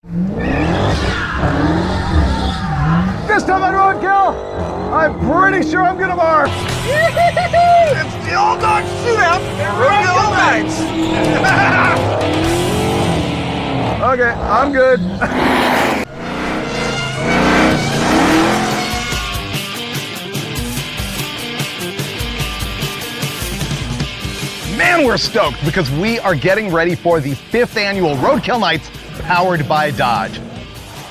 This time on Roadkill, I'm pretty sure I'm gonna mark. It's the All Dog Shootout at Roadkill Nights. Okay, I'm good. Man, we're stoked because we are getting ready for the 5th annual Roadkill Nights powered by Dodge.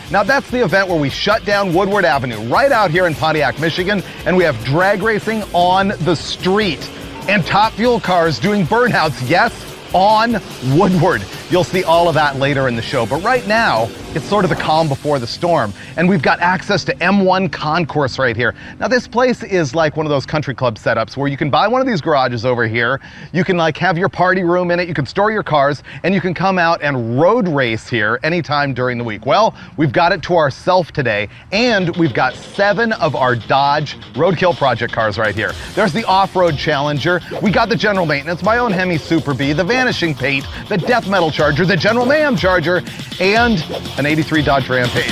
Now that's the event where we shut down Woodward Avenue right out here in Pontiac, Michigan, and we have drag racing on the street and Top Fuel cars doing burnouts, yes, on Woodward. You'll see all of that later in the show, but right now, it's sort of the calm before the storm, and we've got access to M1 Concourse right here. Now this place is like one of those country club setups where you can buy one of these garages over here, you can like have your party room in it, you can store your cars, and you can come out and road race here anytime during the week. Well, we've got it to ourselves today, and we've got 7 of our Dodge Roadkill project cars right here. There's the Off-Road Challenger, we got the General Maintenance, my own Hemi Super Bee, the Vanishing Paint, the Death Metal Charger, the General Mayhem Charger, and an 83 Dodge Rampage.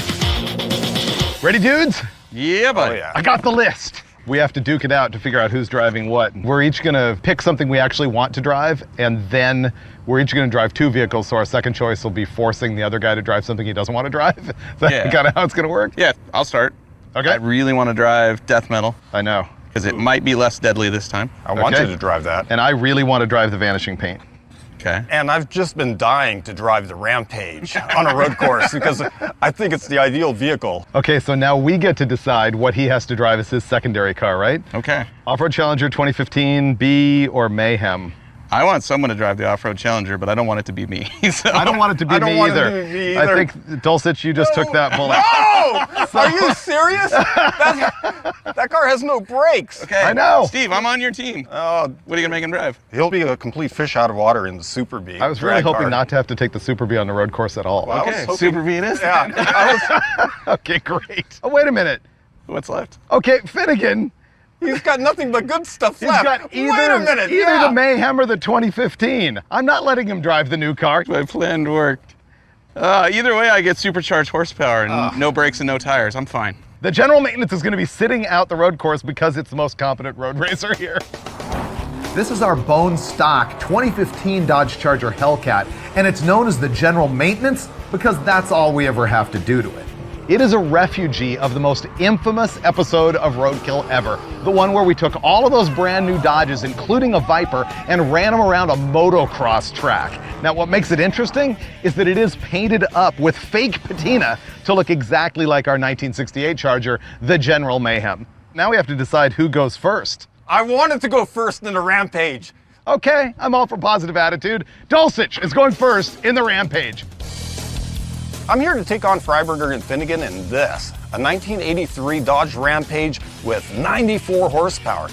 Ready, dudes? Yeah, buddy. Oh, yeah. I got the list. We have to duke it out to figure out who's driving what. We're each gonna pick something we actually want to drive, and then we're each gonna drive 2 vehicles, so our second choice will be forcing the other guy to drive something he doesn't want to drive. Is that kind of how it's gonna work? Yeah, I'll start. Okay. I really want to drive Death Metal. I know. Because it might be less deadly this time. I want you to drive that. And I really want to drive the Vanishing Paint. Okay. And I've just been dying to drive the Rampage on a road course because I think it's the ideal vehicle. Okay, so now we get to decide what he has to drive as his secondary car, right? Okay. Off-Road Challenger 2015, B or Mayhem? I want someone to drive the Off-Road Challenger, but I don't want it to be me. So. I don't want it to be me either. I think, Dulcich, you just took that bullet. No! Are you serious? That car has no brakes. Okay. I know. Steve, I'm on your team. What are you going to make him drive? He'll be a complete fish out of water in the Super Bee. I was really hoping not to have to take the Super Bee on the road course at all. Well, Okay, Super Venus? Yeah. Okay, great. Oh, wait a minute. What's left? Okay, Finnegan. He's got nothing but good stuff He's left. got either, Wait a minute. either the Mayhem or the 2015. I'm not letting him drive the new car. My plan worked. Either way, I get supercharged horsepower and no brakes and no tires. I'm fine. The General Maintenance is going to be sitting out the road course because it's the most competent road racer here. This is our bone stock 2015 Dodge Charger Hellcat, and it's known as the General Maintenance because that's all we ever have to do to it. It is a refugee of the most infamous episode of Roadkill ever. The one where we took all of those brand new Dodges, including a Viper, and ran them around a motocross track. Now, what makes it interesting is that it is painted up with fake patina to look exactly like our 1968 Charger, the General Mayhem. Now we have to decide who goes first. I wanted to go first in the Rampage. Okay, I'm all for positive attitude. Dulcich is going first in the Rampage. I'm here to take on Freiburger and Finnegan in this, a 1983 Dodge Rampage with 94 horsepower.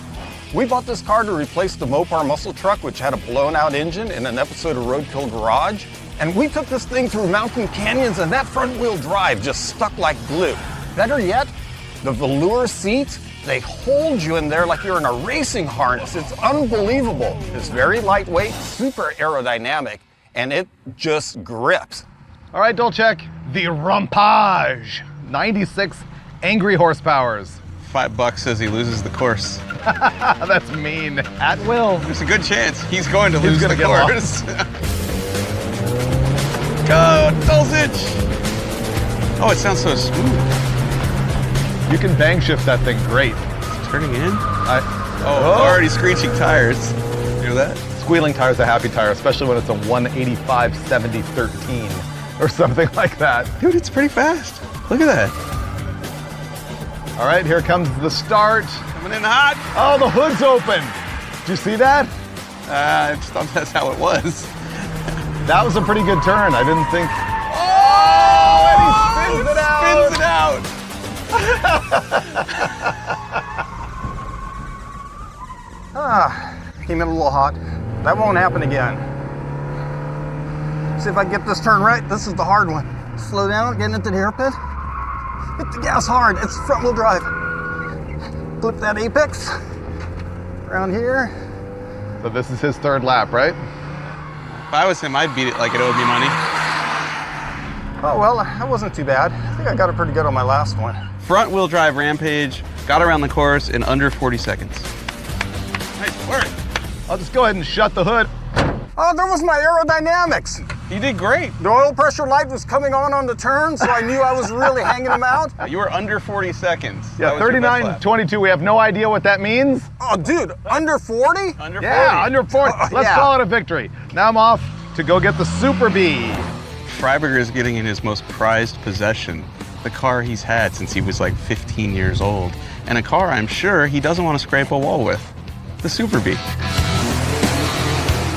We bought this car to replace the Mopar muscle truck, which had a blown out engine in an episode of Roadkill Garage. And we took this thing through mountain canyons, and that front wheel drive just stuck like glue. Better yet, the velour seats, they hold you in there like you're in a racing harness. It's unbelievable. It's very lightweight, super aerodynamic, and it just grips. All right, Dulcich, the Rampage, 96 angry horsepowers. $5 says he loses the course. That's mean. At will. There's a good chance he's going to lose the get course. Go, Dulcich! Oh, it sounds so smooth. You can bang shift that thing great. It's turning in? Already screeching tires. You hear that? Squealing tire's a happy tire, especially when it's a 185 70 13 or something like that. Dude, it's pretty fast. Look at that. All right, here comes the start. Coming in hot. Oh, the hood's open. Did you see that? I just thought that's how it was. That was a pretty good turn. I didn't think. Oh, and he spins it out. Spins it out. Came in a little hot. That won't happen again. See if I can get this turn right. This is the hard one. Slow down, getting into the air pit. Hit the gas hard. It's front wheel drive. Flip that apex. Around here. So this is his third lap, right? If I was him, I'd beat it like it owed me money. Oh, well, that wasn't too bad. I think I got it pretty good on my last one. Front wheel drive Rampage, got around the course in under 40 seconds. Nice work. I'll just go ahead and shut the hood. Oh, there was my aerodynamics. You did great. The oil pressure light was coming on the turn, so I knew I was really hanging them out. You were under 40 seconds. Yeah, 39.22. We have no idea what that means. Oh, dude, under 40? Under 40. Yeah, under 40. Let's call it a victory. Now I'm off to go get the Super Bee. Freiburger is getting in his most prized possession, the car he's had since he was like 15 years old, and a car I'm sure he doesn't want to scrape a wall with, the Super Bee.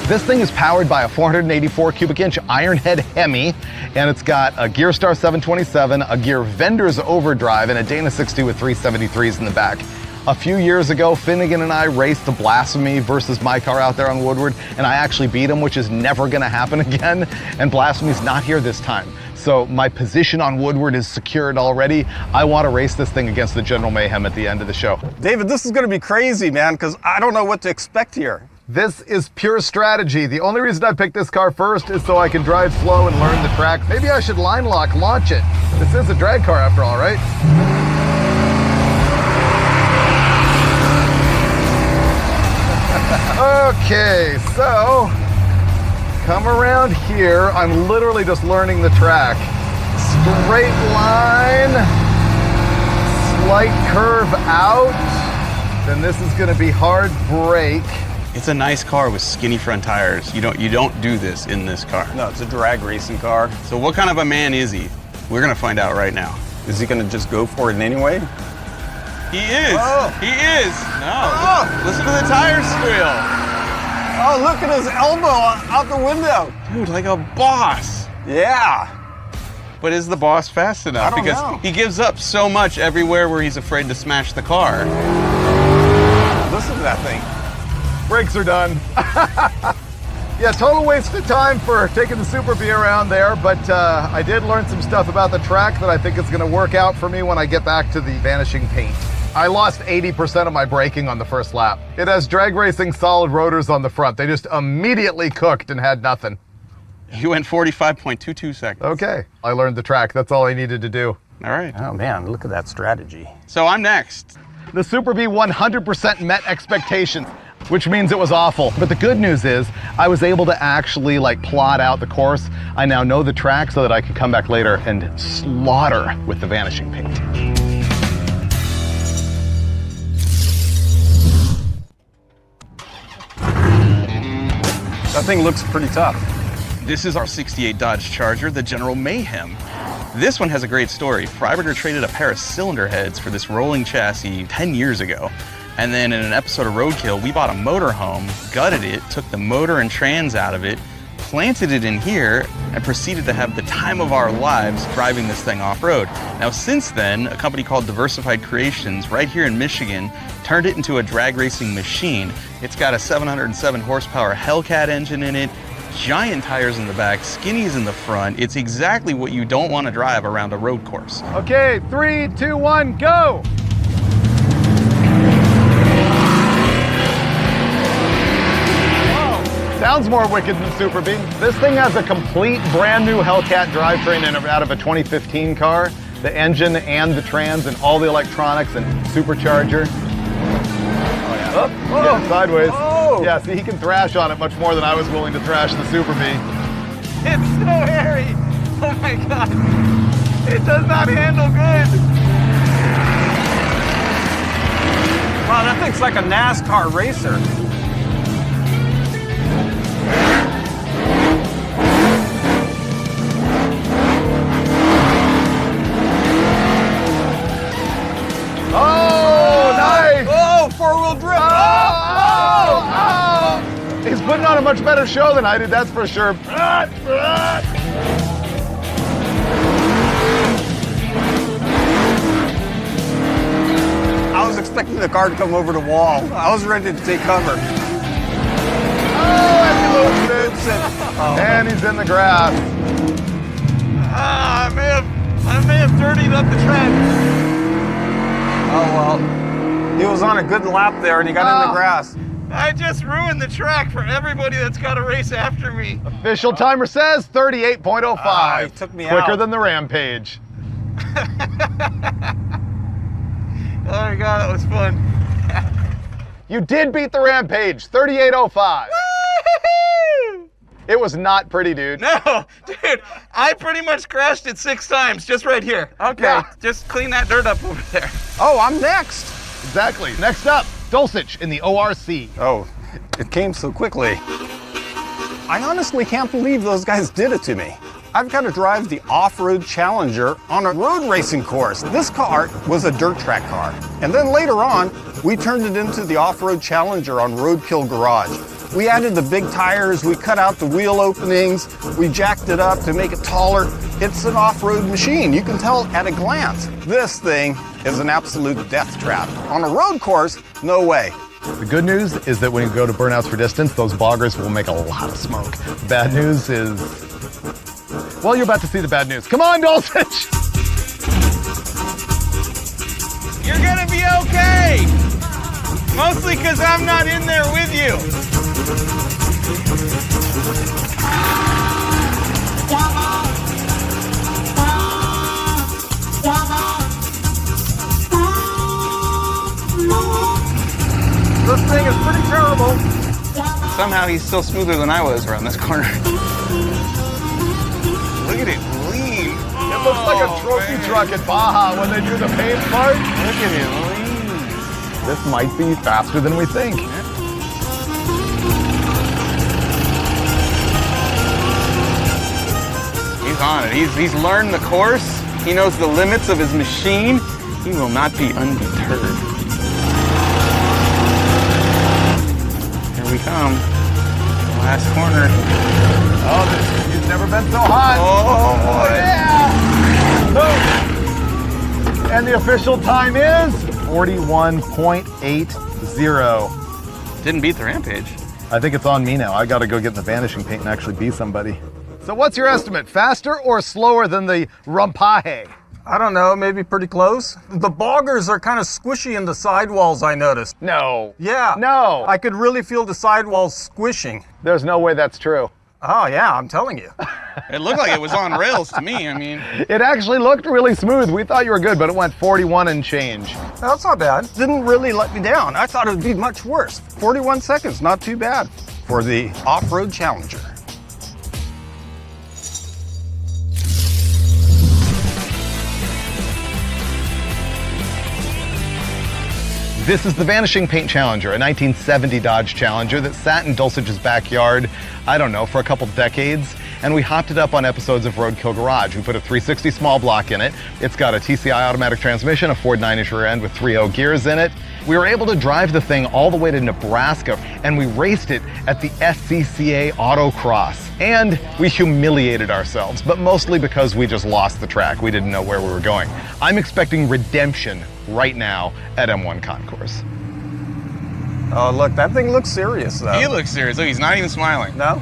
This thing is powered by a 484 cubic inch iron head Hemi, and it's got a Gearstar 727, a Gear Vendor's overdrive, and a Dana 60 with 373s in the back. A few years ago, Finnegan and I raced the Blasphemy versus my car out there on Woodward, and I actually beat him, which is never gonna happen again, and Blasphemy's not here this time. So my position on Woodward is secured already. I want to race this thing against the General Mayhem at the end of the show. David, this is gonna be crazy, man, because I don't know what to expect here. This is pure strategy. The only reason I picked this car first is so I can drive slow and learn the track. Maybe I should line lock launch it. This is a drag car after all, right? Okay, so come around here. I'm literally just learning the track. Straight line, slight curve out. Then this is gonna be hard brake. It's a nice car with skinny front tires. You don't do this in this car. No, it's a drag racing car. So what kind of a man is he? We're gonna find out right now. Is he gonna just go for it anyway? He is. Oh. He is. No. Oh. Listen to the tires squeal. Oh, look at his elbow out the window. Dude, like a boss. Yeah. But is the boss fast enough? I don't Because know. he gives up so much everywhere where he's afraid to smash the car. Listen to that thing. Brakes are done. Yeah, total waste of time for taking the Super Bee around there, but I did learn some stuff about the track that I think is gonna work out for me when I get back to the Vanishing Paint. I lost 80% of my braking on the first lap. It has drag racing solid rotors on the front. They just immediately cooked and had nothing. You went 45.22 seconds. Okay, I learned the track. That's all I needed to do. All right. Oh man, look at that strategy. So I'm next. The Super Bee 100% met expectations, which means it was awful. But the good news is I was able to actually plot out the course. I now know the track so that I can come back later and slaughter with the Vanishing Paint. That thing looks pretty tough. This is our 68 Dodge Charger, the General Mayhem. This one has a great story. Freiburger traded a pair of cylinder heads for this rolling chassis 10 years ago. And then in an episode of Roadkill, we bought a motorhome, gutted it, took the motor and trans out of it, planted it in here, and proceeded to have the time of our lives driving this thing off-road. Now since then, a company called Diversified Creations right here in Michigan turned it into a drag racing machine. It's got a 707 horsepower Hellcat engine in it, giant tires in the back, skinnies in the front. It's exactly what you don't want to drive around a road course. Okay, 3, 2, 1, go! Sounds more wicked than Super Bee. This thing has a complete brand new Hellcat drivetrain out of a 2015 car. The engine and the trans and all the electronics and supercharger. Oh yeah. Oh, yeah, sideways. Oh. Yeah, see, he can thrash on it much more than I was willing to thrash the Super Bee. It's so hairy. Oh my God. It does not handle good. Wow, that thing's like a NASCAR racer. Oh, nice! Oh, four-wheel drift. Oh! He's putting on a much better show than I did, that's for sure. I was expecting the car to come over the wall. I was ready to take cover. Oh, and he moves it. Oh. And he's in the grass. I may have dirtied up the track. Oh, well. He was on a good lap there and he got in the grass. I just ruined the track for everybody that's got to race after me. Official timer says 38.05. He took me Quicker out. than the Rampage. Oh my God, that was fun. You did beat the Rampage, 38.05. It was not pretty, dude. No, dude, I pretty much crashed it 6 times just right here. Okay, Yeah. just clean that dirt up over there. Oh, I'm next. Exactly. Next up, Dulcich in the ORC. Oh, it came so quickly. I honestly can't believe those guys did it to me. I've got to drive the off-road Challenger on a road racing course. This car was a dirt track car. And then later on, we turned it into the off-road Challenger on Roadkill Garage. We added the big tires, we cut out the wheel openings, we jacked it up to make it taller. It's an off-road machine. You can tell at a glance. This thing is an absolute death trap. On a road course, no way. The good news is that when you go to Burnouts for Distance, those boggers will make a lot of smoke. The bad news is, well, you're about to see the bad news. Come on, Dulcich! You're gonna be okay. Mostly because I'm not in there with you. This thing is pretty terrible. Somehow he's still smoother than I was around this corner. Look at it lean. It looks like a trophy truck at Baja when they do the paint part. Look at it lean. This might be faster than we think. He's on it. He's learned the course. He knows the limits of his machine. He will not be undeterred. Here we come. Last corner. Oh, he's never been so hot. Oh, Yeah! Boom. And the official time is 41.80. didn't beat the Rampage. I think it's on me now. I gotta go get in the vanishing paint and actually be somebody. So what's your estimate? Faster or slower than the Rampage? I don't know, maybe pretty close. The boggers are kind of squishy in the sidewalls, I noticed. No. Yeah. No. I could really feel the sidewalls squishing. There's no way that's true. Oh, yeah, I'm telling you. It looked like it was on rails to me. I mean, It actually looked really smooth. We thought you were good, but it went 41 and change. That's not bad. Didn't really let me down. I thought it would be much worse. 41 seconds, not too bad for the off-road Challenger. This is the Vanishing Paint Challenger, a 1970 Dodge Challenger that sat in Dulcich's backyard, I don't know, for a couple decades, and we hopped it up on episodes of Roadkill Garage. We put a 360 small block in it. It's got a TCI automatic transmission, a Ford 9-inch rear end with 3.0 gears in it. We were able to drive the thing all the way to Nebraska, and we raced it at the SCCA Autocross. And we humiliated ourselves, but mostly because we just lost the track. We didn't know where we were going. I'm expecting redemption right now at M1 Concourse. Oh, look, that thing looks serious, though. he looks serious. Look, he's not even smiling. No?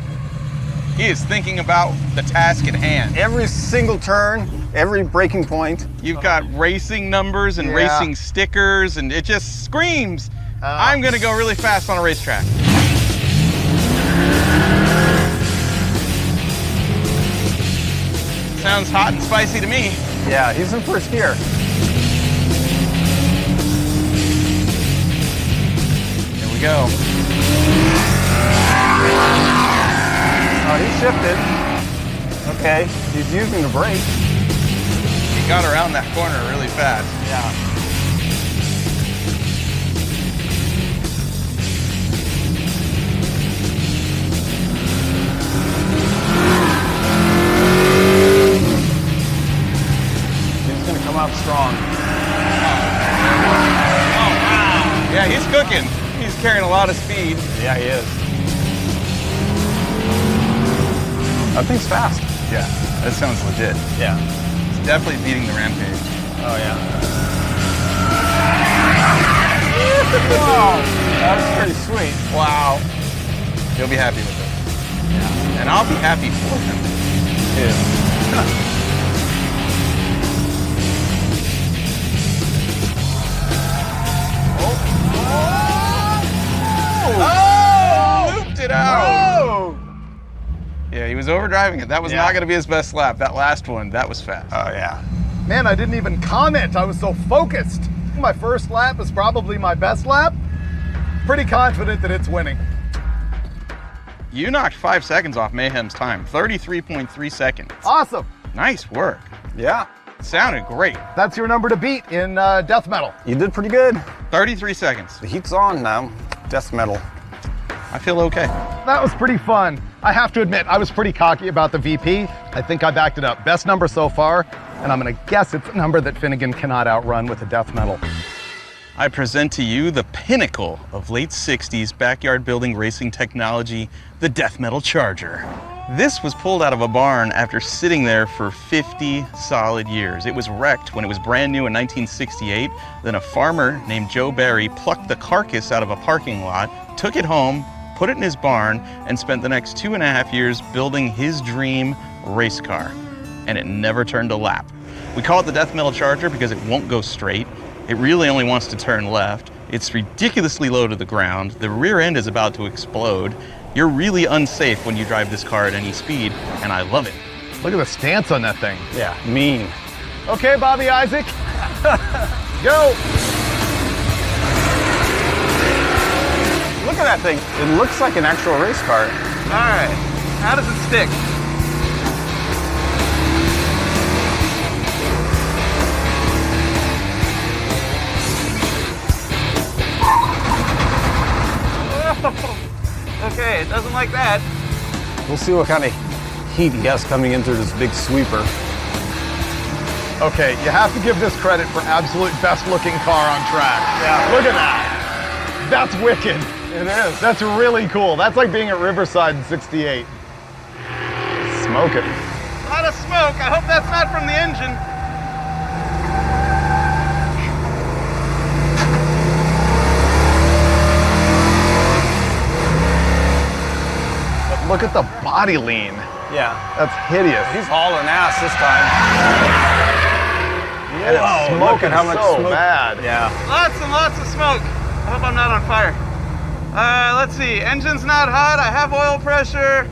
He is thinking about the task at hand. Every single turn, every braking point. You've got racing numbers and Yeah. racing stickers, and it just screams, I'm gonna go really fast on a racetrack. Sounds hot and spicy to me. Yeah, he's in first gear. Here we go. Oh, he shifted. Okay, he's using the brake. He got around that corner really fast. Yeah. He's gonna come out strong. Yeah, he's cooking. He's carrying a lot of speed. Yeah, he is. That thing's fast. Yeah, that sounds legit. Yeah. It's definitely beating the Rampage. Oh, yeah. Wow, that's pretty sweet. Wow. He'll be happy with it. Yeah. And I'll be happy for him. Yeah. Oh! was overdriving it. That was not going to be his best lap. That last one, that was fast. Oh, yeah. Man, I didn't even comment. I was so focused. My first lap is probably my best lap. Pretty confident that it's winning. You knocked 5 seconds off Mayhem's time, 33.3 seconds. Awesome. Nice work. Yeah. Sounded great. That's your number to beat in death metal. You did pretty good. 33 seconds. The heat's on now. Death metal. I feel okay. That was pretty fun. I have to admit, I was pretty cocky about the VP. I think I backed it up. Best number so far, and I'm gonna guess it's a number that Finnegan cannot outrun with a death metal. I present to you the pinnacle of late 60s backyard building racing technology, the Death Metal Charger. This was pulled out of a barn after sitting there for 50 solid years. It was wrecked when it was brand new in 1968. Then a farmer named Joe Barry plucked the carcass out of a parking lot, took it home, put it in his barn, and spent the next 2.5 years building his dream race car. And it never turned a lap. We call it the Death Metal Charger because it won't go straight. It really only wants to turn left. It's ridiculously low to the ground. The rear end is about to explode. You're really unsafe when you drive this car at any speed, and I love it. Look at the stance on that thing. Yeah, mean. Okay, Bobby Isaac. Go. Look at that thing. It looks like an actual race car. All right, how does it stick? Okay, it doesn't like that. We'll see what kind of heat he has coming in through this big sweeper. Okay, you have to give this credit for absolute best looking car on track. Yeah. Look at that. That's wicked. It is. That's really cool. That's like being at Riverside in '68. Smoking. A lot of smoke. I hope that's not from the engine. Look at the body lean. Yeah. That's hideous. He's hauling ass this time. And it's smoking look at how much so smoke. bad. Yeah. Lots and lots of smoke. I hope I'm not on fire. Let's see. Engine's not hot. I have oil pressure.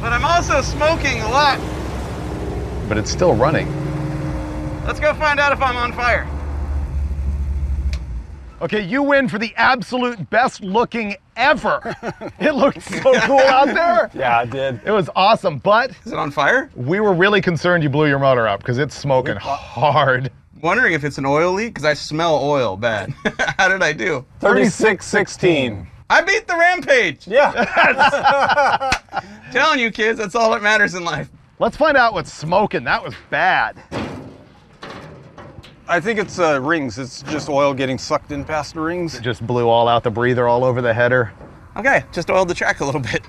But I'm also smoking a lot. But it's still running. Let's go find out if I'm on fire. Okay, you win for the absolute best looking ever. It looked so cool out there. Yeah, it did. It was awesome, but Is it on fire? we were really concerned you blew your motor up because it's smoking hard. Wondering if it's an oil leak, because I smell oil bad. How did I do? 36-16. I beat the Rampage! Yeah. Telling you kids, that's all that matters in life. Let's find out what's smoking. That was bad. I think it's rings. It's just oil getting sucked in past the rings. It just blew all out the breather all over the header. Okay, just oiled the track a little bit.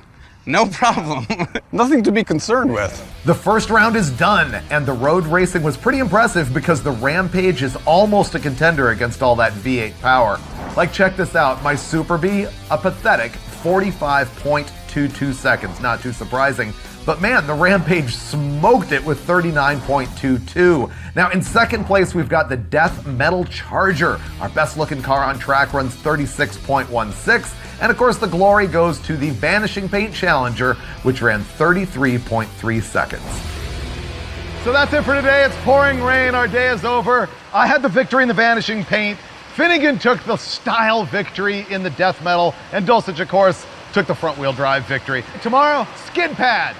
No problem. Nothing to be concerned with. The first round is done, and the road racing was pretty impressive because the Rampage is almost a contender against all that V8 power. Like, check this out, my Super B, a pathetic 45.22 seconds, not too surprising. But man, the Rampage smoked it with 39.22. Now in second place, we've got the Death Metal Charger. Our best looking car on track runs 36.16. And of course, the glory goes to the Vanishing Paint Challenger, which ran 33.3 seconds. So that's it for today. It's pouring rain. Our day is over. I had the victory in the Vanishing Paint. Finnegan took the style victory in the Death Metal. And Dulcich, of course, took the front wheel drive victory. Tomorrow, skid pad.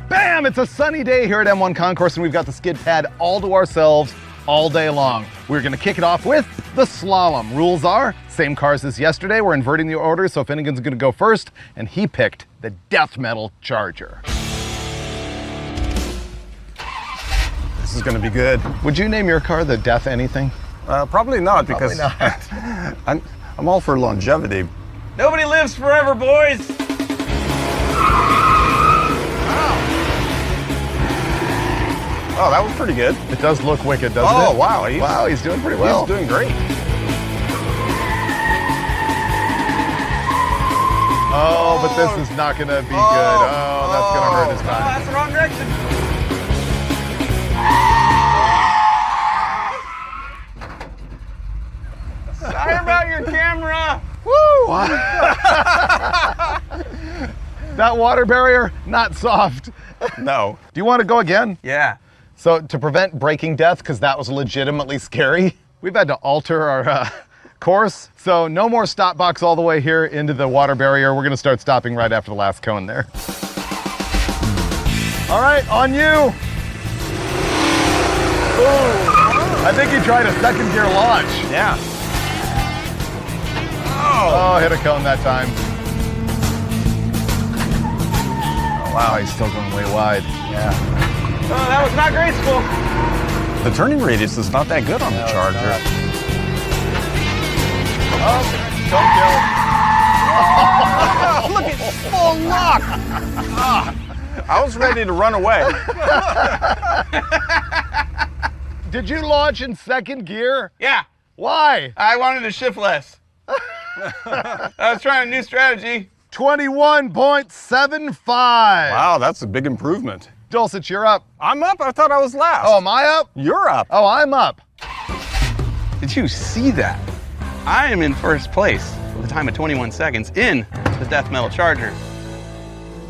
Bam! It's a sunny day here at M1 Concourse, and we've got the skid pad all to ourselves all day long. We're gonna kick it off with the slalom. Rules are, same cars as yesterday. We're inverting the order, so Finnegan's gonna go first, and he picked the Death Metal Charger. This is gonna be good. Would you name your car the Death anything? Probably not, because I'm all for longevity. Nobody lives forever, boys. Oh, that was pretty good. It does look wicked, doesn't it? Oh, wow. He's doing pretty well. He's doing great. Oh, but this is not gonna be good. Oh, that's gonna hurt his time. That's the wrong direction. Sorry about your camera. Woo! That water barrier, not soft. No. Do you want to go again? Yeah. So to prevent braking death, because that was legitimately scary, we've had to alter our course. So no more stop box all the way here into the water barrier. We're gonna start stopping right after the last cone there. All right, on you. Ooh. I think he tried a second gear launch. Yeah. Oh, hit a cone that time. Oh, wow, he's still going way wide. Yeah. Oh, that was not graceful. The turning radius is not that good on the Charger. Oh, don't kill. Look at full lock. I was ready to run away. Did you launch in second gear? Yeah, Why? I wanted to shift less. I was trying a new strategy. 21.75. Wow, that's a big improvement. Dulcich, you're up. I'm up. I thought I was last. Oh, am I up? You're up. Oh, I'm up. Did you see that? I am in first place with a time of 21 seconds in the Death Metal Charger.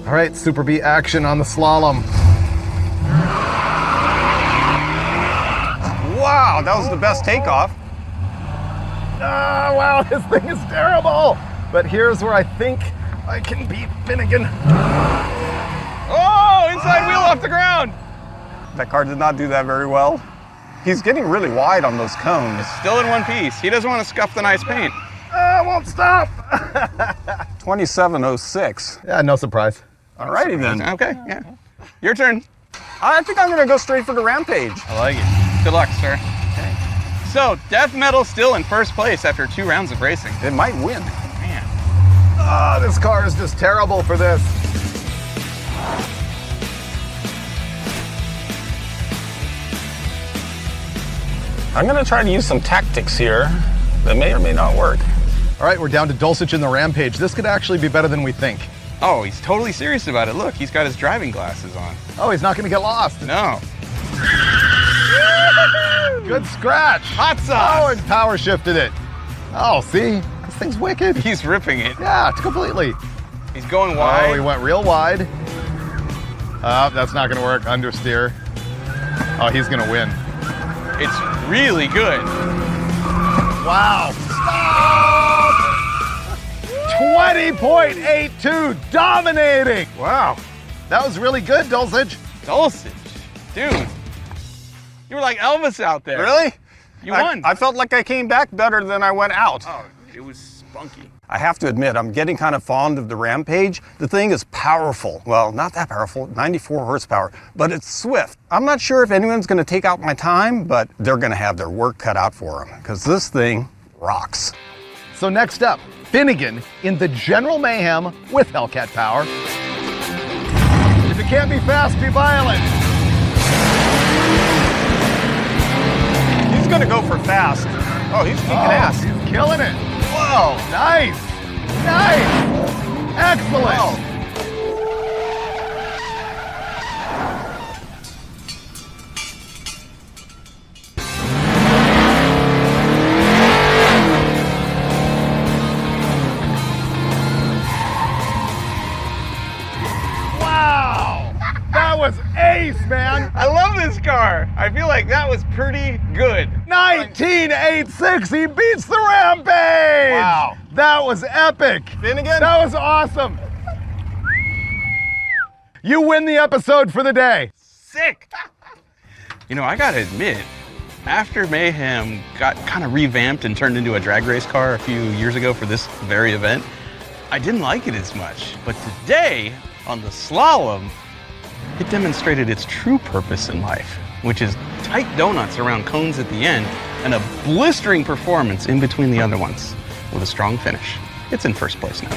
All right, Super B action on the slalom. Wow, that was the best takeoff. Ah, wow, this thing is terrible. But here's where I think I can beat Finnegan. Oh, inside wheel off the ground. That car did not do that very well. He's getting really wide on those cones. Still in one piece. He doesn't want to scuff the nice paint. I won't stop. 27.06. Yeah, no surprise. Alrighty then. Okay, yeah. Your turn. I think I'm gonna go straight for the Rampage. I like it. Good luck, sir. Okay. So, Death Metal still in first place after 2 rounds of racing. It might win. Man. Oh, this car is just terrible for this. I'm gonna try to use some tactics here that may or may not work. All right, we're down to Dulcich in the Rampage. This could actually be better than we think. Oh, he's totally serious about it. Look, he's got his driving glasses on. Oh, he's not gonna get lost. No. Good scratch. Hot sauce. Oh, and power shifted it. Oh, see? This thing's wicked. He's ripping it. Yeah, completely. He's going Oh, wide. he went real wide. Oh, that's not gonna work. Understeer. Oh, he's gonna win. It's really good. Wow. Stop! 20.82, dominating. Wow. That was really good, Dulcich. Dulcich. Dude. You were like Elvis out there. Really? You won. I felt like I came back better than I went out. Oh, it was spunky. I have to admit, I'm getting kind of fond of the Rampage. The thing is powerful. Well, not that powerful, 94 horsepower, but it's swift. I'm not sure if anyone's gonna take out my time, but they're gonna have their work cut out for them, because this thing rocks. So next up, Finnegan in the General Mayhem with Hellcat power. If it can't be fast, be violent. He's gonna go for fast. Oh, he's kicking ass. He's killing it. Whoa. Nice. Nice. Excellent. Whoa. Wow. That was ace, man. I love this car. I feel like that was pretty good. 19.86. He beats the Rampage. Wow. That was epic. Finnegan? That was awesome. You win the episode for the day. Sick. You know, I gotta admit, after Mayhem got kind of revamped and turned into a drag race car a few years ago for this very event, I didn't like it as much. But today, on the slalom, it demonstrated its true purpose in life, which is tight donuts around cones at the end and a blistering performance in between the other ones with a strong finish. It's in first place now.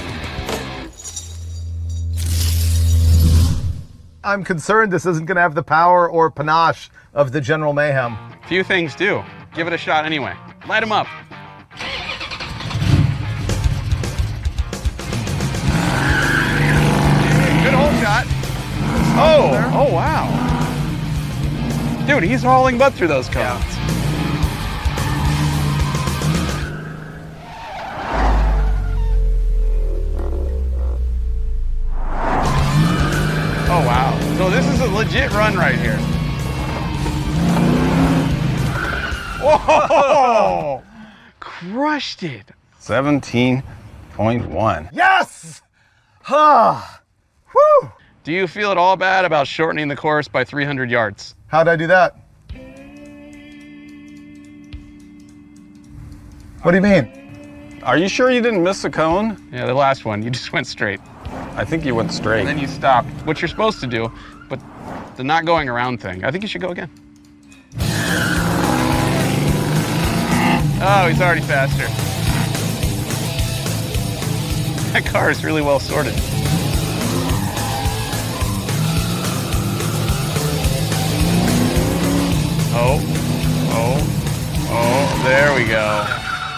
I'm concerned this isn't going to have the power or panache of the General Mayhem. Few things do. Give it a shot anyway. Light them up. Good hole shot. Oh wow. Dude, he's hauling butt through those cones. Oh, wow. So this is a legit run right here. Whoa! Crushed it. 17.1. Yes! Ah. Whew. Do you feel at all bad about shortening the course by 300 yards? How'd I do that? What do you mean? Are you sure you didn't miss a cone? Yeah, the last one, you just went straight. I think you went straight. And then you stopped, what you're supposed to do, but the not going around thing. I think you should go again. Oh, he's already faster. That car is really well sorted. Oh, there we go.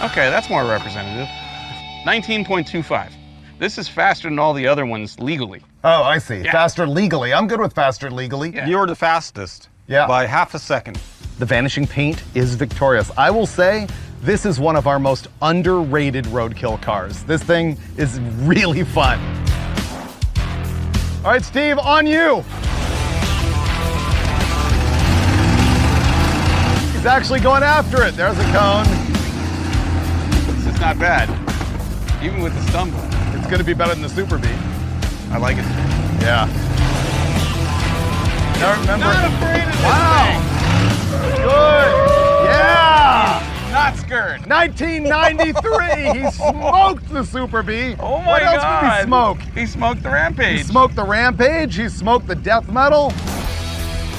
Okay, that's more representative. 19.25. This is faster than all the other ones legally. Oh, I see. Yeah. Faster legally. I'm good with faster legally. Yeah. You're the fastest. Yeah. By half a second. The Vanishing Paint is victorious. I will say this is one of our most underrated roadkill cars. This thing is really fun. All right, Steve, on you. He's actually going after it. There's a cone. This is not bad, even with the stumble. It's gonna be better than the Super Bee. I like it. Yeah. Now remember. Not afraid of this Wow. Good. Yeah. thing. Not scared. 1993, he smoked the Super Bee. Oh my What else God. did he smoke? He smoked the Rampage. He smoked the Rampage, he smoked the Death Metal.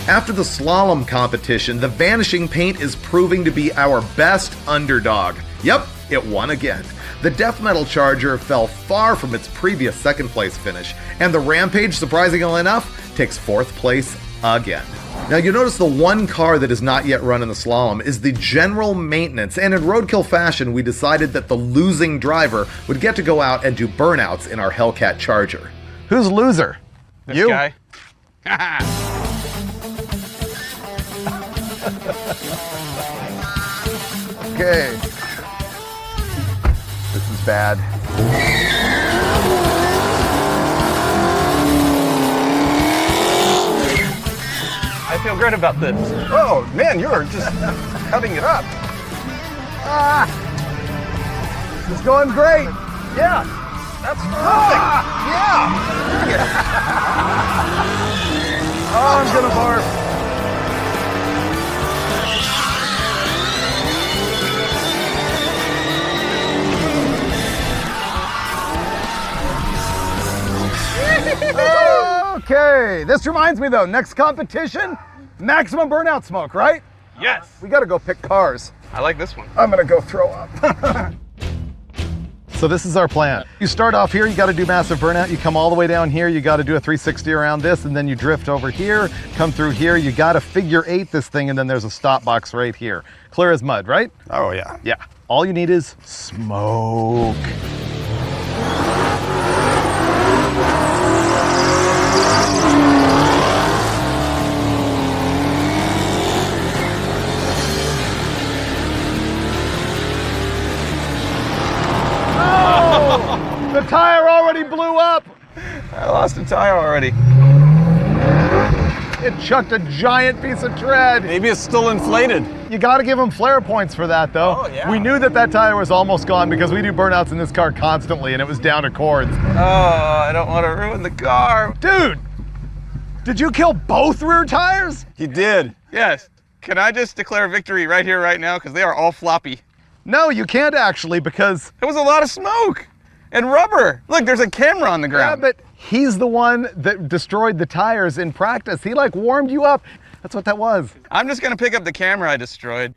After the slalom competition, the Vanishing Paint is proving to be our best underdog. Yep, it won again. The Death Metal Charger fell far from its previous second place finish, and the Rampage, surprisingly enough, takes fourth place again. Now you notice the one car that is not yet run in the slalom is the general maintenance, and in roadkill fashion we decided that the losing driver would get to go out and do burnouts in our Hellcat Charger. Who's loser? This You? guy. Okay. This is bad. I feel great about this. Oh, man, you're just cutting it up. It's going great. Yeah, that's perfect. Yeah. Oh, I'm gonna barf. Okay, this reminds me though, next competition, maximum burnout smoke, right? Yes. We gotta go pick cars. I like this one. I'm gonna go throw up. So this is our plan. You start off here, you gotta do massive burnout. You come all the way down here, you gotta do a 360 around this, and then you drift over here, come through here, you gotta figure eight this thing, and then there's a stop box right here. Clear as mud, right? Oh, yeah. Yeah. All you need is smoke. The tire already blew up. I lost a tire already. It chucked a giant piece of tread. Maybe it's still inflated. You got to give him flare points for that, though. Oh, yeah. We knew that that tire was almost gone because we do burnouts in this car constantly, and it was down to cords. Oh, I don't want to ruin the car. Dude, did you kill both rear tires? You did. Yes. Can I just declare victory right here, right now? Because they are all floppy. No, you can't actually because... There was a lot of smoke and rubber. Look, there's a camera on the Yeah, ground. but he's the one that destroyed the tires in practice. He like warmed you up. That's what that was. I'm just going to pick up the camera I destroyed.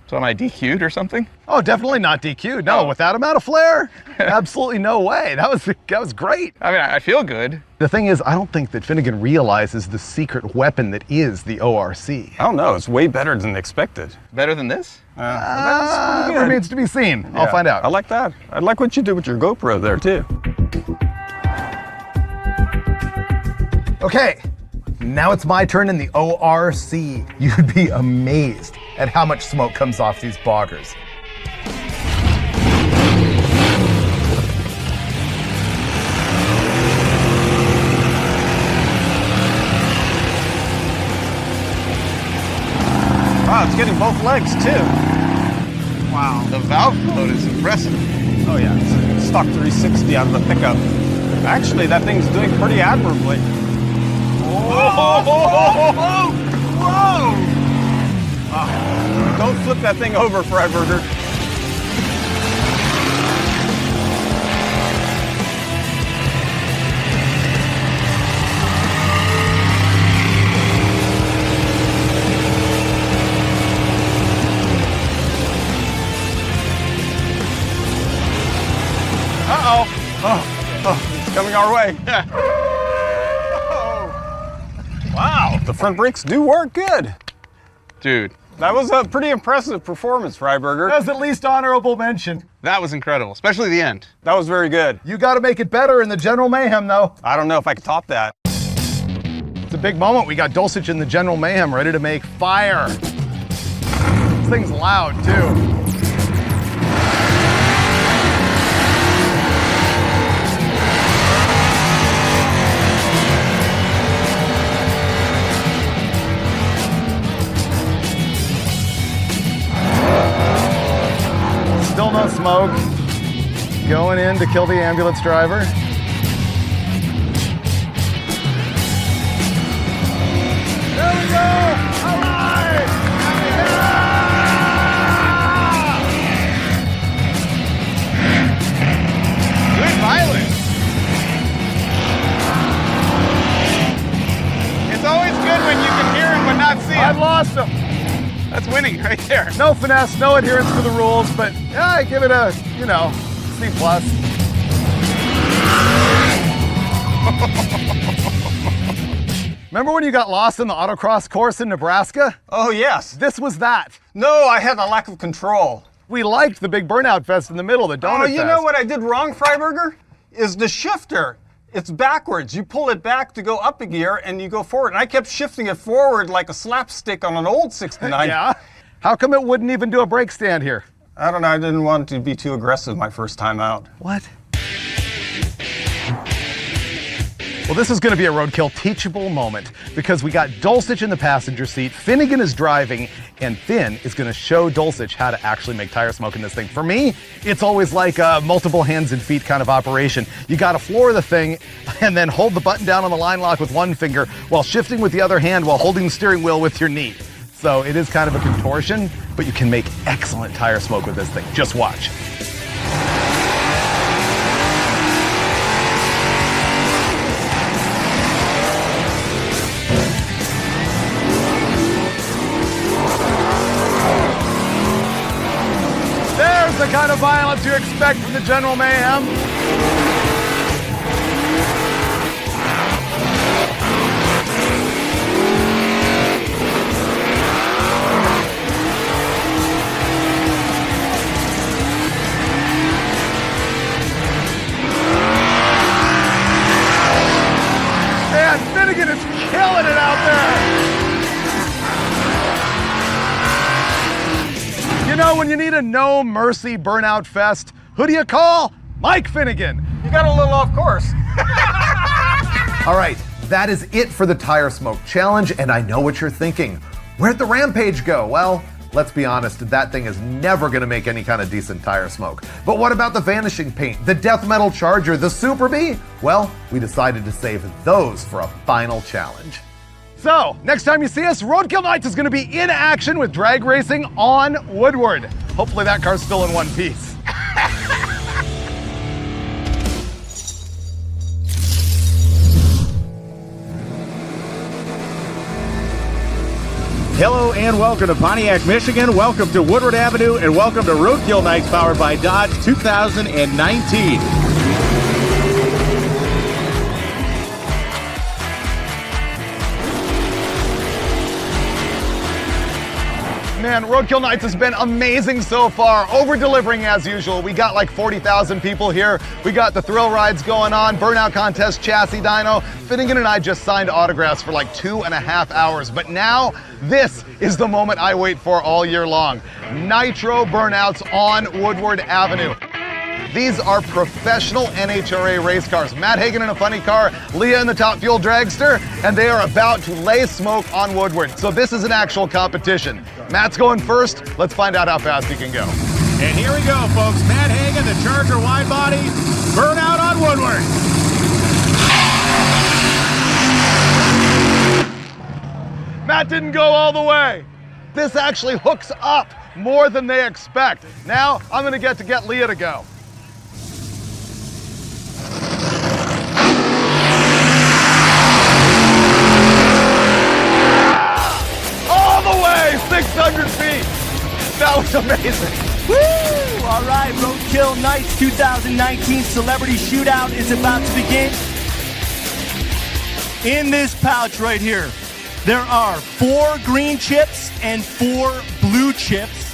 So am I DQ'd or something? Oh, definitely not DQ'd. No, with that amount of flare, absolutely no way. That was great. I mean, I feel good. The thing is, I don't think that Finnegan realizes the secret weapon that is the ORC. I don't know. It's way better than expected. Better than this? Remains to be seen. I'll Yeah, find out. I like that. I like what you did with your GoPro there, too. Okay, now it's my turn in the ORC. You'd be amazed at how much smoke comes off these boggers. getting both legs too. Wow. The valve float is impressive. Oh yeah, it's stock 360 out of the pickup. Actually, that thing's doing pretty admirably. Whoa! Whoa! Don't flip that thing over, Freiburger. Oh, it's coming our way. Wow, the front brakes do work good. Dude, That was a pretty impressive performance, Freiburger. That's at least honorable mention. that was incredible, especially the end. That was very good. You got to make it better in the General Mayhem, though. I don't know if I could top that. It's a big moment. We got Dulcich in the General Mayhem ready to make fire. This thing's loud, too. Still no smoke. Going in to kill the ambulance driver. There we go! All right! Good violence. It's always good when you can hear him but not see I've him. lost him. That's winning right there. No finesse, no adherence to the rules, but yeah, I give it a, C+. Remember when you got lost in the autocross course in Nebraska? Oh, yes. This was that. No, I had a lack of control. We liked the big burnout fest in the middle, the donut Oh, you fest. know what I did wrong, Freiburger? Is the shifter. It's backwards. You pull it back to go up a gear and you go forward. And I kept shifting it forward like a slapstick on an old 69. Yeah? How come it wouldn't even do a brake stand here? I don't know. I didn't want to be too aggressive my first time out. What? Well, this is going to be a Roadkill teachable moment because we got Dulcich in the passenger seat, Finnegan is driving, and Finn is going to show Dulcich how to actually make tire smoke in this thing. For me, it's always like a multiple hands and feet kind of operation. You got to floor the thing and then hold the button down on the line lock with one finger while shifting with the other hand while holding the steering wheel with your knee. So it is kind of a contortion, but you can make excellent tire smoke with this thing. Just watch. There's the kind of violence you expect from the General Mayhem. Man, Finnegan is killing it out there. You know, when you need a no mercy burnout fest, who do you call? Mike Finnegan. You got a little off course. All right, that is it for the Tire Smoke Challenge, and I know what you're thinking. Where'd the Rampage go? Well, let's be honest, that thing is never gonna make any kind of decent tire smoke. But what about the Vanishing Paint, the Death Metal Charger, the Super Bee? Well, we decided to save those for a final challenge. So, next time you see us, Roadkill Nights is going to be in action with drag racing on Woodward. Hopefully that car's still in one piece. Hello and welcome to Pontiac, Michigan. Welcome to Woodward Avenue and welcome to Roadkill Nights powered by Dodge 2019. Man, Roadkill Nights has been amazing so far, over-delivering as usual. We got like 40,000 people here. We got the thrill rides going on, burnout contest, chassis dyno. Finnegan and I just signed autographs for like 2.5 hours, but now this is the moment I wait for all year long. Nitro burnouts on Woodward Avenue. These are professional NHRA race cars. Matt Hagan in a funny car, Leah in the Top Fuel dragster, and they are about to lay smoke on Woodward. So this is an actual competition. Matt's going first. Let's find out how fast he can go. And here we go, folks. Matt Hagan, the Charger wide body, burnout on Woodward. Matt didn't go all the way. This actually hooks up more than they expect. Now I'm gonna get Leah to go. All the way, 600 feet. That was amazing. Woo! All right, Roadkill Nights 2019 Celebrity Shootout is about to begin. In this pouch right here, there are 4 green chips and 4 blue chips.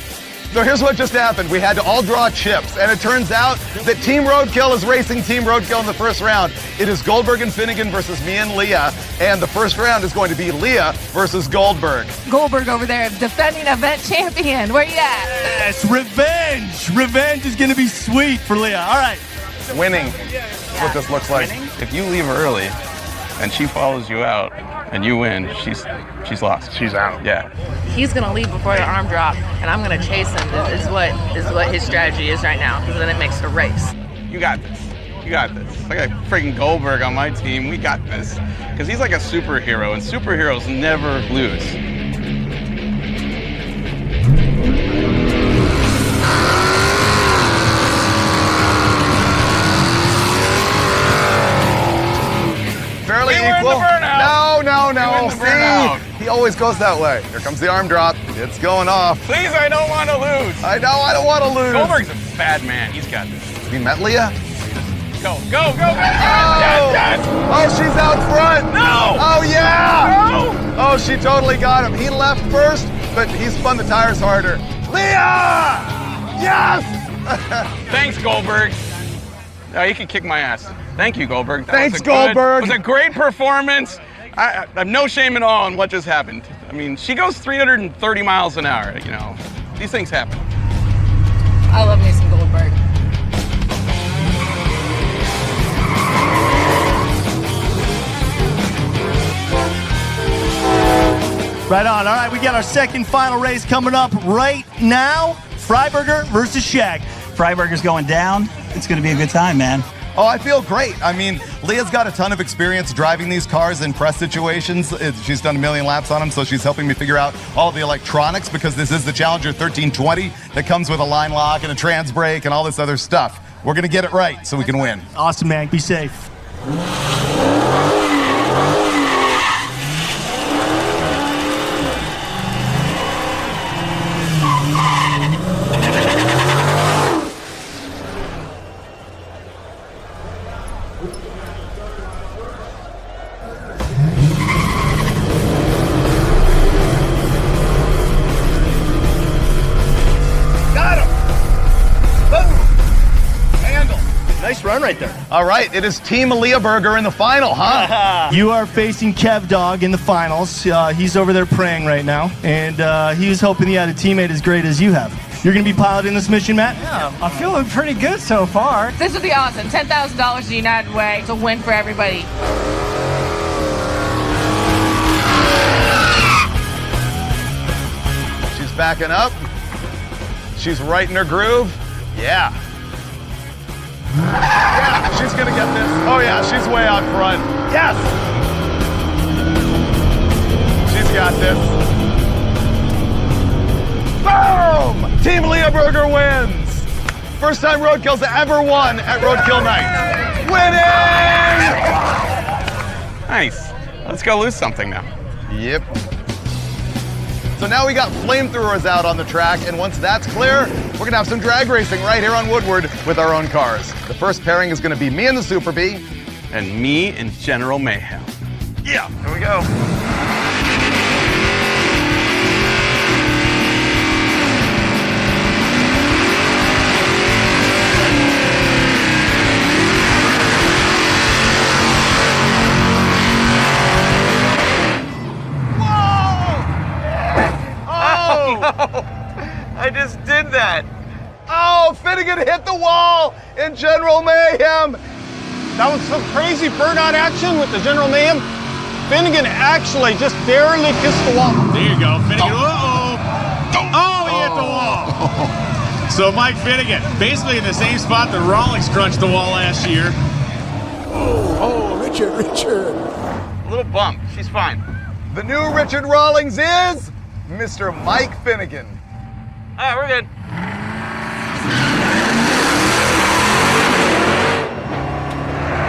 So here's what just happened. We had to all draw chips, and it turns out that Team Roadkill is racing Team Roadkill in the first round. It is Goldberg and Finnegan versus me and Leah, and the first round is going to be Leah versus Goldberg. Goldberg over there, defending event champion. Where you at? Yes, revenge. Revenge is going to be sweet for Leah. All right. Winning. That's what this looks like. If you leave early and she follows you out and you win, she's lost. She's out. Yeah. He's gonna leave before the arm drop, and I'm gonna chase him. Is what his strategy is right now, because then it makes a race. You got this. You got this. I got freaking Goldberg on my team. We got this. Because he's like a superhero, and superheroes never lose. Fairly We were in equal. the burnout. No. We were in the burnout. See? He always goes that way. Here comes the arm drop. It's going off. Please, I don't want to lose. I know, I don't want to lose. Goldberg's a bad man. He's got this. You met Leah? Go. Oh. Yes. Oh, she's out front. No. Oh, yeah. No. Oh, she totally got him. He left first, but he spun the tires harder. Leah! Yes! Thanks, Goldberg. No, you can kick my ass. Thank you, Goldberg. Thanks, Goldberg. It was a great performance. I have no shame at all in what just happened. I mean, she goes 330 miles an hour, you know. These things happen. I love me some Goldberg. Right on. All right, we got our second final race coming up right now. Freiburger versus Shag. Freiburger's going down. It's going to be a good time, man. Oh, I feel great. I mean, Leah's got a ton of experience driving these cars in press situations. She's done a million laps on them, so she's helping me figure out all the electronics because this is the Challenger 1320 that comes with a line lock and a trans brake and all this other stuff. We're going to get it right so we can win. Awesome, man. Be safe. Nice run right there. All right, it is Team Leah Burger in the final, huh? You are facing Kev Dog in the finals. He's over there praying right now, and he was hoping he had a teammate as great as you have. You're going to be piloting this mission, Matt? Yeah, I'm feeling pretty good so far. This would be awesome. $10,000 to United Way. It's a win for everybody. She's backing up. She's right in her groove. Yeah. Yeah, she's gonna get this. Oh yeah, she's way out front. Yes! She's got this. Boom! Team Leah Burger wins. First time Roadkill's ever won at Roadkill Night. Winning! Nice. Let's go lose something now. Yep. So now we got flamethrowers out on the track, and once that's clear, we're gonna have some drag racing right here on Woodward with our own cars. The first pairing is gonna be me and the Super Bee. And me and General Mayhem. Yeah, here we go. I just did that. Oh, Finnegan hit the wall in General Mayhem. That was some crazy burnout action with the General Mayhem. Finnegan actually just barely kissed the wall. There you go, Finnegan. Uh-oh. Oh, he hit the wall. So Mike Finnegan, basically in the same spot that Rawlings crunched the wall last year. Oh, Richard. A little bump. She's fine. The new Richard Rawlings is Mr. Mike Finnegan. All right, we're good.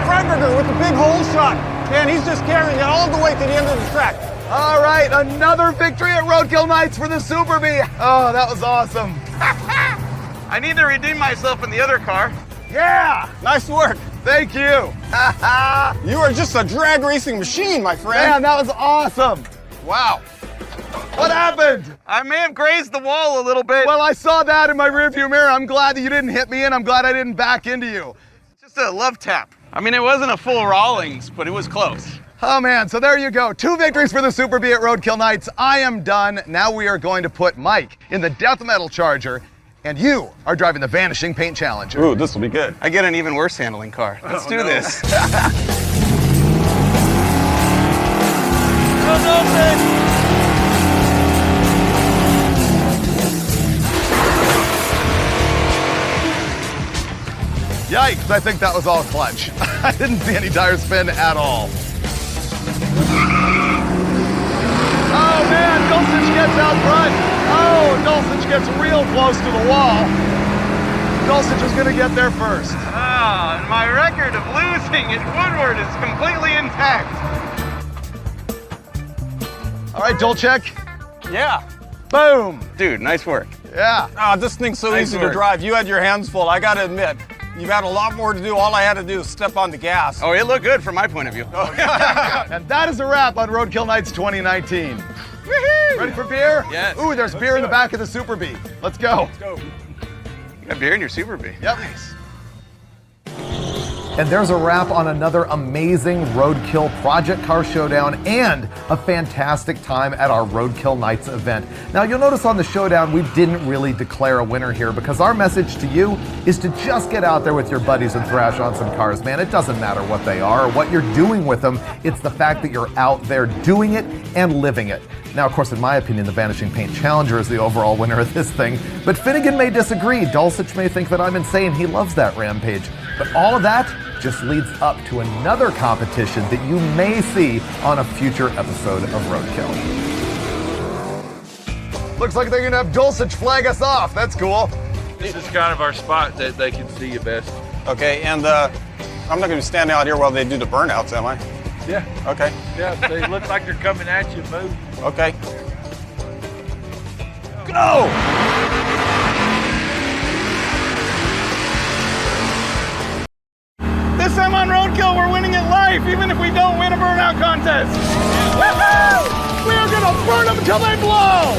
Freiburger with the big hole shot. Man, he's just carrying it all the way to the end of the track. All right, another victory at Roadkill Nights for the Super Bee. Oh, that was awesome. I need to redeem myself in the other car. Yeah, Nice work. thank you. You are just a drag racing machine, my Man, friend. that was awesome. Wow. What happened? I may have grazed the wall a little bit. Well, I saw that in my rearview mirror. I'm glad that you didn't hit me, and I'm glad I didn't back into you. Just a love tap. I mean, it wasn't a full Rawlings, but it was close. Oh man, so there you go. 2 victories for the Super Bee at Roadkill Nights. I am done. Now we are going to put Mike in the Death Metal Charger, and you are driving the Vanishing Paint Challenger. Ooh, this will be good. I get an even worse handling car. Let's do this. Yikes, I think that was all clutch. I didn't see any tire spin at all. Oh man, Dulcich gets out front. Oh, Dulcich gets real close to the wall. Dulcich is gonna get there first. Ah, and my record of losing at Woodward is completely intact. All right, Dulcich. Yeah. Boom. Dude, nice work. Yeah. Ah, this thing's so Nice easy work. to drive. You had your hands full. I gotta admit, you've had a lot more to do. All I had to do is step on the gas. Oh, it looked good from my point of view. And that is a wrap on Roadkill Nights 2019. Ready for beer? Yes. Ooh, there's beer in the back of the Super Bee. Let's go. You got beer in your Super Bee. Yep. And there's a wrap on another amazing Roadkill Project Car Showdown and a fantastic time at our Roadkill Nights event. Now you'll notice on the showdown we didn't really declare a winner here because our message to you is to just get out there with your buddies and thrash on some cars, man. It doesn't matter what they are or what you're doing with them. It's the fact that you're out there doing it and living it. Now, of course, in my opinion, the Vanishing Paint Challenger is the overall winner of this thing, but Finnegan may disagree. Dulcich may think that I'm insane. He loves that Rampage. But all of that just leads up to another competition that you may see on a future episode of Roadkill. Looks like they're gonna have Dulcich flag us off. That's cool. This is kind of our spot that they can see you best. Okay, and I'm not gonna be standing out here while they do the burnouts, am I? Yeah. Okay. Yeah, they look like they're coming at you. Move. Okay. Go! This time on Roadkill, we're winning at life, even if we don't win a burnout contest. Woohoo! We are gonna burn them until they blow!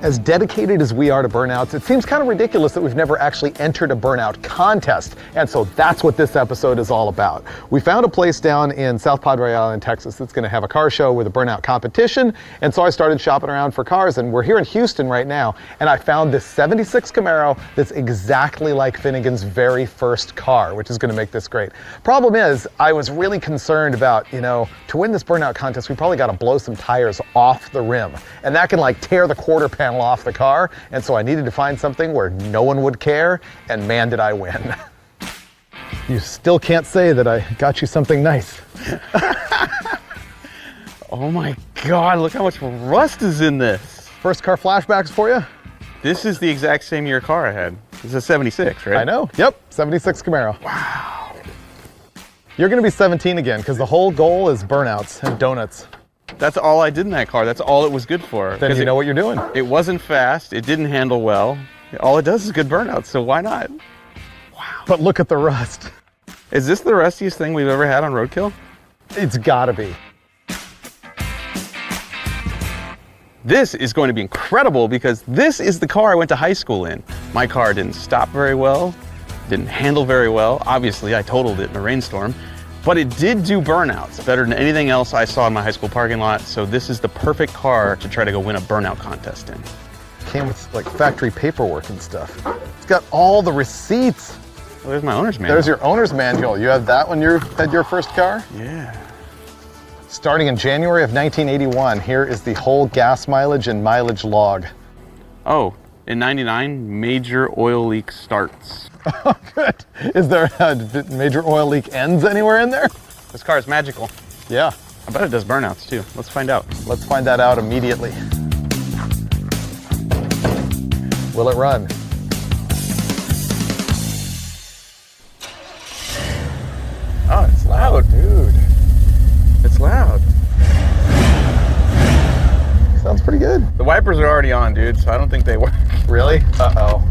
As dedicated as we are to burnouts, it seems kind of ridiculous that we've never actually entered a burnout contest. And so that's what this episode is all about. We found a place down in South Padre Island, Texas that's going to have a car show with a burnout competition. And so I started shopping around for cars, and we're here in Houston right now. And I found this 76 Camaro that's exactly like Finnegan's very first car, which is going to make this great. Problem is, I was really concerned about, to win this burnout contest, we probably got to blow some tires off the rim. And that can like tear the quarter panel off the car, and so I needed to find something where no one would care, and man did I win. You still can't say that I got you something nice. Oh my God, look how much rust is in this. First car flashbacks for you? This is the exact same year car I had. This is a 76, right? I know, yep, 76 Camaro. Wow. You're gonna be 17 again, because the whole goal is burnouts and donuts. That's all I did in that car. That's all it was good for. Then you know what you're doing. It wasn't fast. It didn't handle well. All it does is good burnouts, so why not? Wow. But look at the rust. Is this the rustiest thing we've ever had on Roadkill? It's gotta be. This is going to be incredible because this is the car I went to high school in. My car didn't stop very well, didn't handle very well. Obviously, I totaled it in a rainstorm, but it did do burnouts better than anything else I saw in my high school parking lot. So this is the perfect car to try to go win a burnout contest in. Came with like factory paperwork and stuff. It's got all the receipts. Well, there's my owner's manual. There's your owner's manual. You had that when you had your first car? Yeah. Starting in January of 1981, here is the whole gas mileage and mileage log. Oh, in 99, major oil leak starts. Oh, good. Is there a major oil leak ends anywhere in there? This car is magical. Yeah. I bet it does burnouts too. Let's find out. Let's find that out immediately. Will it run? Oh, it's loud. Dude. It's loud. Sounds pretty good. The wipers are already on, dude, so I don't think they work. Really? Uh-oh.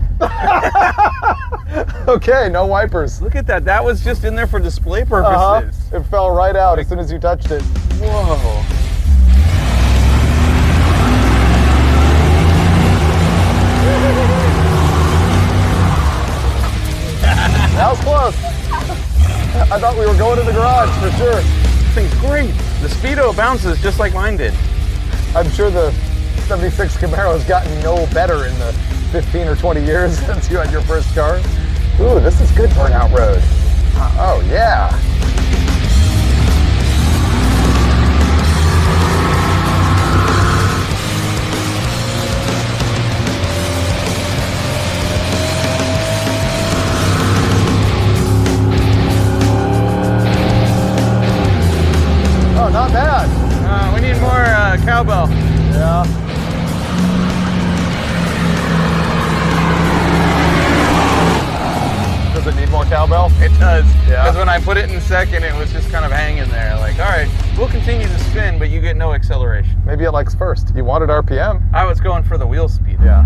Okay, no wipers. Look at that. That was just in there for display purposes. It fell right out as soon as you touched it. Whoa. That was close. I thought we were going to the garage for sure. This thing's great. The Speedo bounces just like mine did. I'm sure the 76 Camaro has gotten no better in the 15 or 20 years since you had your first car. Ooh, this is good burnout road. Oh, yeah. Oh, not bad. We need more cowbell. Yeah. Does it need more cowbell? It does. Yeah. Because when I put it in second, it was just kind of hanging there. Like, all right, we'll continue to spin, but you get no acceleration. Maybe it likes first. You wanted RPM. I was going for the wheel speed. Yeah.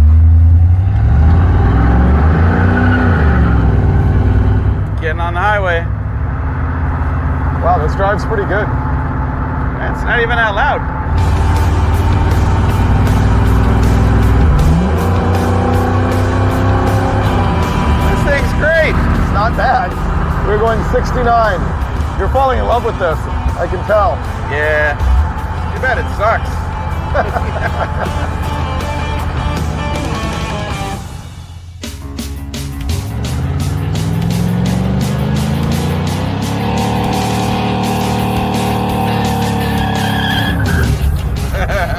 Getting on the highway. Wow, this drive's pretty good. It's not even that loud. This thing's great. It's not bad. We're going 69. You're falling in love with this. I can tell. Yeah. Too bad it sucks.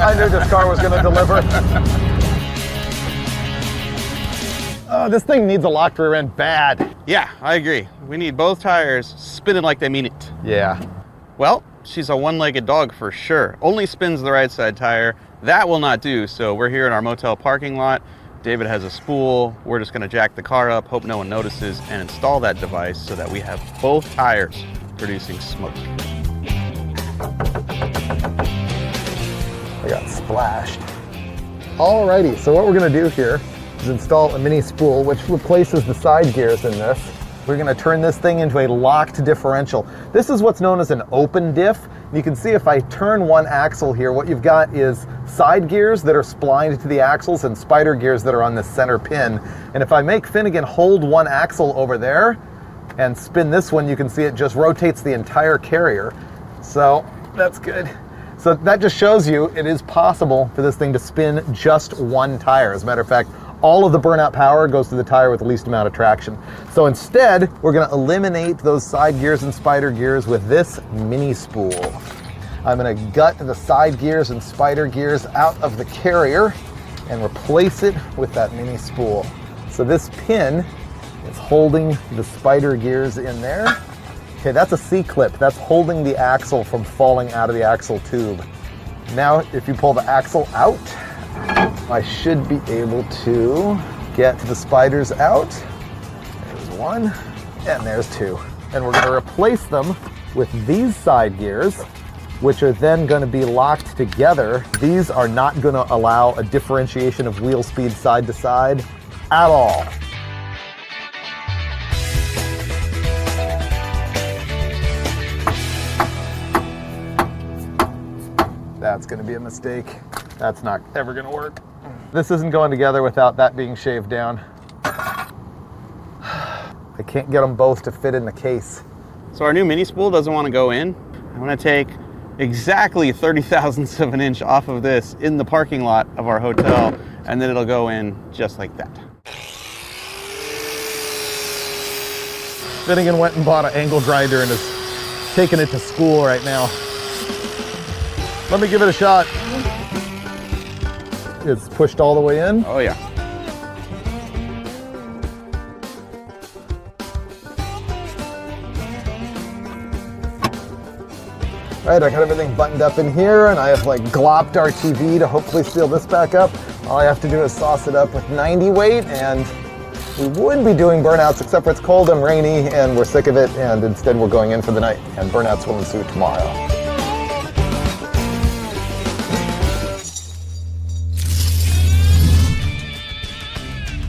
I knew this car was going to deliver. Oh, this thing needs a locked rear end bad. Yeah, I agree. We need both tires spinning like they mean it. Yeah. Well, she's a one-legged dog for sure. Only spins the right side tire. That will not do, so we're here in our motel parking lot. David has a spool. We're just going to jack the car up, hope no one notices, and install that device so that we have both tires producing smoke. I got splashed. Alrighty, so what we're going to do here is install a mini spool which replaces the side gears in this. We're going to turn this thing into a locked differential. This is what's known as an open diff. You can see if I turn one axle here, what you've got is side gears that are splined to the axles and spider gears that are on the center pin. And if I make Finnegan hold one axle over there and spin this one, you can see it just rotates the entire carrier. So that's good. So that just shows you it is possible for this thing to spin just one tire. As a matter of fact, all of the burnout power goes to the tire with the least amount of traction. So instead, we're going to eliminate those side gears and spider gears with this mini spool. I'm going to gut the side gears and spider gears out of the carrier and replace it with that mini spool. So this pin is holding the spider gears in there. Okay, that's a C-clip. That's holding the axle from falling out of the axle tube. Now, if you pull the axle out, I should be able to get the spiders out. There's one, and there's two. And we're going to replace them with these side gears, which are then going to be locked together. These are not going to allow a differentiation of wheel speed side to side at all. That's going to be a mistake. That's not ever gonna work. This isn't going together without that being shaved down. I can't get them both to fit in the case. So our new mini spool doesn't want to go in. I'm gonna take exactly 30 thousandths of an inch off of this in the parking lot of our hotel, and then it'll go in just like that. Finnegan went and bought an angle grinder and is taking it to school right now. Let me give it a shot. It's pushed all the way in. Oh yeah. All right, I got everything buttoned up in here, and I have like glopped our TV to hopefully seal this back up. All I have to do is sauce it up with 90 weight, and we would be doing burnouts, except for it's cold and rainy, and we're sick of it, and instead we're going in for the night, and burnouts will ensue tomorrow.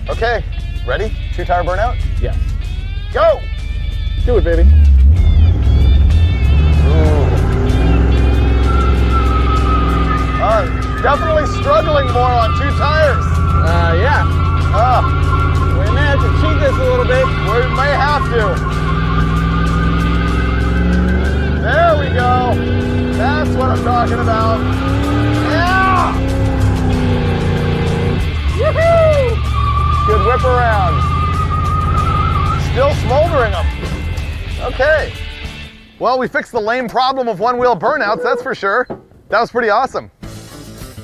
Okay, ready? 2-tire burnout? Yeah. Go! Do it, baby. Definitely struggling more on 2 tires. Yeah. We may have to cheat this a little bit. We may have to. There we go. That's what I'm talking about. Yeah! Woohoo! Good whip around. Still smoldering them. Okay. Well, we fixed the lame problem of one-wheel burnouts, that's for sure. That was pretty awesome.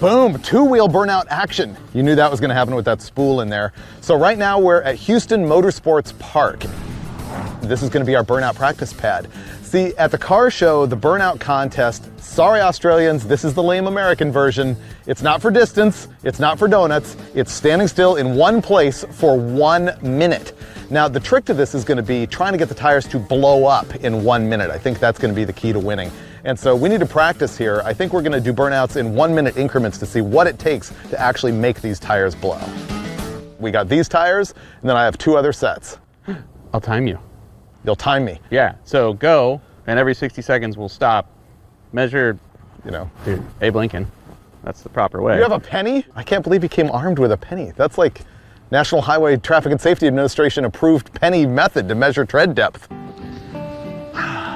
Boom, 2-wheel burnout action. You knew that was gonna happen with that spool in there. So right now we're at Houston Motorsports Park. This is gonna be our burnout practice pad. See, at the car show, the burnout contest, sorry Australians, this is the lame American version. It's not for distance, it's not for donuts, it's standing still in one place for 1 minute. Now, the trick to this is gonna be trying to get the tires to blow up in 1 minute. I think that's gonna be the key to winning. And so we need to practice here. I think we're gonna do burnouts in 1 minute increments to see what it takes to actually make these tires blow. We got these tires, and then I have 2 other sets. I'll time you. You'll time me. Yeah, so go, and every 60 seconds we'll stop, measure, you know, dude, Abe Lincoln. That's the proper way. You have a penny? I can't believe you came armed with a penny. That's like National Highway Traffic and Safety Administration approved penny method to measure tread depth.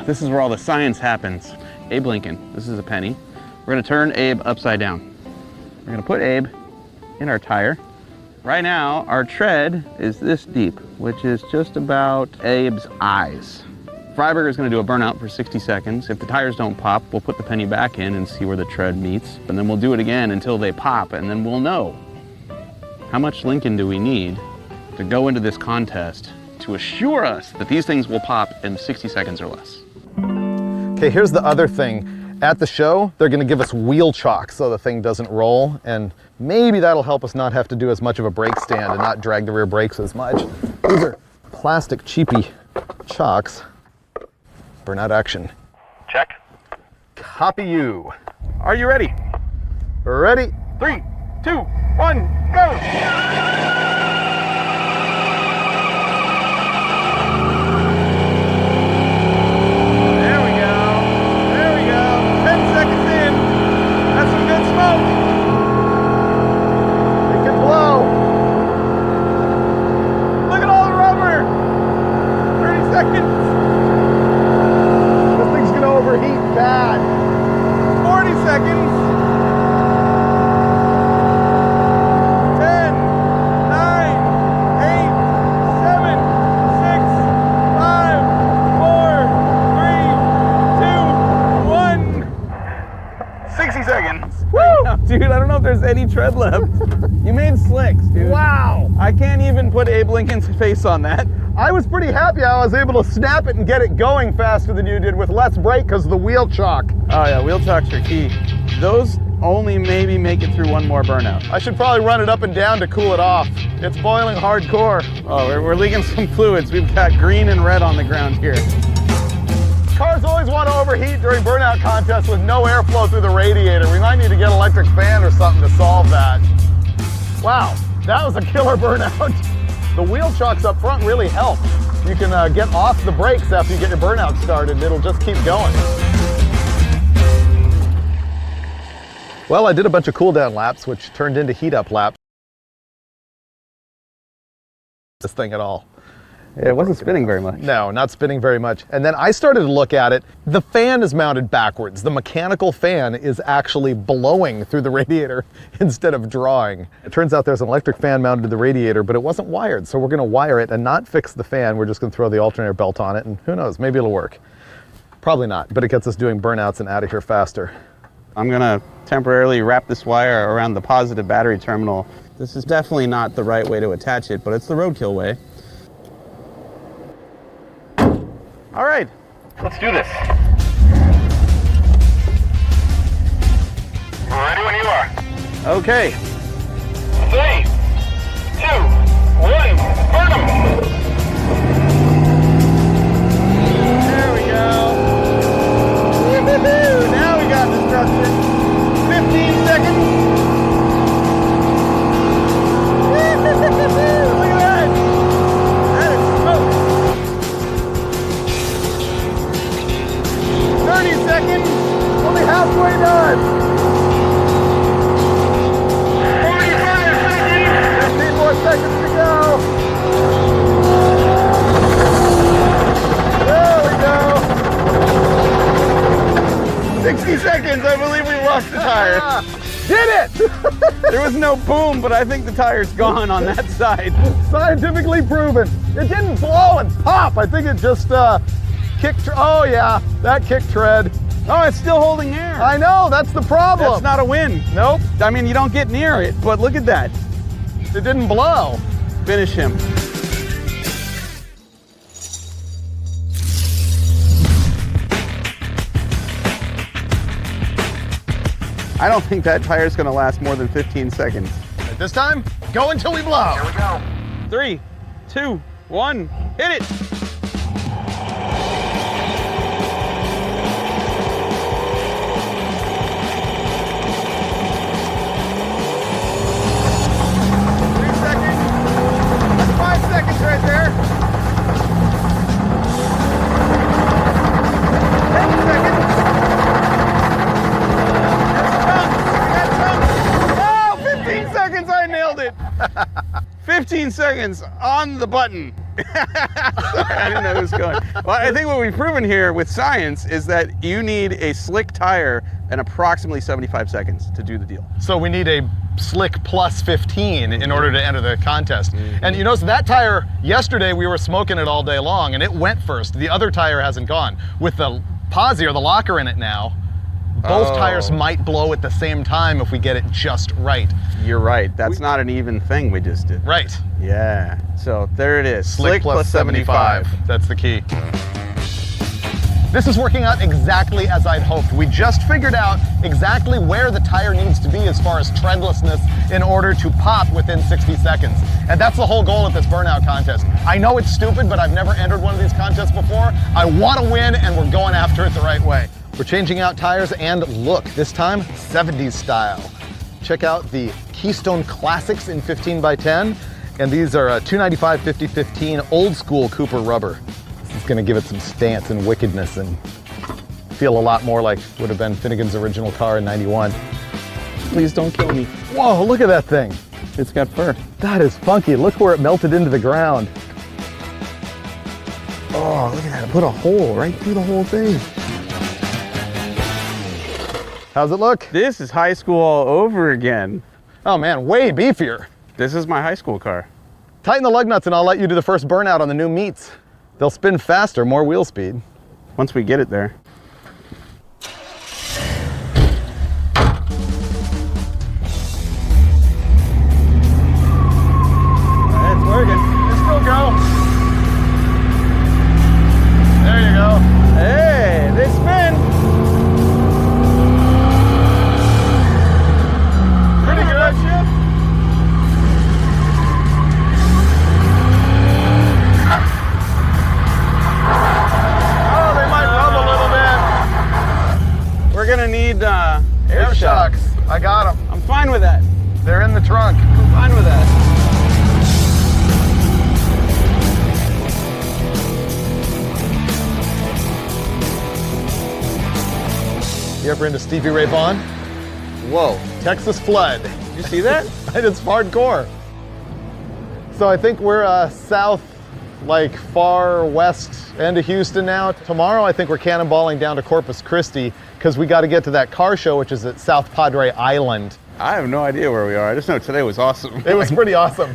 This is where all the science happens. Abe Lincoln, this is a penny. We're gonna turn Abe upside down. We're gonna put Abe in our tire. Right now, our tread is this deep, which is just about Abe's eyes. Freiburger is gonna do a burnout for 60 seconds. If the tires don't pop, we'll put the penny back in and see where the tread meets, and then we'll do it again until they pop, and then we'll know how much Lincoln do we need to go into this contest to assure us that these things will pop in 60 seconds or less. Okay, here's the other thing. At the show, they're gonna give us wheel chalk so the thing doesn't roll, and maybe that'll help us not have to do as much of a brake stand and not drag the rear brakes as much. These are plastic cheapy chalks. Burnout action. Check. Copy you. Are you ready? Ready? 3, 2, 1, go! Dude, I don't know if there's any tread left. You made slicks, dude. Wow. I can't even put Abe Lincoln's face on that. I was pretty happy I was able to snap it and get it going faster than you did with less brake because of the wheel chalk. Oh yeah, wheel chalks are key. Those only maybe make it through one more burnout. I should probably run it up and down to cool it off. It's boiling hardcore. Oh, we're leaking some fluids. We've got green and red on the ground here. Cars always want to overheat during burnout contests with no airflow through the radiator. We might need to get an electric fan or something to solve that. Wow, that was a killer burnout. The wheel chocks up front really help. You can get off the brakes after you get your burnout started. It'll just keep going. Well, I did a bunch of cool down laps, which turned into heat up laps. This thing at all. It wasn't spinning very much. No, not spinning very much. And then I started to look at it. The fan is mounted backwards. The mechanical fan is actually blowing through the radiator instead of drawing. It turns out there's an electric fan mounted to the radiator, but it wasn't wired. So we're going to wire it and not fix the fan. We're just going to throw the alternator belt on it, and who knows, maybe it'll work. Probably not, but it gets us doing burnouts and out of here faster. I'm going to temporarily wrap this wire around the positive battery terminal. This is definitely not the right way to attach it, but it's the Roadkill way. All right, let's do this. Ready when you are. Okay. 3, 2, 1, burn them! There we go. Woo-hoo-hoo. Now we got destruction. 15 seconds. Woo-hoo-hoo-hoo. Look at that. That is smoke. 30 seconds. Only halfway done. 45 seconds. 15 more seconds to go. There we go. 60 seconds. I believe we lost the tire. Did it! There was no boom, but I think the tire's gone on that side. Scientifically proven. It didn't blow and pop. I think it just kicked. Oh yeah, that kick tread. Oh, it's still holding air. I know, that's the problem. That's not a win. Nope. I mean, you don't get near it, but look at that. It didn't blow. Finish him. I don't think that tire's gonna last more than 15 seconds. At this time, go until we blow. Here we go. 3, 2, 1, hit it. Right there. 10 seconds. Oh, 15 seconds. I nailed it. 15 seconds on the button. Sorry, I didn't know it was going. Well, I think what we've proven here with science is that you need a slick tire and approximately 75 seconds to do the deal. So we need a slick plus 15 in order to enter the contest. And you notice that tire, yesterday we were smoking it all day long and it went first. The other tire hasn't gone. With the posi or the locker in it now, both tires might blow at the same time if we get it just right. You're right. That's not an even thing we just did. Right. Yeah. So there it is. Slick plus 75. That's the key. This is working out exactly as I'd hoped. We just figured out exactly where the tire needs to be as far as treadlessness in order to pop within 60 seconds. And that's the whole goal of this burnout contest. I know it's stupid, but I've never entered one of these contests before. I want to win, and we're going after it the right way. We're changing out tires, and look, this time 70s style. Check out the Keystone Classics in 15x10, and these are 295 50-15 old school Cooper rubber. It's going to give it some stance and wickedness and feel a lot more like would have been Finnegan's original car in '91. Please don't kill me. Whoa, look at that thing. It's got fur. That is funky. Look where it melted into the ground. Oh, look at that. It put a hole right through the whole thing. How's it look? This is high school all over again. Oh man, way beefier. This is my high school car. Tighten the lug nuts and I'll let you do the first burnout on the new meats. They'll spin faster, more wheel speed. Once we get it there. It's working. Let's still go. There you go. Hey, they spin. Pretty good. We're gonna need air shocks. I got them. I'm fine with that. They're in the trunk. I'm fine with that. You ever into Stevie Ray Vaughan? Whoa. Texas flood. Did you see that? It's hardcore. So I think we're south, like far west end of Houston now. Tomorrow I think we're cannonballing down to Corpus Christi because we got to get to that car show, which is at South Padre Island. I have no idea where we are. I just know today was awesome. It was pretty awesome.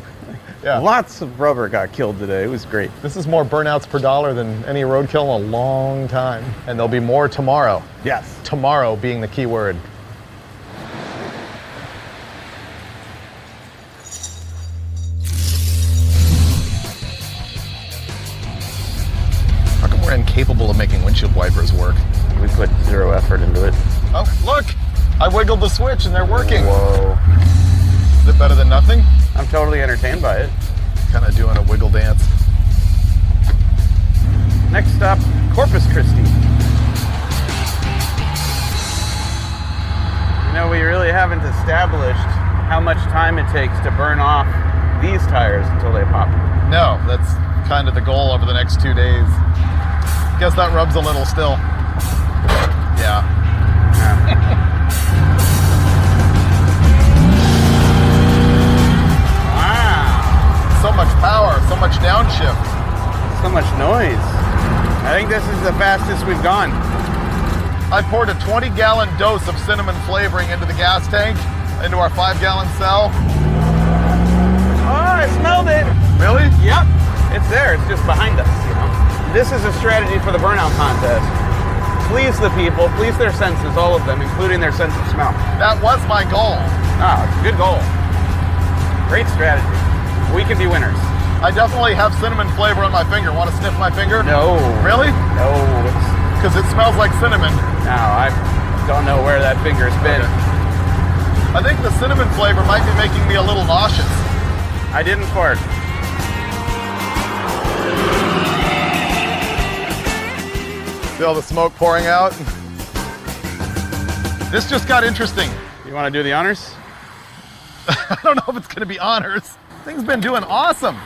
Yeah. Lots of rubber got killed today. It was great. This is more burnouts per dollar than any roadkill in a long time. And there'll be more tomorrow. Yes. Tomorrow being the key word. How come we're incapable of making windshield wipers work? We put zero effort into it. Oh, look! I wiggled the switch and they're working. Whoa. Is it better than nothing? I'm totally entertained by it. Kind of doing a wiggle dance. Next stop, Corpus Christi. You know, we really haven't established how much time it takes to burn off these tires until they pop. No, that's kind of the goal over the next 2 days. Guess that rubs a little still. Yeah. So much power, so much downshift. So much noise. I think this is the fastest we've gone. I poured a 20-gallon dose of cinnamon flavoring into the gas tank, into our 5-gallon cell. Oh, I smelled it. Really? Yep. It's there. It's just behind us, you know. This is a strategy for the burnout contest. Please the people, please their senses, all of them, including their sense of smell. That was my goal. Oh, it's a good goal. Great strategy. We can be winners. I definitely have cinnamon flavor on my finger. Want to sniff my finger? No. Really? No. Because it smells like cinnamon. No, I don't know where that finger's been. Okay. I think the cinnamon flavor might be making me a little nauseous. I didn't fart. See all the smoke pouring out? This just got interesting. You want to do the honors? I don't know if it's going to be honors. Thing's been doing awesome.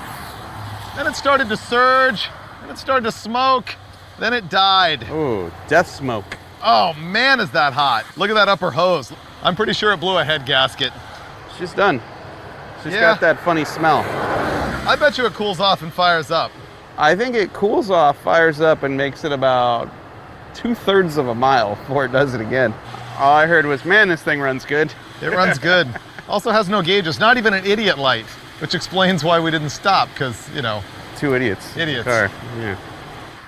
Then it started to surge, then it started to smoke, then it died. Ooh, death smoke. Oh man, is that hot. Look at that upper hose. I'm pretty sure it blew a head gasket. She's done. She's got that funny smell. I bet you it cools off and fires up. I think it cools off, fires up, and makes it about 2/3 of a mile before it does it again. All I heard was, man, this thing runs good. It runs good. Also has no gauges, not even an idiot light, which explains why we didn't stop, because, you know. Two idiots. Idiots. Car. Yeah.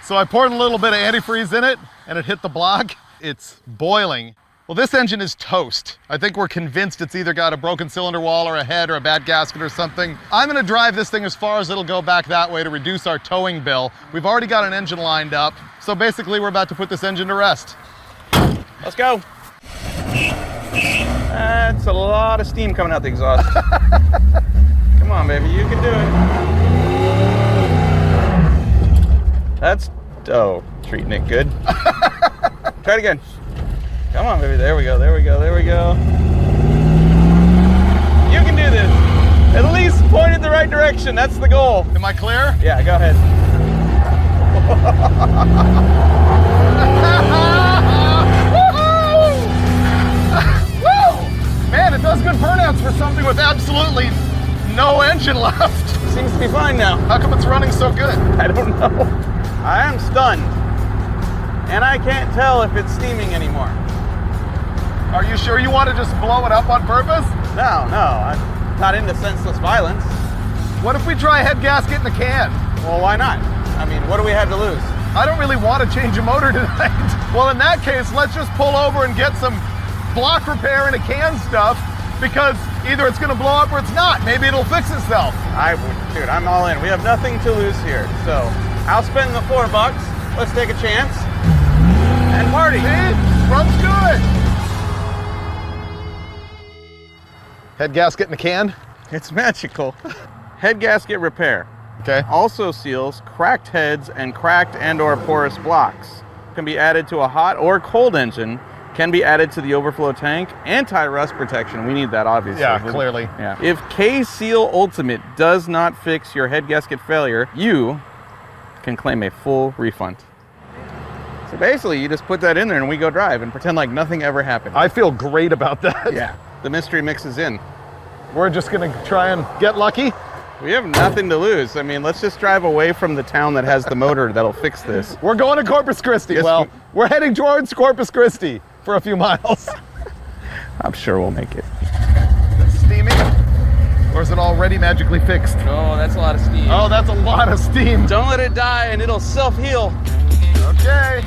So I poured a little bit of antifreeze in it, and it hit the block. It's boiling. Well, this engine is toast. I think we're convinced it's either got a broken cylinder wall or a head or a bad gasket or something. I'm gonna drive this thing as far as it'll go back that way to reduce our towing bill. We've already got an engine lined up, so basically we're about to put this engine to rest. Let's go. That's a lot of steam coming out the exhaust. Come on, baby, you can do it. That's, treating it good. Try it again. Come on, baby, there we go, there we go, there we go. You can do this. At least point in the right direction, that's the goal. Am I clear? Yeah, go ahead. Man, it does good burnouts for something with absolutely no engine left. Seems to be fine now. How come it's running so good? I don't know. I am stunned. And I can't tell if it's steaming anymore. Are you sure you want to just blow it up on purpose? No, I'm not into senseless violence. What if we try head gasket in the can? Well, why not? I mean, what do we have to lose? I don't really want to change a motor tonight. Well, in that case, let's just pull over and get some block repair and a can stuff, because either it's going to blow up or it's not. Maybe it'll fix itself. Dude, I'm all in. We have nothing to lose here. So I'll spend the $4. Let's take a chance and party. See? Runs good. Head gasket in a can? It's magical. Head gasket repair. Okay. Also seals cracked heads and cracked and or porous blocks. Can be added to a hot or cold engine. Can be added to the overflow tank. Anti-rust protection. We need that, obviously. Yeah, clearly. Yeah. If K-Seal Ultimate does not fix your head gasket failure, you can claim a full refund. So basically, you just put that in there and we go drive and pretend like nothing ever happened. I feel great about that. Yeah, the mystery mixes in. We're just gonna try and get lucky. We have nothing to lose. I mean, let's just drive away from the town that has the motor that'll fix this. We're going to Corpus Christi. Yes, well, we're heading towards Corpus Christi for a few miles. I'm sure we'll make it. Is it steaming? Or is it already magically fixed? Oh, that's a lot of steam. Oh, that's a lot of steam. Don't let it die and it'll self-heal. Okay.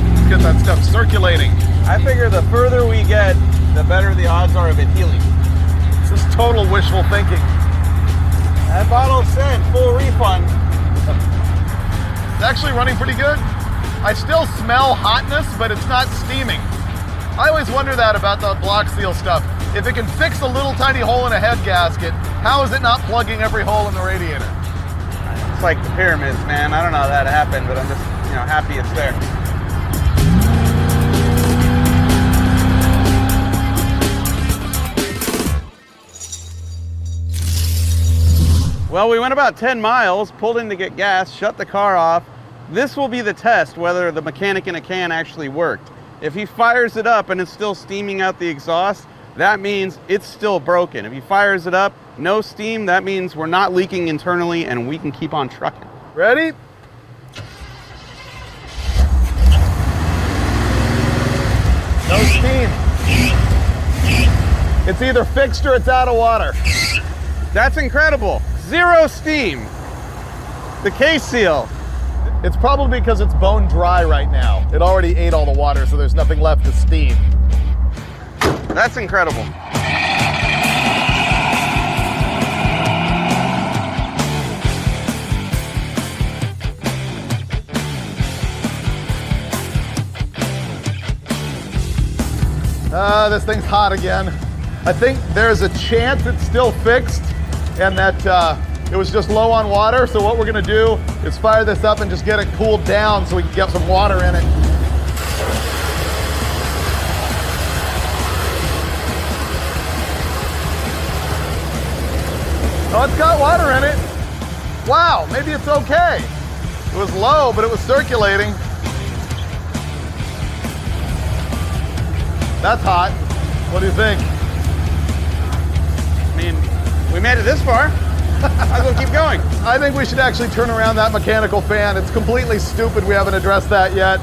Let's get that stuff circulating. I figure the further we get, the better the odds are of it healing. This is total wishful thinking. That bottle said full refund. It's actually running pretty good. I still smell hotness, but it's not steaming. I always wonder that about the block seal stuff. If it can fix a little tiny hole in a head gasket, how is it not plugging every hole in the radiator? It's like the pyramids, man. I don't know how that happened, but I'm just, happy it's there. Well, we went about 10 miles, pulled in to get gas, shut the car off. This will be the test whether the mechanic in a can actually worked. If he fires it up and it's still steaming out the exhaust, that means it's still broken. If he fires it up, no steam, that means we're not leaking internally and we can keep on trucking. Ready? No steam. It's either fixed or it's out of water. That's incredible. 0 steam. The case seal. It's probably because it's bone dry right now. It already ate all the water, so there's nothing left to steam. That's incredible. This thing's hot again. I think there's a chance it's still fixed and that it was just low on water. So what we're gonna do is fire this up and just get it cooled down so we can get some water in it. Oh, it's got water in it. Wow, maybe it's okay. It was low, but it was circulating. That's hot. What do you think? I mean, we made it this far. Might as well keep going. I think we should actually turn around that mechanical fan. It's completely stupid we haven't addressed that yet.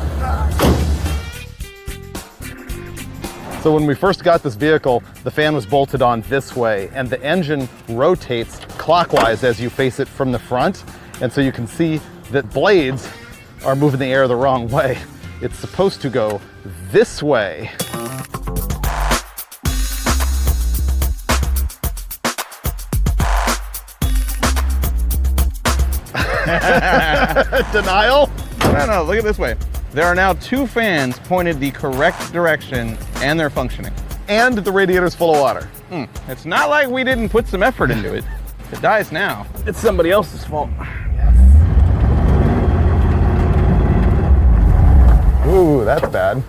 So when we first got this vehicle, the fan was bolted on this way, and the engine rotates clockwise as you face it from the front. And so you can see that blades are moving the air the wrong way. It's supposed to go this way. Denial? No, look at it this way. There are now 2 fans pointed the correct direction and they're functioning. And the radiator's full of water. It's not like we didn't put some effort into it. If it dies now, it's somebody else's fault. Ooh, that's bad.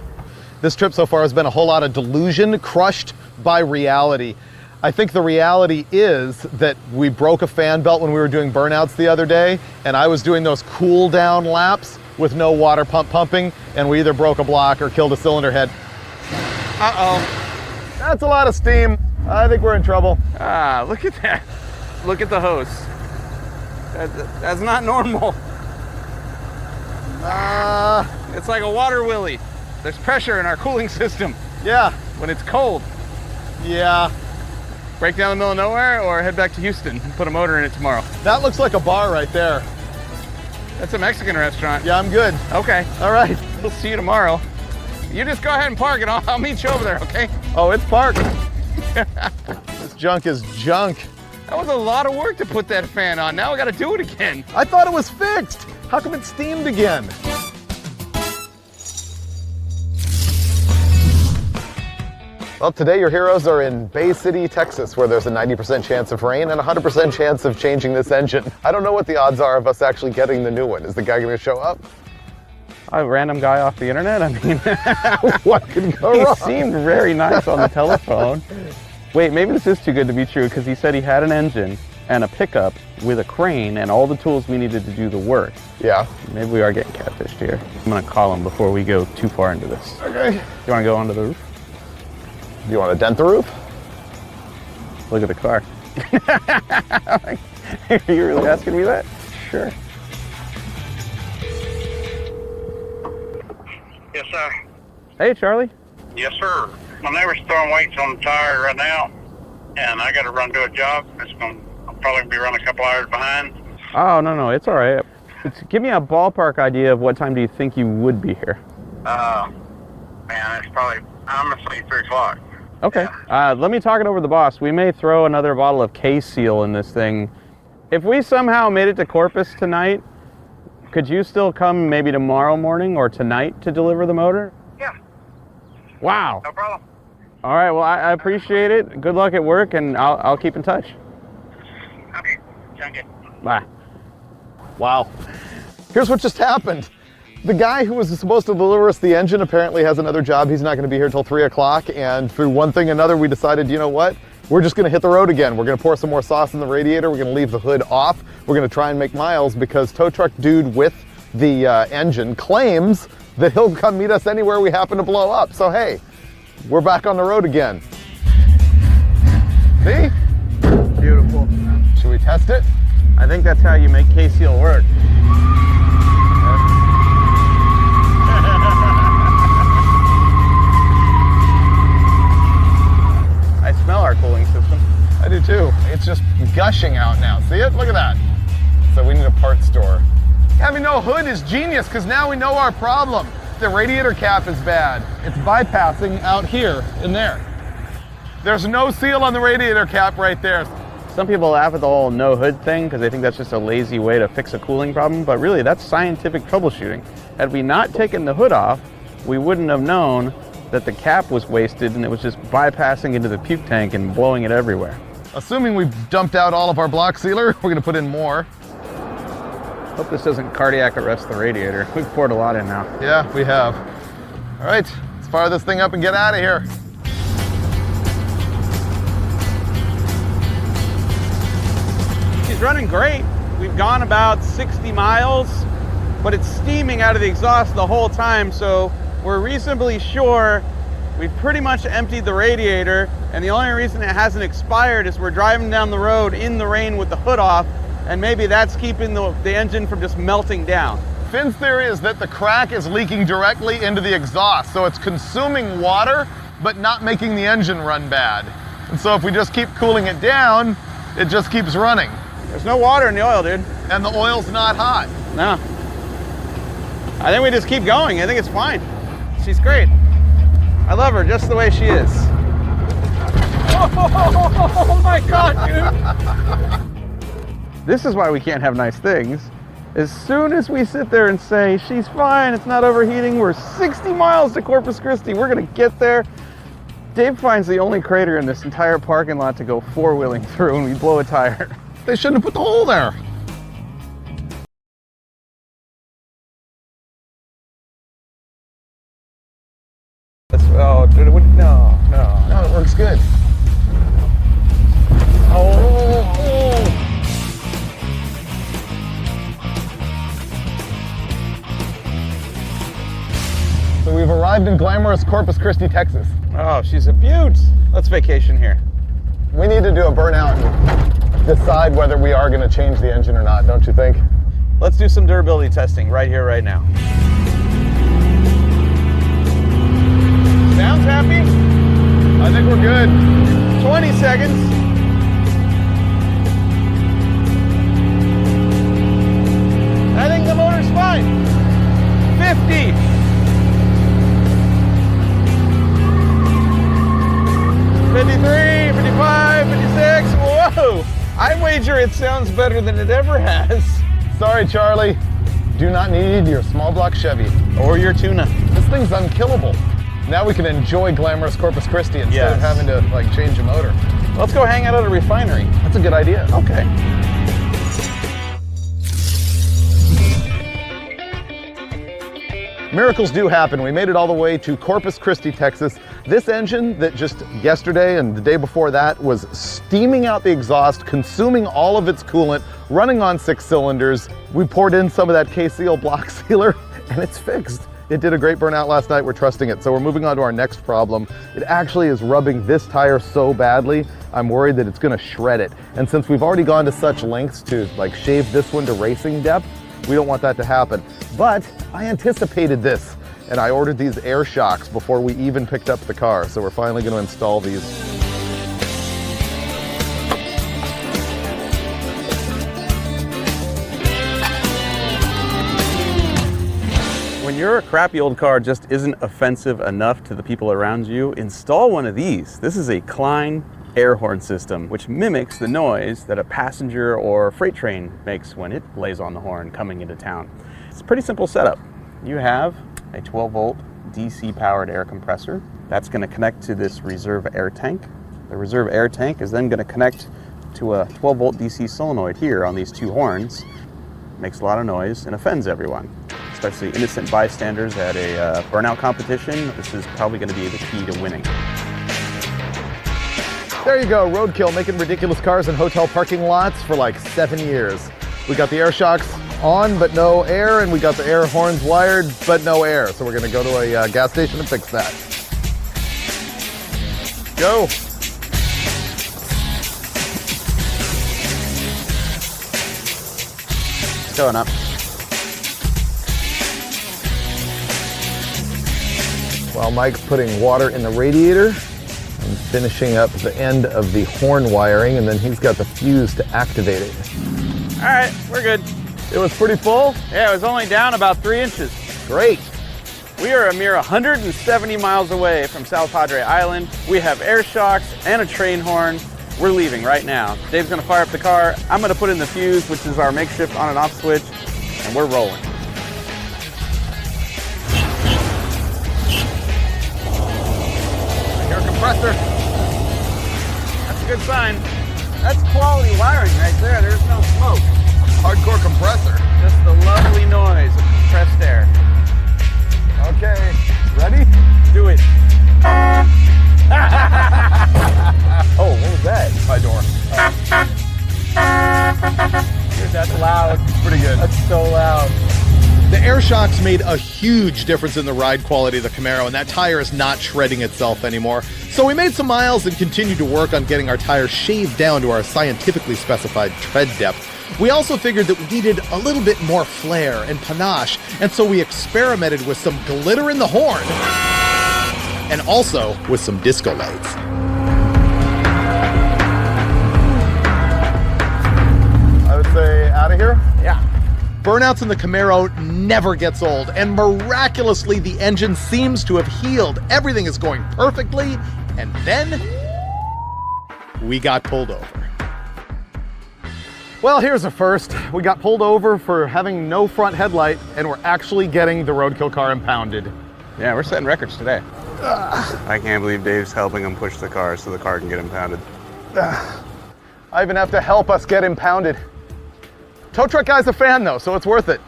This trip so far has been a whole lot of delusion crushed by reality. I think the reality is that we broke a fan belt when we were doing burnouts the other day, and I was doing those cool down laps with no water pump pumping, and we either broke a block or killed a cylinder head. Uh-oh. That's a lot of steam. I think we're in trouble. Ah, look at that. Look at the hose. That's not normal. It's like a water willy. There's pressure in our cooling system. Yeah. When it's cold. Yeah. Break down in the middle of nowhere or head back to Houston and put a motor in it tomorrow. That looks like a bar right there. That's a Mexican restaurant. Yeah, I'm good. Okay. All right. We'll see you tomorrow. You just go ahead and park it. I'll meet you over there, okay? Oh, it's parked. This junk is junk. That was a lot of work to put that fan on. Now I gotta do it again. I thought it was fixed. How come it steamed again? Well, today your heroes are in Bay City, Texas, where there's a 90% chance of rain and a 100% chance of changing this engine. I don't know what the odds are of us actually getting the new one. Is the guy gonna show up? A random guy off the internet? I mean, what could go wrong? He seemed very nice on the telephone. Wait, maybe this is too good to be true because he said he had an engine and a pickup with a crane and all the tools we needed to do the work. Yeah. Maybe we are getting catfished here. I'm gonna call him before we go too far into this. Okay. You wanna go onto the roof? Do you want to dent the roof? Look at the car. Are you really asking me that? Sure. Yes, sir. Hey, Charlie. Yes, sir. My neighbor's throwing weights on the tire right now, and I got to run to a job. I'll probably be running a couple hours behind. Oh, no, it's all right. Give me a ballpark idea of what time do you think you would be here? Man, it's probably, I'm going to say 3 o'clock. Okay. Let me talk it over to the boss. We may throw another bottle of K-Seal in this thing. If we somehow made it to Corpus tonight, could you still come maybe tomorrow morning or tonight to deliver the motor? Yeah. Wow. No problem. All right, well, I appreciate it. Good luck at work, and I'll keep in touch. Okay. Sound good. Bye. Wow. Here's what just happened. The guy who was supposed to deliver us the engine apparently has another job. He's not going to be here till 3 o'clock. And through one thing or another, we decided, you know what? We're just going to hit the road again. We're going to pour some more sauce in the radiator. We're going to leave the hood off. We're going to try and make miles because tow truck dude with the engine claims that he'll come meet us anywhere we happen to blow up. So, hey, we're back on the road again. See? Beautiful. Should we test it? I think that's how you make K-Seal work. I smell our cooling system. I do too. It's just gushing out now. See it? Look at that. So we need a parts store. Having no hood is genius because now we know our problem. The radiator cap is bad. It's bypassing out here and there. There's no seal on the radiator cap right there. Some people laugh at the whole no hood thing because they think that's just a lazy way to fix a cooling problem, but really that's scientific troubleshooting. Had we not taken the hood off, we wouldn't have known that the cap was wasted and it was just bypassing into the puke tank and blowing it everywhere. Assuming we've dumped out all of our block sealer, we're gonna put in more. Hope this doesn't cardiac arrest the radiator. We've poured a lot in now. Yeah, we have. All right, let's fire this thing up and get out of here. She's running great. We've gone about 60 miles, but it's steaming out of the exhaust the whole time, so we're reasonably sure we've pretty much emptied the radiator, and the only reason it hasn't expired is we're driving down the road in the rain with the hood off, and maybe that's keeping the engine from just melting down. Finn's theory is that the crack is leaking directly into the exhaust, so it's consuming water, but not making the engine run bad. And so if we just keep cooling it down, it just keeps running. There's no water in the oil, dude. And the oil's not hot. No. I think we just keep going. I think it's fine. She's great. I love her just the way she is. Oh my God, dude. This is why we can't have nice things. As soon as we sit there and say, she's fine, it's not overheating, we're 60 miles to Corpus Christi, we're gonna get there. Dave finds the only crater in this entire parking lot to go four-wheeling through and we blow a tire. They shouldn't have put the hole there. Oh, dude, no. No, it works good. So we've arrived in glamorous Corpus Christi, Texas. Oh, she's a beaut. Let's vacation here. We need to do a burnout and decide whether we are going to change the engine or not, don't you think? Let's do some durability testing right here, right now. Sounds happy? I think we're good. 20 seconds. I think the motor's fine. 50. 53, 55, 56. Whoa! I wager it sounds better than it ever has. Sorry, Charlie. Do not need your small block Chevy. Or your tuna. This thing's unkillable. Now we can enjoy glamorous Corpus Christi instead of having to change a motor. Let's go hang out at a refinery. That's a good idea. Okay. Miracles do happen. We made it all the way to Corpus Christi, Texas. This engine that just yesterday and the day before that was steaming out the exhaust, consuming all of its coolant, running on 6 cylinders. We poured in some of that K-Seal block sealer and it's fixed. It did a great burnout last night. We're trusting it. So we're moving on to our next problem. It actually is rubbing this tire so badly, I'm worried that it's gonna shred it. And since we've already gone to such lengths to like shave this one to racing depth, we don't want that to happen. But I anticipated this and I ordered these air shocks before we even picked up the car. So we're finally gonna install these. When your crappy old car just isn't offensive enough to the people around you, install one of these. This is a Klein air horn system, which mimics the noise that a passenger or freight train makes when it lays on the horn coming into town. It's a pretty simple setup. You have a 12-volt DC-powered air compressor. That's going to connect to this reserve air tank. The reserve air tank is then going to connect to a 12-volt DC solenoid here on these 2 horns. Makes a lot of noise and offends everyone, especially innocent bystanders at a burnout competition. This is probably going to be the key to winning. There you go, Roadkill, making ridiculous cars in hotel parking lots for like 7 years. We got the air shocks on, but no air, and we got the air horns wired, but no air. So we're gonna go to a gas station and fix that. Go. It's going up. While Mike's putting water in the radiator, I'm finishing up the end of the horn wiring, and then he's got the fuse to activate it. All right, we're good. It was pretty full? Yeah, it was only down about 3 inches. Great. We are a mere 170 miles away from South Padre Island. We have air shocks and a train horn. We're leaving right now. Dave's gonna fire up the car. I'm gonna put in the fuse, which is our makeshift on and off switch, and we're rolling. Air compressor. That's a good sign. That's quality wiring right there. There's no smoke. Hardcore compressor. Just the lovely noise of compressed air. Okay, ready? Do it. Oh, what was that? My door. Dude, that's loud. Pretty good. That's so loud. The air shocks made a huge difference in the ride quality of the Camaro, and that tire is not shredding itself anymore. So we made some miles and continued to work on getting our tire shaved down to our scientifically specified tread depth. We also figured that we needed a little bit more flair and panache, and so we experimented with some glitter in the horn, and also with some disco lights. I would say out of here? Yeah. Burnouts in the Camaro never gets old, and miraculously the engine seems to have healed. Everything is going perfectly, and then we got pulled over. Well, here's a first. We got pulled over for having no front headlight, and we're actually getting the Roadkill car impounded. Yeah, we're setting records today. I can't believe Dave's helping him push the car so the car can get impounded. I even have to help us get impounded. Tow truck guy's a fan though, so it's worth it.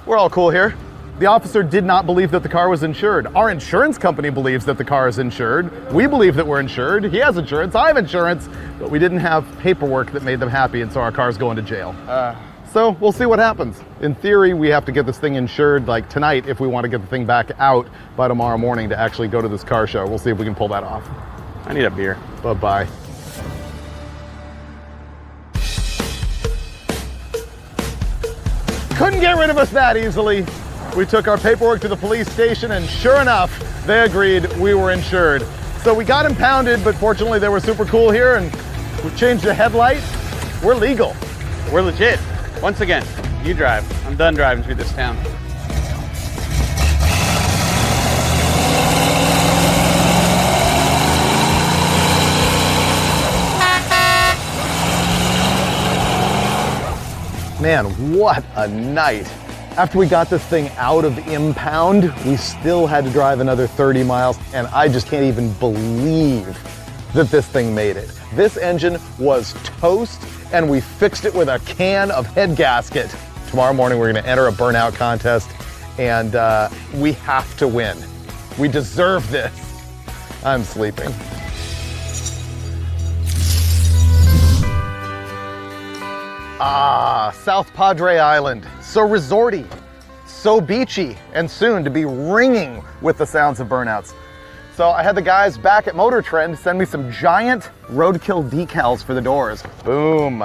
We're all cool here. The officer did not believe that the car was insured. Our insurance company believes that the car is insured. We believe that we're insured. He has insurance, I have insurance, but we didn't have paperwork that made them happy, and so our car's going to jail. So we'll see what happens. In theory, we have to get this thing insured like tonight if we want to get the thing back out by tomorrow morning to actually go to this car show. We'll see if we can pull that off. I need a beer. Bye-bye. Couldn't get rid of us that easily. We took our paperwork to the police station, and sure enough, they agreed we were insured. So we got impounded, but fortunately they were super cool here, and we changed the headlight. We're legal. We're legit. Once again, you drive. I'm done driving through this town. Man, what a night. After we got this thing out of impound, we still had to drive another 30 miles, and I just can't even believe that this thing made it. This engine was toast, and we fixed it with a can of head gasket. Tomorrow morning, we're gonna enter a burnout contest, and we have to win. We deserve this. I'm sleeping. Ah, South Padre Island. So resorty, so beachy, and soon to be ringing with the sounds of burnouts. So I had the guys back at Motor Trend send me some giant Roadkill decals for the doors. Boom.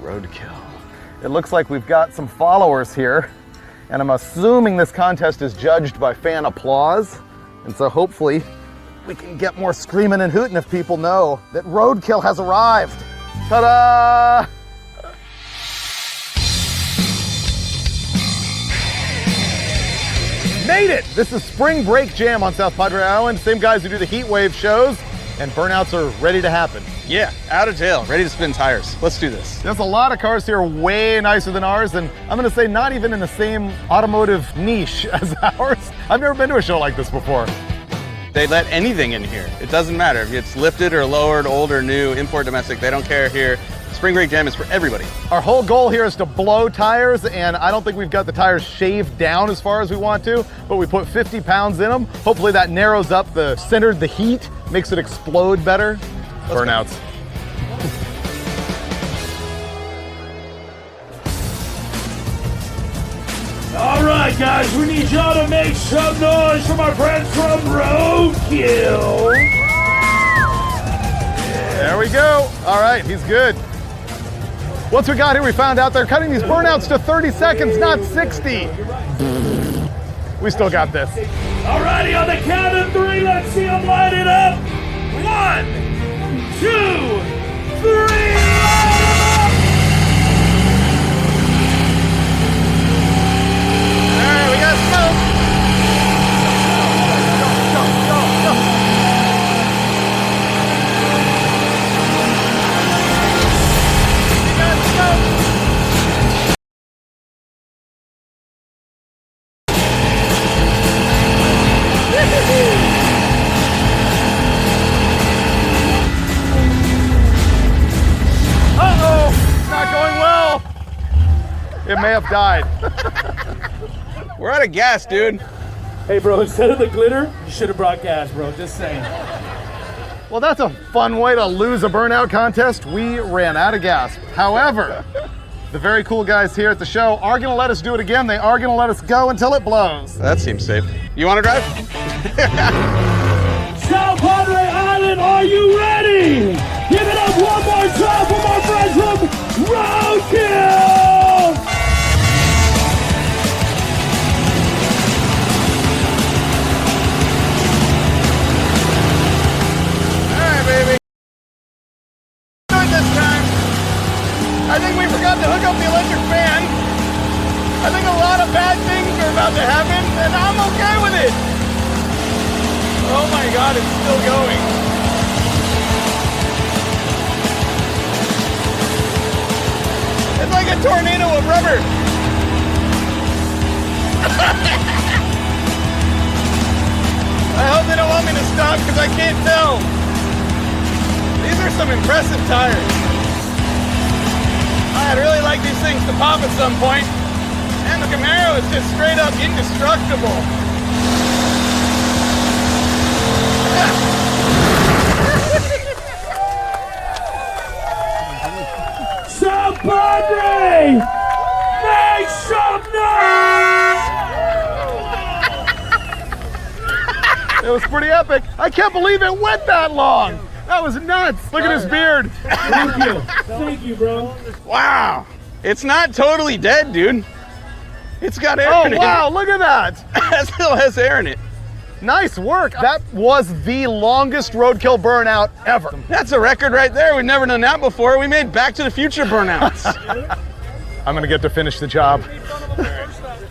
Roadkill. It looks like we've got some followers here, and I'm assuming this contest is judged by fan applause. And so hopefully we can get more screaming and hooting if people know that Roadkill has arrived. Ta-da! Made it! This is Spring Break Jam on South Padre Island. Same guys who do the heat wave shows, and burnouts are ready to happen. Yeah, out of jail, ready to spin tires. Let's do this. There's a lot of cars here way nicer than ours, and I'm gonna say not even in the same automotive niche as ours. I've never been to a show like this before. They let anything in here. It doesn't matter if it's lifted or lowered, old or new, import, domestic, they don't care here. Spring Break Jam is for everybody. Our whole goal here is to blow tires, and I don't think we've got the tires shaved down as far as we want to, but we put 50 pounds in them. Hopefully that narrows up the heat, makes it explode better. Burnouts. All right, guys, we need y'all to make some noise from our friends from Roadkill. There we go. All right, he's good. Once we got here, we found out they're cutting these burnouts to 30 seconds, not 60. We still got this. All righty, on the count of 3, let's see them light it up. 1, 2, 3, light it up! All right, we got smoke. Go. We got smoke. It may have died. We're out of gas, dude. Hey, bro, instead of the glitter, you should have brought gas, bro. Just saying. Well, that's a fun way to lose a burnout contest. We ran out of gas. However, the very cool guys here at the show are going to let us do it again. They are going to let us go until it blows. That seems safe. You want to drive? South Padre Island, are you ready? Give it up one more time for my friends from Roadkill! Baby. This time, I think we forgot to hook up the electric fan. I think a lot of bad things are about to happen, and I'm okay with it. Oh my God, it's still going. It's like a tornado of rubber. I hope they don't want me to stop because I can't tell. These are some impressive tires. I'd really like these things to pop at some point. And the Camaro is just straight up indestructible. South Padre! Make some noise! It was pretty epic. I can't believe it went that long. That was nuts. Look at his beard. Thank you. Thank you, bro. Wow. It's not totally dead, dude. It's got air in it. Oh, wow. Look at that. It still has air in it. Nice work. That was the longest Roadkill burnout ever. That's a record right there. We've never done that before. We made Back to the Future burnouts. I'm going to get to finish the job.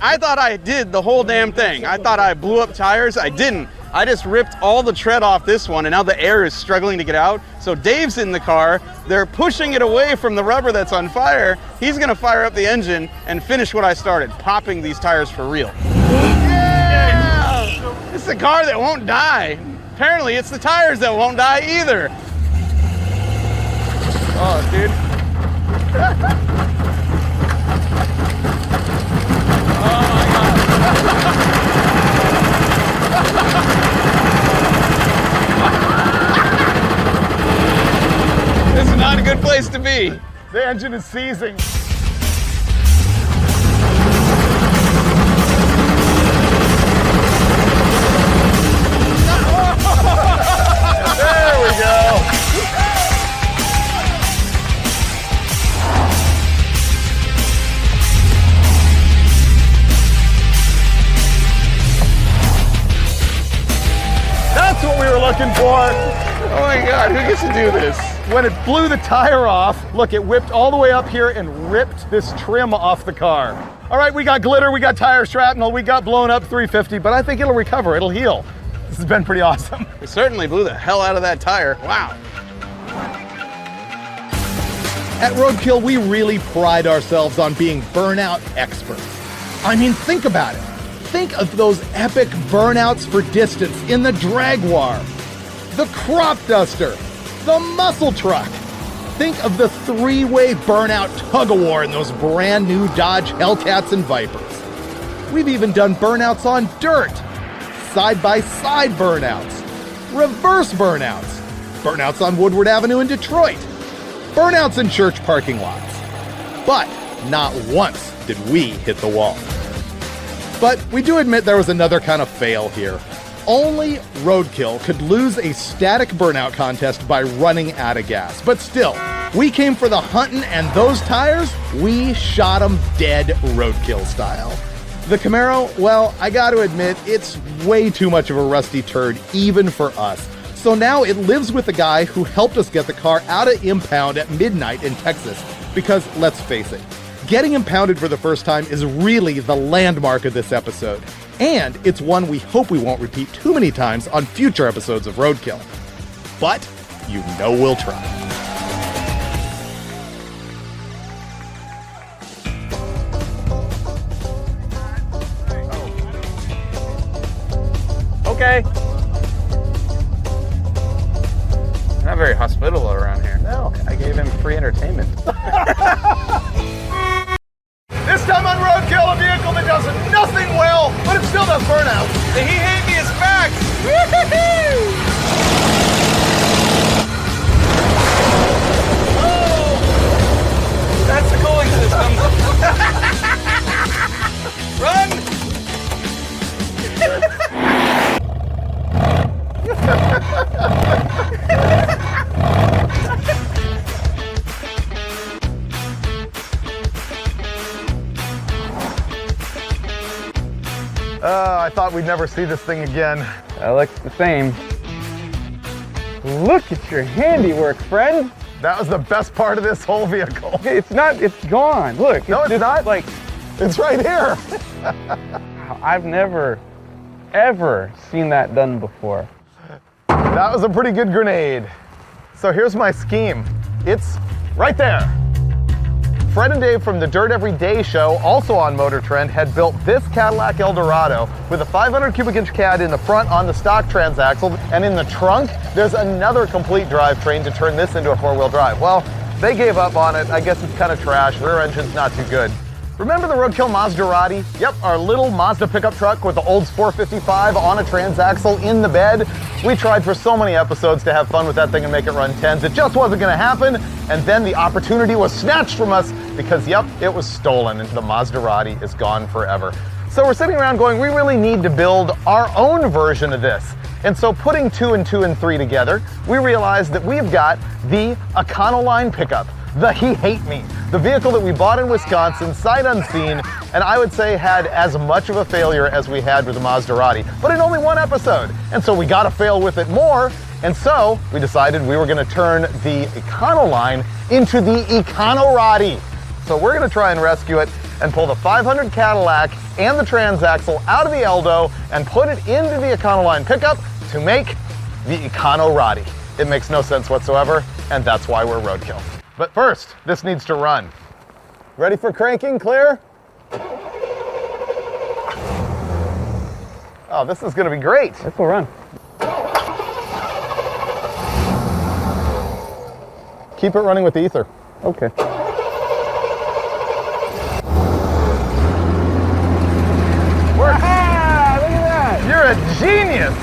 I thought I did the whole damn thing. I thought I blew up tires. I didn't. I just ripped all the tread off this one, and now the air is struggling to get out. So Dave's in the car. They're pushing it away from the rubber that's on fire. He's going to fire up the engine and finish what I started, popping these tires for real. Yeah! It's the car that won't die. Apparently, it's the tires that won't die either. Oh, dude. The engine is seizing. There we go. That's what we were looking for. Oh my God, who gets to do this? When it blew the tire off, look, it whipped all the way up here and ripped this trim off the car. All right, we got glitter, we got tire shrapnel, we got blown up 350, but I think it'll recover, it'll heal. This has been pretty awesome. It certainly blew the hell out of that tire. Wow. At Roadkill, we really pride ourselves on being burnout experts. I mean, think about it. Think of those epic burnouts for distance in the Jaguar, the crop duster, the muscle truck. Think of the three-way burnout tug-of-war in those brand new Dodge Hellcats and Vipers. We've even done burnouts on dirt, side-by-side burnouts, reverse burnouts, burnouts on Woodward Avenue in Detroit, burnouts in church parking lots. But not once did we hit the wall. But we do admit there was another kind of fail here. Only Roadkill could lose a static burnout contest by running out of gas. But still, we came for the hunting, and those tires, we shot them dead Roadkill style. The Camaro, well, I gotta admit, it's way too much of a rusty turd, even for us. So now it lives with the guy who helped us get the car out of impound at midnight in Texas. Because, let's face it, getting impounded for the first time is really the landmark of this episode. And it's one we hope we won't repeat too many times on future episodes of Roadkill. But you know we'll try. Okay. Not very hospitable around here. No. I gave him free entertainment. This time on Roadkill, a vehicle that does nothing well, but it still does burnout. The he hate me is back. Oh, that's the cooling system. Run! I thought we'd never see this thing again. That looks the same. Look at your handiwork, friend. That was the best part of this whole vehicle. It's not, it's gone. Look. No, it's not. Like, it's right here. I've never, ever seen that done before. That was a pretty good grenade. So here's my scheme. It's right there. Fred and Dave from the Dirt Every Day show, also on Motor Trend, had built this Cadillac Eldorado with a 500 cubic inch cad in the front on the stock transaxle, and in the trunk, there's another complete drivetrain to turn this into a four-wheel drive. Well, they gave up on it. I guess it's kind of trash. Rear engine's not too good. Remember the Roadkill Maserati? Yep, our little Mazda pickup truck with the Olds 455 on a transaxle in the bed. We tried for so many episodes to have fun with that thing and make it run 10s. It just wasn't gonna happen, and then the opportunity was snatched from us because, yep, it was stolen, and the Maserati is gone forever. So we're sitting around going, we really need to build our own version of this. And so putting 2 and 2 and 3 together, we realized that we've got the Econoline pickup. The He Hate Me, the vehicle that we bought in Wisconsin, sight unseen, and I would say had as much of a failure as we had with the Maserati, but in only one episode. And so we gotta fail with it more, and so we decided we were gonna turn the Econoline into the Econorati. So we're gonna try and rescue it and pull the 500 Cadillac and the transaxle out of the Eldo and put it into the Econoline pickup to make the Econorati. It makes no sense whatsoever, and that's why we're Roadkill. But first, this needs to run. Ready for cranking, clear? Oh, this is gonna be great. This will run. Keep it running with the ether. Okay. Works. Ah, look at that. You're a genius.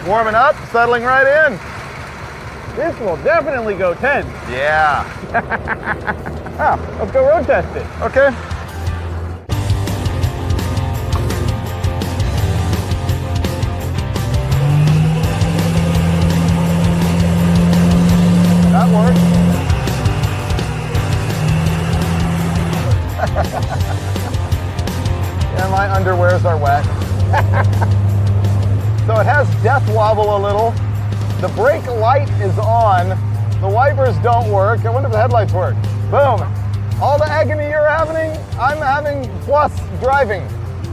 Warming up, settling right in. This will definitely go 10. Yeah. Ah, let's go road test it. Okay. That works. Yeah, my underwears are wet. So it has death wobble a little. The brake light is on. The wipers don't work. I wonder if the headlights work. Boom. All the agony you're having, I'm having plus driving.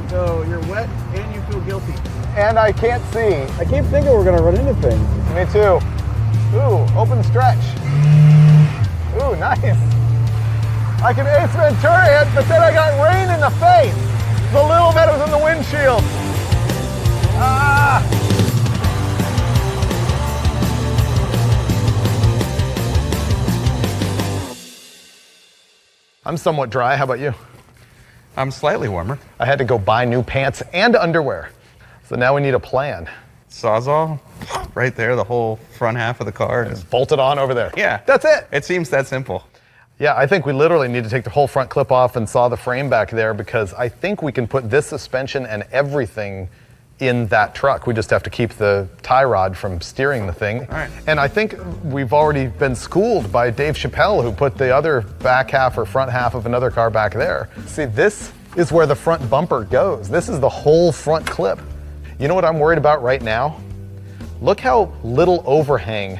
So you're wet and you feel guilty. And I can't see. I keep thinking we're gonna run into things. Me too. Ooh, open stretch. Ooh, nice. I can Ace Ventura it, but then I got rain in the face. It's a little better than the windshield. Ah! I'm somewhat dry. How about you? I'm slightly warmer. I had to go buy new pants and underwear. So now we need a plan. Sawzall, right there, the whole front half of the car. Just bolt it on over there. Yeah. That's it. It seems that simple. Yeah, I think we literally need to take the whole front clip off and saw the frame back there, because I think we can put this suspension and everything in that truck. We just have to keep the tie rod from steering the thing. All right. And I think we've already been schooled by Dave Chappelle, who put the other back half or front half of another car back there. See, this is where the front bumper goes. This is the whole front clip. You know what I'm worried about right now? Look how little overhang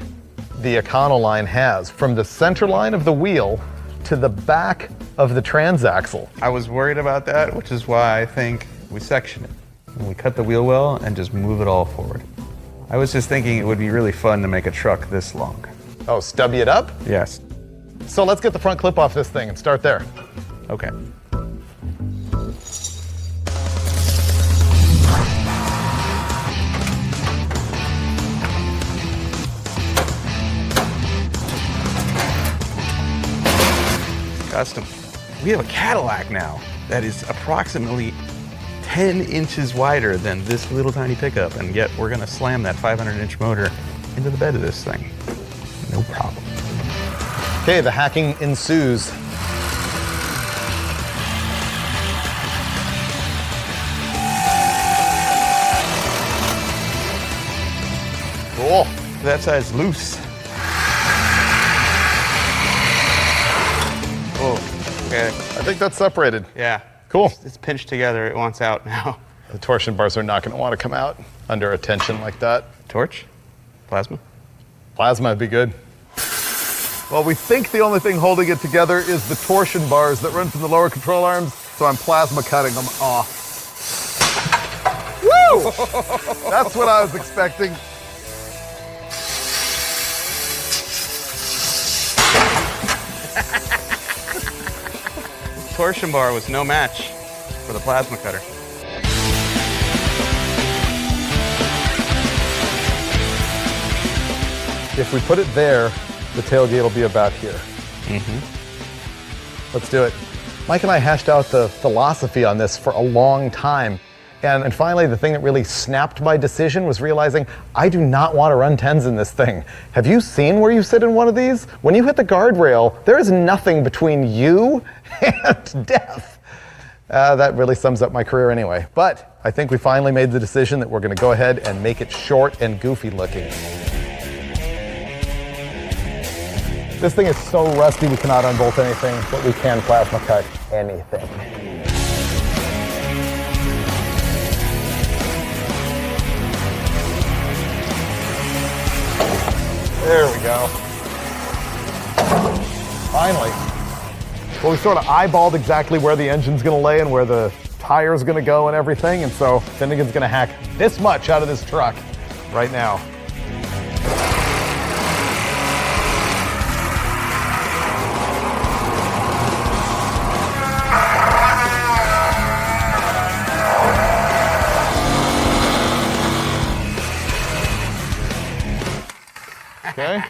the Econoline has from the center line of the wheel to the back of the transaxle. I was worried about that, which is why I think we section it. And we cut the wheel well and just move it all forward. I was just thinking it would be really fun to make a truck this long. Oh, stubby it up? Yes. So let's get the front clip off this thing and start there. Okay. Custom. We have a Cadillac now that is approximately 10 inches wider than this little tiny pickup, and yet we're gonna slam that 500-inch motor into the bed of this thing. No problem. Okay, the hacking ensues. Cool. That side's loose. Oh, okay. I think that's separated. Yeah. Cool. It's pinched together. It wants out now. The torsion bars are not going to want to come out under a tension like that. Torch? Plasma? Plasma would be good. Well, we think the only thing holding it together is the torsion bars that run from the lower control arms, so I'm plasma cutting them off. Woo! That's what I was expecting. Torsion bar was no match for the plasma cutter. If we put it there, the tailgate will be about here. Mm-hmm. Let's do it. Mike and I hashed out the philosophy on this for a long time. And finally, the thing that really snapped my decision was realizing I do not want to run 10s in this thing. Have you seen where you sit in one of these? When you hit the guardrail, there is nothing between you and death. That really sums up my career anyway. But I think we finally made the decision that we're going to go ahead and make it short and goofy looking. This thing is so rusty we cannot unbolt anything, but we can plasma cut anything. There we go. Finally. Well, we sort of eyeballed exactly where the engine's going to lay and where the tire's going to go and everything, and so Finnegan's going to hack this much out of this truck right now. Okay.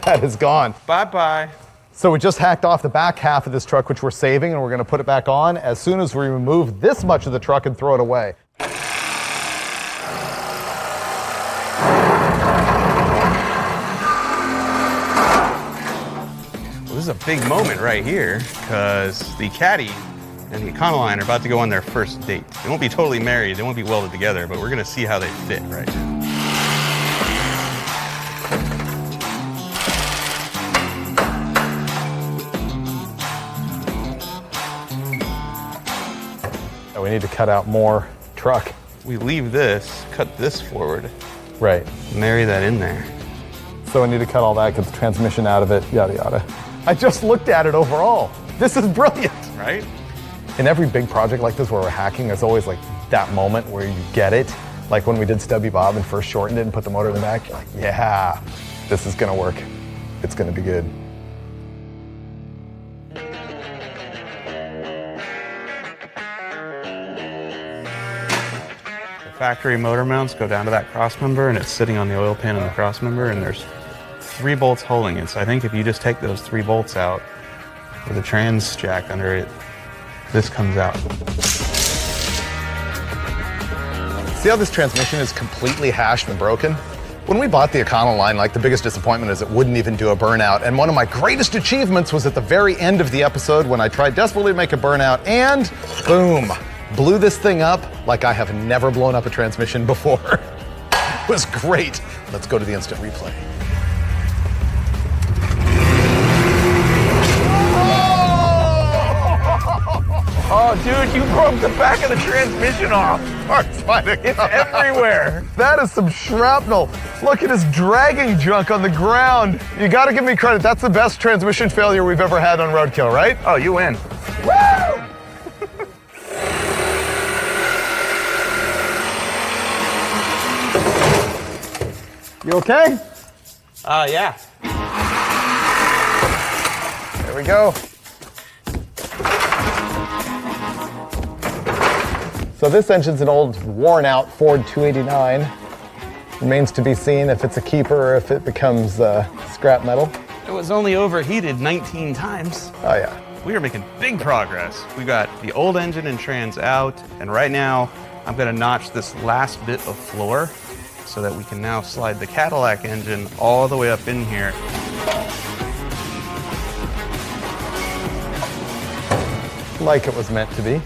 That is gone. Bye-bye. So we just hacked off the back half of this truck, which we're saving, and we're going to put it back on as soon as we remove this much of the truck and throw it away. big moment right here because the Caddy and the Econoline are about to go on their first date. They won't be totally married, they won't be welded together, but we're gonna see how they fit right now. We need to cut out more truck. We leave this, cut this forward. Right. Marry that in there. So we need to cut all that, get the transmission out of it, yada yada. I just looked at it overall. This is brilliant. Right? In every big project like this where we're hacking, there's always like that moment where you get it. Like when we did Stubby Bob and first shortened it and put the motor in the back, you're like, yeah, this is gonna work. It's gonna be good. Factory motor mounts go down to that cross member and it's sitting on the oil pan in the cross member and there's 3 bolts holding it. So I think if you just take those 3 bolts out with a trans jack under it, this comes out. See how this transmission is completely hashed and broken? When we bought the Econoline, like the biggest disappointment is it wouldn't even do a burnout. And one of my greatest achievements was at the very end of the episode when I tried desperately to make a burnout and boom, blew this thing up like I have never blown up a transmission before. It was great. Let's go to the instant replay. Oh, dude, you broke the back of the transmission off. It's everywhere. That is some shrapnel. Look at us dragging junk on the ground. You gotta give me credit. That's the best transmission failure we've ever had on Roadkill, right? Oh, you win. Woo! You okay? Yeah. There we go. So this engine's an old, worn-out Ford 289. Remains to be seen if it's a keeper or if it becomes scrap metal. It was only overheated 19 times. Oh yeah. We are making big progress. We got the old engine and trans out, and right now I'm gonna notch this last bit of floor so that we can now slide the Cadillac engine all the way up in here. Like it was meant to be.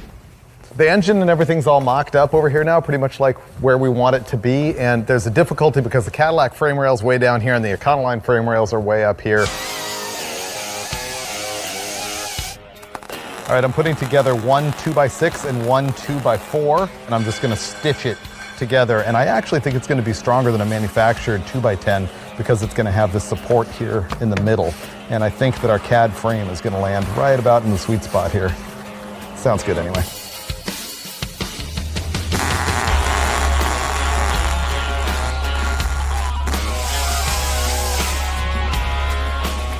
The engine and everything's all mocked up over here now, pretty much like where we want it to be. And there's a difficulty because the Cadillac frame rail's way down here and the Econoline frame rails are way up here. All right, I'm putting together one 2x6 and one 2x4, and I'm just gonna stitch it together. And I actually think it's gonna be stronger than a manufactured 2x10 because it's gonna have this support here in the middle. And I think that our CAD frame is gonna land right about in the sweet spot here. Sounds good anyway.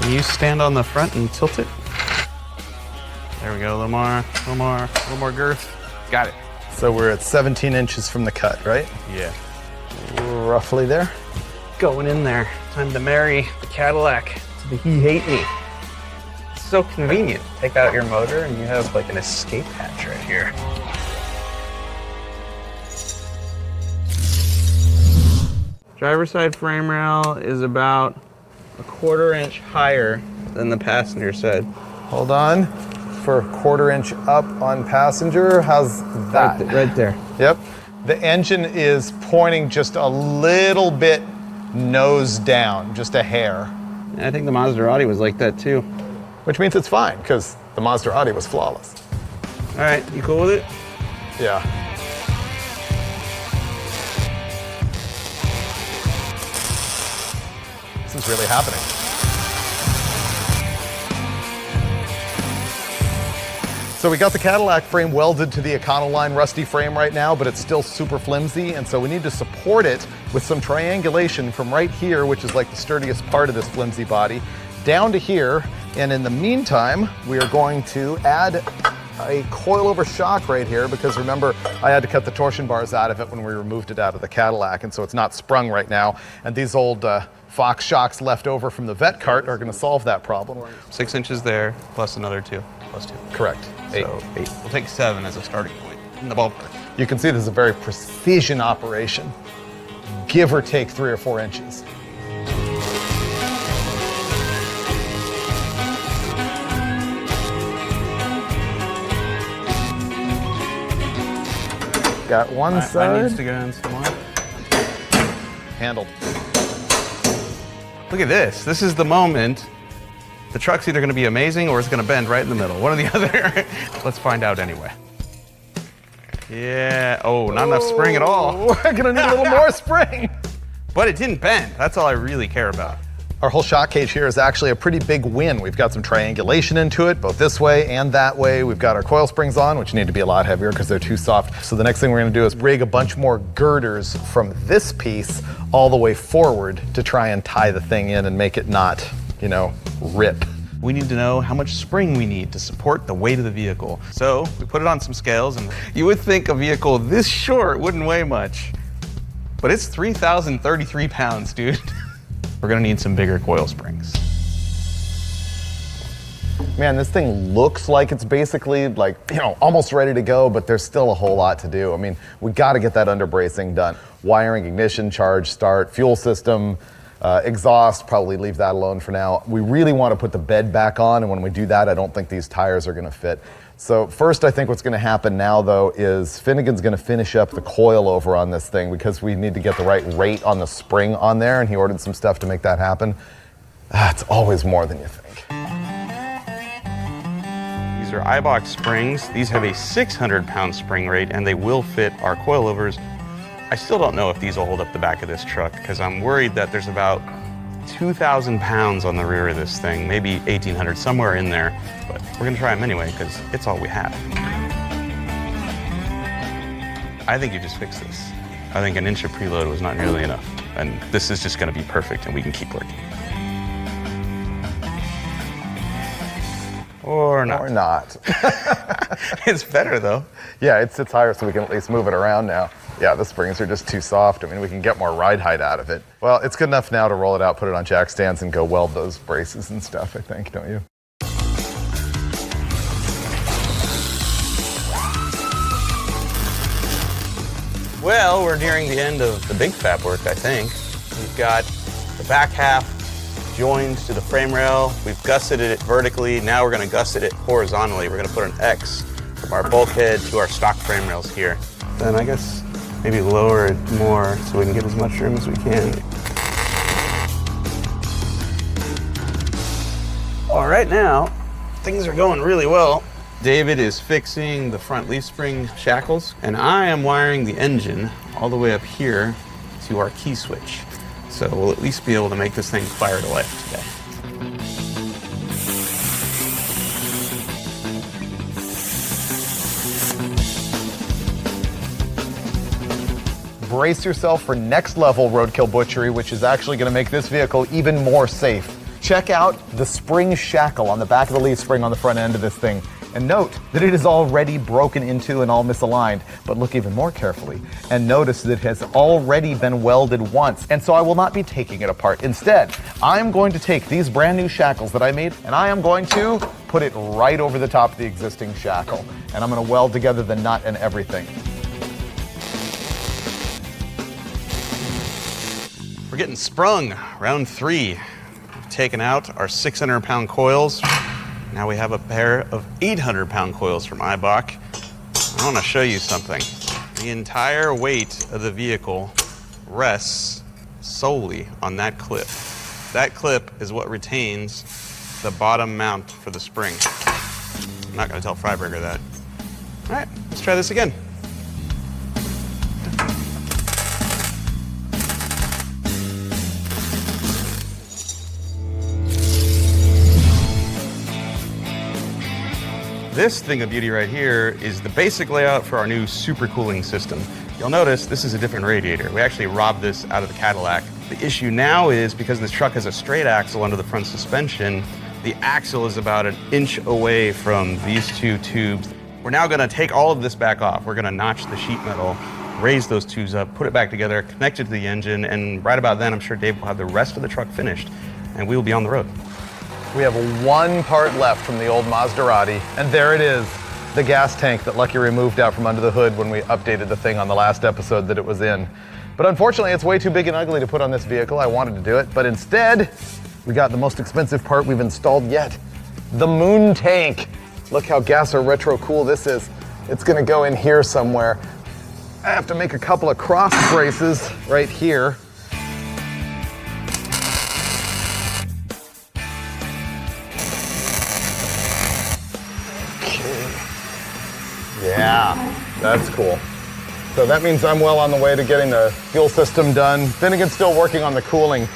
Can you stand on the front and tilt it? There we go, a little more girth. Got it. So we're at 17 inches from the cut, right? Yeah. Roughly there. Going in there. Time to marry the Cadillac to the He Hate Me. It's so convenient. Take out your motor and you have like an escape hatch right here. Driver's side frame rail is about a 1/4 inch higher than the passenger side. Hold on. For a 1/4 inch up on passenger, how's that? Right there. Yep. The engine is pointing just a little bit nose down, just a hair. I think the Maserati was like that too. Which means it's fine, because the Maserati was flawless. All right, you cool with it? Yeah. This is really happening. So we got the Cadillac frame welded to the Econoline rusty frame right now, but it's still super flimsy, and so we need to support it with some triangulation from right here, which is like the sturdiest part of this flimsy body, down to here. And in the meantime, we are going to add a coilover shock right here, because remember, I had to cut the torsion bars out of it when we removed it out of the Cadillac, and so it's not sprung right now. And these old Fox shocks left over from the vet cart are gonna solve that problem. 6 inches there, plus another 2, plus 2. Correct. 8. So 8. We'll take 7 as a starting point in the ballpark. You can see this is a very precision operation, give or take 3 or 4 inches. Got one side. Mine needs to go in some more. Handled. Look at this. This is the moment. The truck's either going to be amazing or it's going to bend right in the middle. One or the other. Let's find out anyway. Yeah. Oh, not enough spring at all. We're going to need a little more spring. But it didn't bend. That's all I really care about. Our whole shock cage here is actually a pretty big win. We've got some triangulation into it, both this way and that way. We've got our coil springs on, which need to be a lot heavier because they're too soft. So the next thing we're going to do is rig a bunch more girders from this piece all the way forward to try and tie the thing in and make it not, you know, rip. We need to know how much spring we need to support the weight of the vehicle. So we put it on some scales, and you would think a vehicle this short wouldn't weigh much, but it's 3,033 pounds, dude. We're gonna need some bigger coil springs. Man, this thing looks like it's basically like, you know, almost ready to go, but there's still a whole lot to do. I mean, we gotta get that underbracing done. Wiring, ignition, charge, start, fuel system, exhaust, probably leave that alone for now. We really want to put the bed back on, and when we do that, I don't think these tires are gonna fit. So first, I think what's gonna happen now though is Finnegan's gonna finish up the coil over on this thing because we need to get the right rate on the spring on there, and he ordered some stuff to make that happen. It's always more than you think. These are iBox springs. These have a 600-pound spring rate, and they will fit our coilovers. I still don't know if these will hold up the back of this truck because I'm worried that there's about 2,000 pounds on the rear of this thing, maybe 1,800, somewhere in there. But we're gonna try them anyway because it's all we have. I think you just fix this. I think an inch of preload was not nearly enough. And this is just gonna be perfect and we can keep working. Or not. Or not. It's better though. Yeah, it sits higher so we can at least move it around now. Yeah, the springs are just too soft. I mean, we can get more ride height out of it. Well, it's good enough now to roll it out, put it on jack stands, and go weld those braces and stuff, I think, don't you? Well, we're nearing the end of the big fab work, I think. We've got the back half joined to the frame rail. We've gusseted it vertically. Now we're gonna gusset it horizontally. We're gonna put an X from our bulkhead to our stock frame rails here. Then I guess maybe lower it more so we can get as much room as we can. All right, now things are going really well. David is fixing the front leaf spring shackles, and I am wiring the engine all the way up here to our key switch. So we'll at least be able to make this thing fire to life today. Brace yourself for next level roadkill butchery, which is actually going to make this vehicle even more safe. Check out the spring shackle on the back of the leaf spring on the front end of this thing. And note that it is already broken into and all misaligned, but look even more carefully and notice that it has already been welded once. And so I will not be taking it apart. Instead, I'm going to take these brand new shackles that I made and I am going to put it right over the top of the existing shackle. And I'm going to weld together the nut and everything. We're getting sprung, round 3. We've taken out our 600-pound coils. Now we have a pair of 800-pound coils from iBox. I want to show you something. The entire weight of the vehicle rests solely on that clip. That clip is what retains the bottom mount for the spring. I'm not going to tell Freiburger that. All right, let's try this again. This thing of beauty right here is the basic layout for our new supercooling system. You'll notice this is a different radiator. We actually robbed this out of the Cadillac. The issue now is because this truck has a straight axle under the front suspension, the axle is about an inch away from these two tubes. We're now gonna take all of this back off. We're gonna notch the sheet metal, raise those tubes up, put it back together, connect it to the engine, and right about then, I'm sure Dave will have the rest of the truck finished, and we will be on the road. We have one part left from the old Maserati, and there it is, the gas tank that Lucky removed out from under the hood when we updated the thing on the last episode that it was in. But unfortunately, it's way too big and ugly to put on this vehicle. I wanted to do it, but instead, we got the most expensive part we've installed yet, the moon tank. Look how gas or retro cool this is. It's gonna go in here somewhere. I have to make a couple of cross braces right here. Okay. Yeah, that's cool. So that means I'm well on the way to getting the fuel system done. Finnegan's still working on the cooling,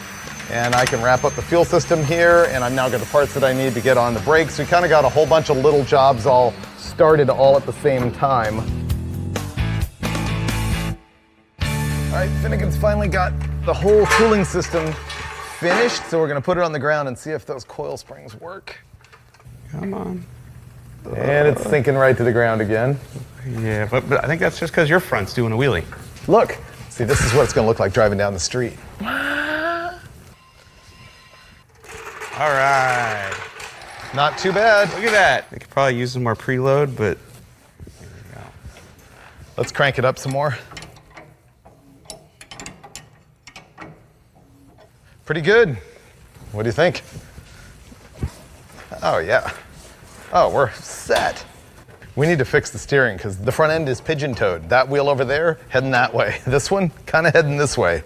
and I can wrap up the fuel system here, and I've now got the parts that I need to get on the brakes. We kind of got a whole bunch of little jobs all started all at the same time. All right, Finnegan's finally got the whole cooling system finished, so we're gonna put it on the ground and see if those coil springs work. Come on. And it's sinking right to the ground again. Yeah, but I think that's just because your front's doing a wheelie. Look, see, this is what it's gonna look like driving down the street. All right. Not too bad. Look at that. They could probably use some more preload, but there we go. Let's crank it up some more. Pretty good. What do you think? Oh, yeah. Oh, we're set. We need to fix the steering because the front end is pigeon-toed. That wheel over there, heading that way. This one, kind of heading this way.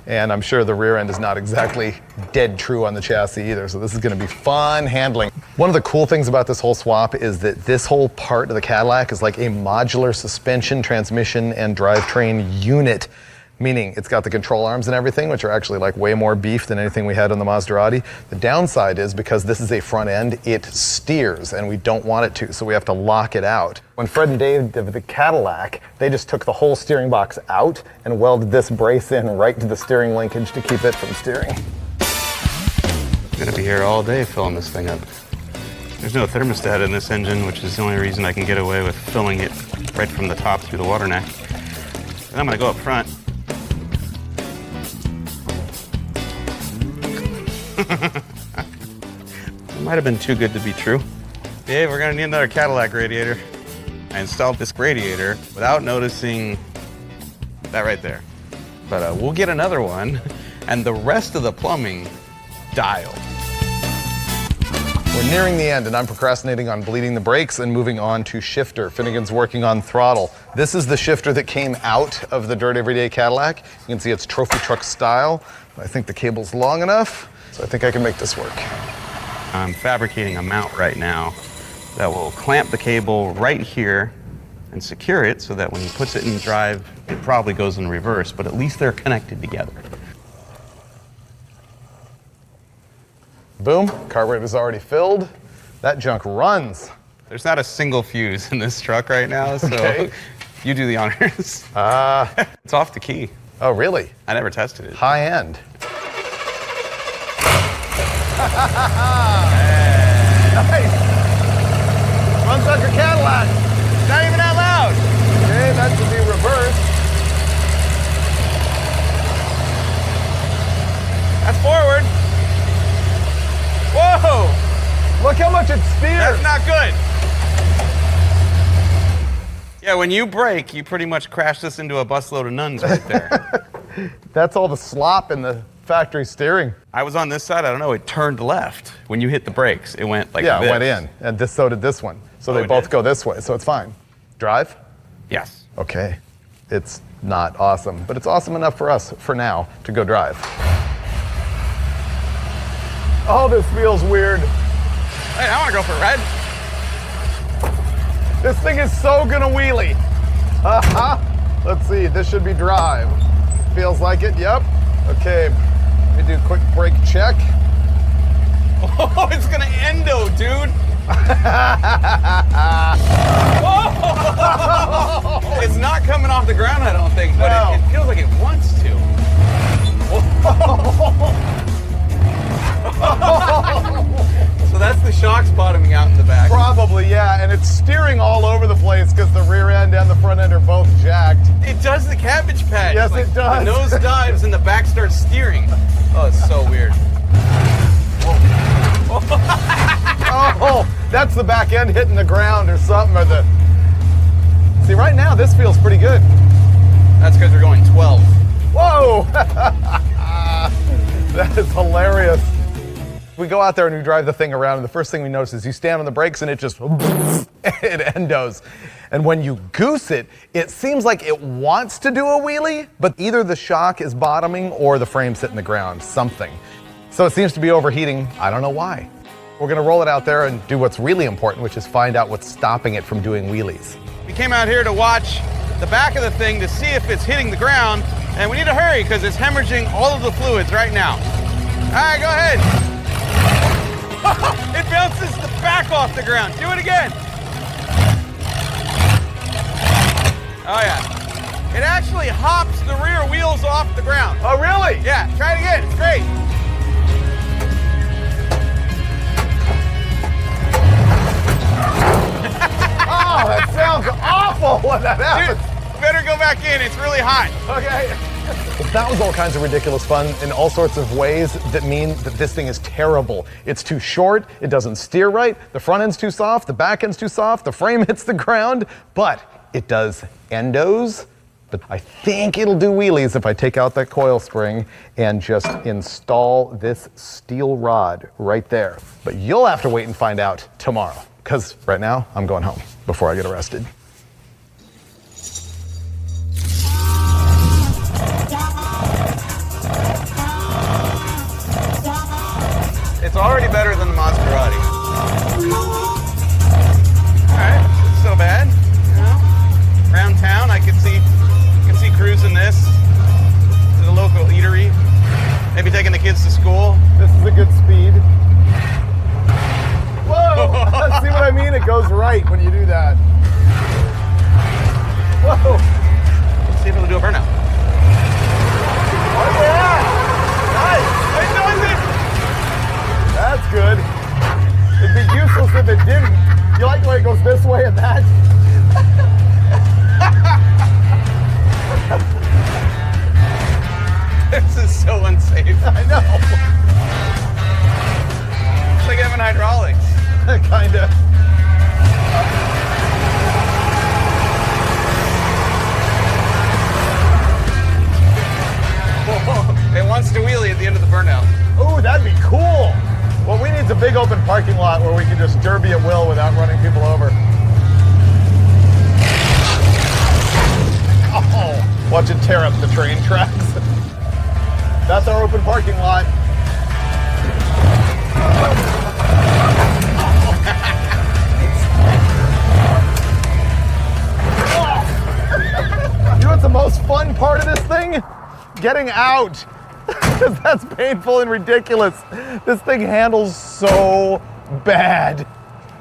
And I'm sure the rear end is not exactly dead true on the chassis either, so this is gonna be fun handling. One of the cool things about this whole swap is that this whole part of the Cadillac is like a modular suspension, transmission, and drivetrain unit. Meaning it's got the control arms and everything, which are actually like way more beef than anything we had on the Maserati. The downside is because this is a front end, it steers and we don't want it to, so we have to lock it out. When Fred and Dave did the Cadillac, they just took the whole steering box out and welded this brace in right to the steering linkage to keep it from steering. I'm gonna be here all day filling this thing up. There's no thermostat in this engine, which is the only reason I can get away with filling it right from the top through the water neck. And I'm gonna go up front. It might have been too good to be true. Dave, we're gonna need another Cadillac radiator. I installed this radiator without noticing that right there. But we'll get another one, and the rest of the plumbing dialed. We're nearing the end, and I'm procrastinating on bleeding the brakes and moving on to shifter. Finnegan's working on throttle. This is the shifter that came out of the Dirt Everyday Cadillac. You can see it's trophy truck style. I think the cable's long enough, so I think I can make this work. I'm fabricating a mount right now that will clamp the cable right here and secure it so that when he puts it in drive, it probably goes in reverse, but at least they're connected together. Boom, carburetor's already filled. That junk runs. There's not a single fuse in this truck right now, so Okay. you do the honors. It's off the key. Oh, really? I never tested it. High end. Nice. Runs like a Cadillac. Not even that loud. Okay, that should be reversed. That's forward. Whoa! Look how much it steers. That's not good. Yeah, when you brake, you pretty much crash this into a busload of nuns right there. That's all the slop in the factory steering. I was on this side, I don't know, it turned left. When you hit the brakes, it went like Yeah, this. it went in, and so did this one. So they both go this way, so it's fine. Drive? Yes. Okay. It's not awesome, but it's awesome enough for us, for now, to go drive. Oh, this feels weird. Hey, I want to go for a ride. This thing is so gonna wheelie. Let's see, this should be drive. Feels like it, yep. Okay, let me do a quick brake check. Oh, it's gonna endo, dude. Whoa! It's not coming off the ground, I don't think, but No. it feels like it wants to. So that's the shocks bottoming out in the back. Probably, yeah, and it's steering all over the place because the rear end and the front end are both jacked. It does the cabbage patch. Yes, Like, it does. The nose dives and the back starts steering. Oh, it's so weird. Oh, that's the back end hitting the ground or something. See, right now, this feels pretty good. That's because they're going 12. Whoa! That is hilarious. We go out there and we drive the thing around, and the first thing we notice is you stand on the brakes and it just, it endos. And when you goose it, it seems like it wants to do a wheelie, but either the shock is bottoming or the frame's hitting the ground, something. So it seems to be overheating. I don't know why. We're gonna roll it out there and do what's really important, which is find out what's stopping it from doing wheelies. We came out here to watch the back of the thing to see if it's hitting the ground, and we need to hurry because it's hemorrhaging all of the fluids right now. All right, go ahead. It bounces the back off the ground. Do it again. Oh yeah. It actually hops the rear wheels off the ground. Oh really? Yeah, try it again, it's great. Oh, that sounds awful when that happens. Dude, better go back in, it's really hot. Okay. That was all kinds of ridiculous fun in all sorts of ways that mean that this thing is terrible. It's too short, it doesn't steer right, the front end's too soft, the back end's too soft, the frame hits the ground, but it does endos. But I think it'll do wheelies if I take out that coil spring and just install this steel rod right there. But you'll have to wait and find out tomorrow, because right now I'm going home before I get arrested. It's already better than the Maserati. All right, it's so bad. You know, around town, I can see cruising this to the local eatery. Maybe taking the kids to school. This is a good speed. Whoa! See what I mean? It goes right when you do that. Whoa! Let's see if it'll do a burnout. Oh yeah! Nice! It does it! That's good. It'd be useless if it didn't. You like the way it goes this way and that? This is so unsafe. I know. It's like having hydraulics. Kinda. It wants to wheelie at the end of the burnout. Ooh, that'd be cool. What we need is a big open parking lot where we can just derby at will without running people over. Oh, watch it tear up the train tracks. That's our open parking lot. You know what's the most fun part of this thing? Getting out. Because that's painful and ridiculous. This thing handles so bad.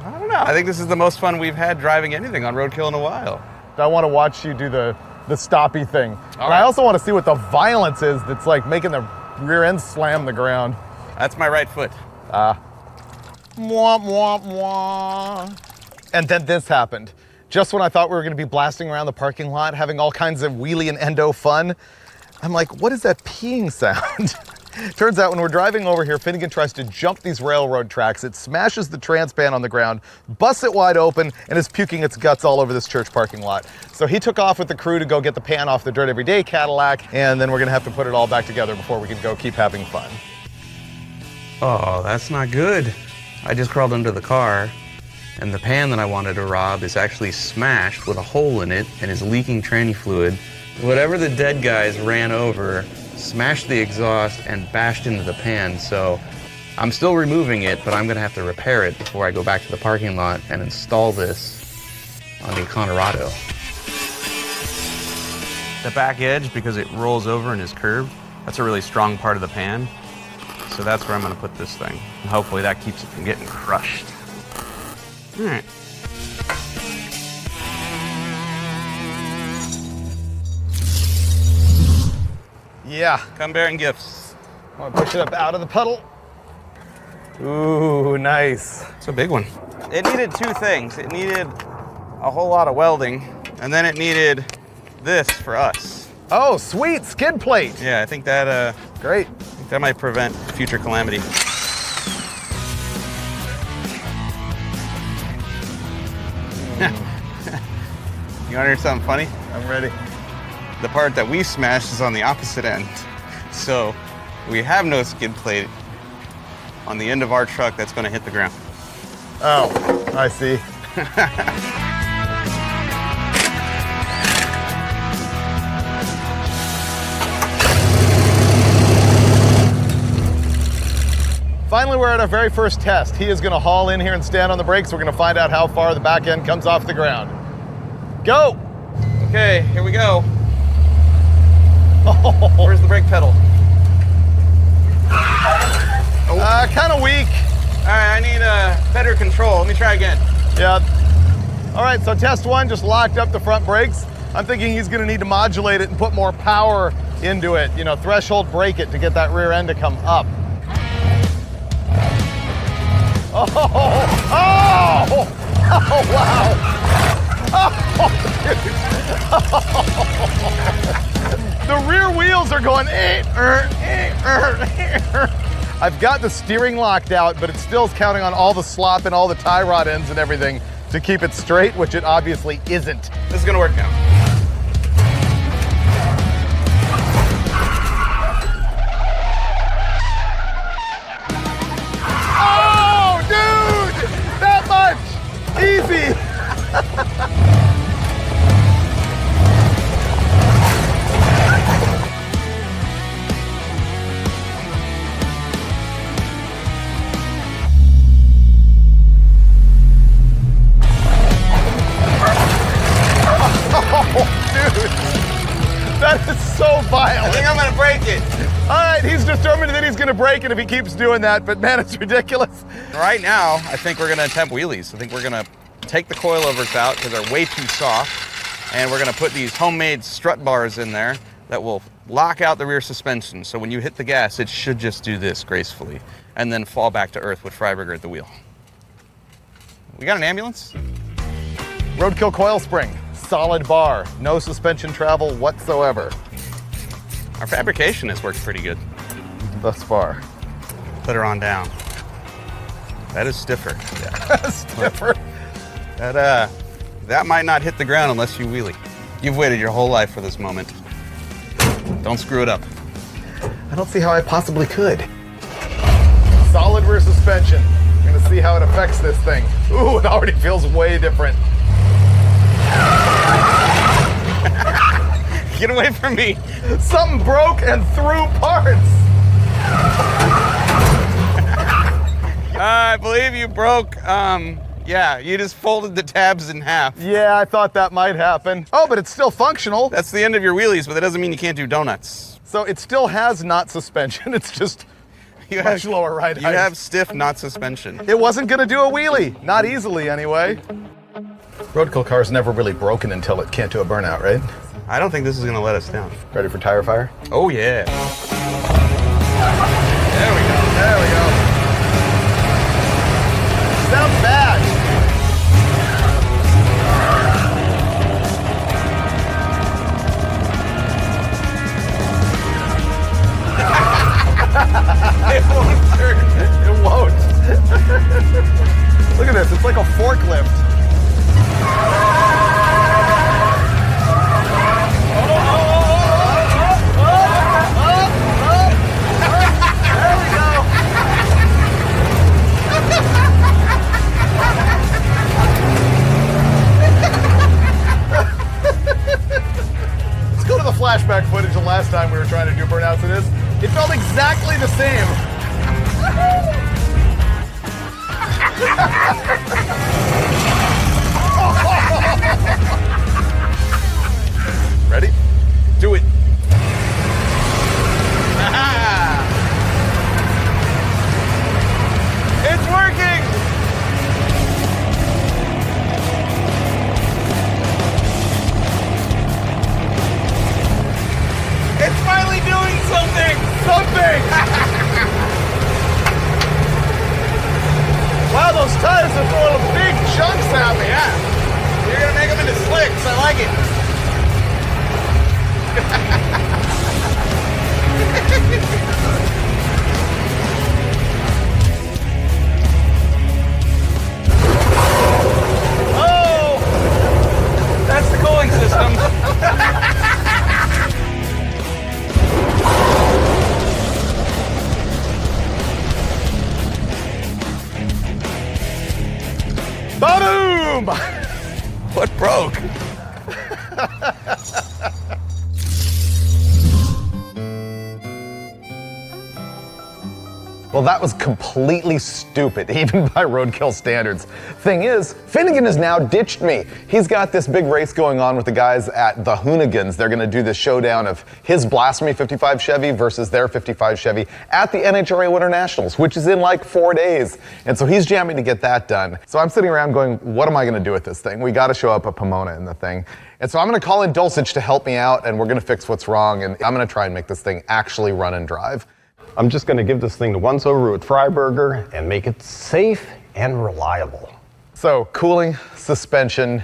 I don't know. I think this is the most fun we've had driving anything on Roadkill in a while. I want to watch you do the stoppy thing. And right. I also want to see what the violence is that's like making the rear end slam the ground. That's my right foot. Mwah, mwah, mwah. And then this happened. Just when I thought we were going to be blasting around the parking lot, having all kinds of wheelie and endo fun, I'm like, what is that peeing sound? Turns out when we're driving over here, Finnegan tries to jump these railroad tracks. It smashes the transpan on the ground, busts it wide open, and is puking its guts all over this church parking lot. So he took off with the crew to go get the pan off the Dirt Everyday Cadillac, and then we're gonna have to put it all back together before we can go keep having fun. Oh, that's not good. I just crawled under the car, and the pan that I wanted to rob is actually smashed with a hole in it and is leaking tranny fluid. Whatever the dead guys ran over smashed the exhaust and bashed into the pan, so I'm still removing it, but I'm gonna have to repair it before I go back to the parking lot and install this on the Colorado. The back edge, because it rolls over and is curved, that's a really strong part of the pan. So that's where I'm gonna put this thing. And hopefully that keeps it from getting crushed. All right. Yeah. Come bearing gifts. I want to push it up out of the puddle. Ooh, nice. It's a big one. It needed two things. It needed a whole lot of welding, and then it needed this for us. Oh, sweet, skid plate. Yeah, I think that, great. I think that might prevent future calamity. You wanna hear something funny? I'm ready. The part that we smashed is on the opposite end. So we have no skid plate on the end of our truck that's going to hit the ground. Oh, I see. Finally, we're at our very first test. He is going to haul in here and stand on the brakes. We're going to find out how far the back end comes off the ground. Go! Okay, here we go. Where's the brake pedal? Kind of weak. All right, I need better control. Let me try again. Yeah. All right, so test one just locked up the front brakes. I'm thinking he's going to need to modulate it and put more power into it. You know, threshold brake it to get that rear end to come up. Oh, oh, oh, wow. Oh, dude. The rear wheels are going, I've got the steering locked out, but it still is counting on all the slop and all the tie rod ends and everything to keep it straight, which it obviously isn't. This is gonna work now. Easy! That is so violent. I think I'm gonna break it. All right, he's determined that he's gonna break it if he keeps doing that, but man, it's ridiculous. Right now, I think we're gonna attempt wheelies. I think we're gonna take the coilovers out because they're way too soft, and we're gonna put these homemade strut bars in there that will lock out the rear suspension. So when you hit the gas, it should just do this gracefully and then fall back to earth with Freiburger at the wheel. We got an ambulance? Roadkill coil spring, solid bar, no suspension travel whatsoever. Our fabrication has worked pretty good. Thus far. Put her on down. That is stiffer. Yeah, stiffer. That might not hit the ground unless you wheelie. You've waited your whole life for this moment. Don't screw it up. I don't see how I possibly could. Solid rear suspension. I'm gonna see how it affects this thing. Ooh, it already feels way different. Get away from me. Something broke and threw parts. I believe you broke, yeah, you just folded the tabs in half. Yeah, I thought that might happen. Oh, but it's still functional. That's the end of your wheelies, but that doesn't mean you can't do donuts. So it still has not suspension. It's just much lower ride height. You have stiff not suspension. It wasn't gonna do a wheelie. Not easily, anyway. Roadkill car's never really broken until it can't do a burnout, right? I don't think this is gonna let us down. Ready for tire fire? Oh, yeah. There we go, there we go. Sounds bad. It won't turn. It won't. Look at this, it's like a forklift. There we go. Let's go to the flashback footage of last time we were trying to do burnouts of this. It felt exactly the same. Ready? Do it. It's working! It's finally doing something! Something! Wow, those tires are full of big chunks at me. Yeah. You're gonna make them into slicks. I like it. Oh! That's the cooling system. Ba-doom! What broke? Well, that was completely stupid, even by Roadkill standards. Thing is, Finnegan has now ditched me. He's got this big race going on with the guys at the Hoonigans. They're gonna do this showdown of his Blasphemy 55 Chevy versus their 55 Chevy at the NHRA Winter Nationals, which is in like 4 days. And so he's jamming to get that done. So I'm sitting around going, what am I gonna do with this thing? We gotta show up at Pomona in the thing. And so I'm gonna call in Dulcich to help me out, and we're gonna fix what's wrong, and I'm gonna try and make this thing actually run and drive. I'm just going to give this thing the once over with Freiburger and make it safe and reliable. So cooling, suspension,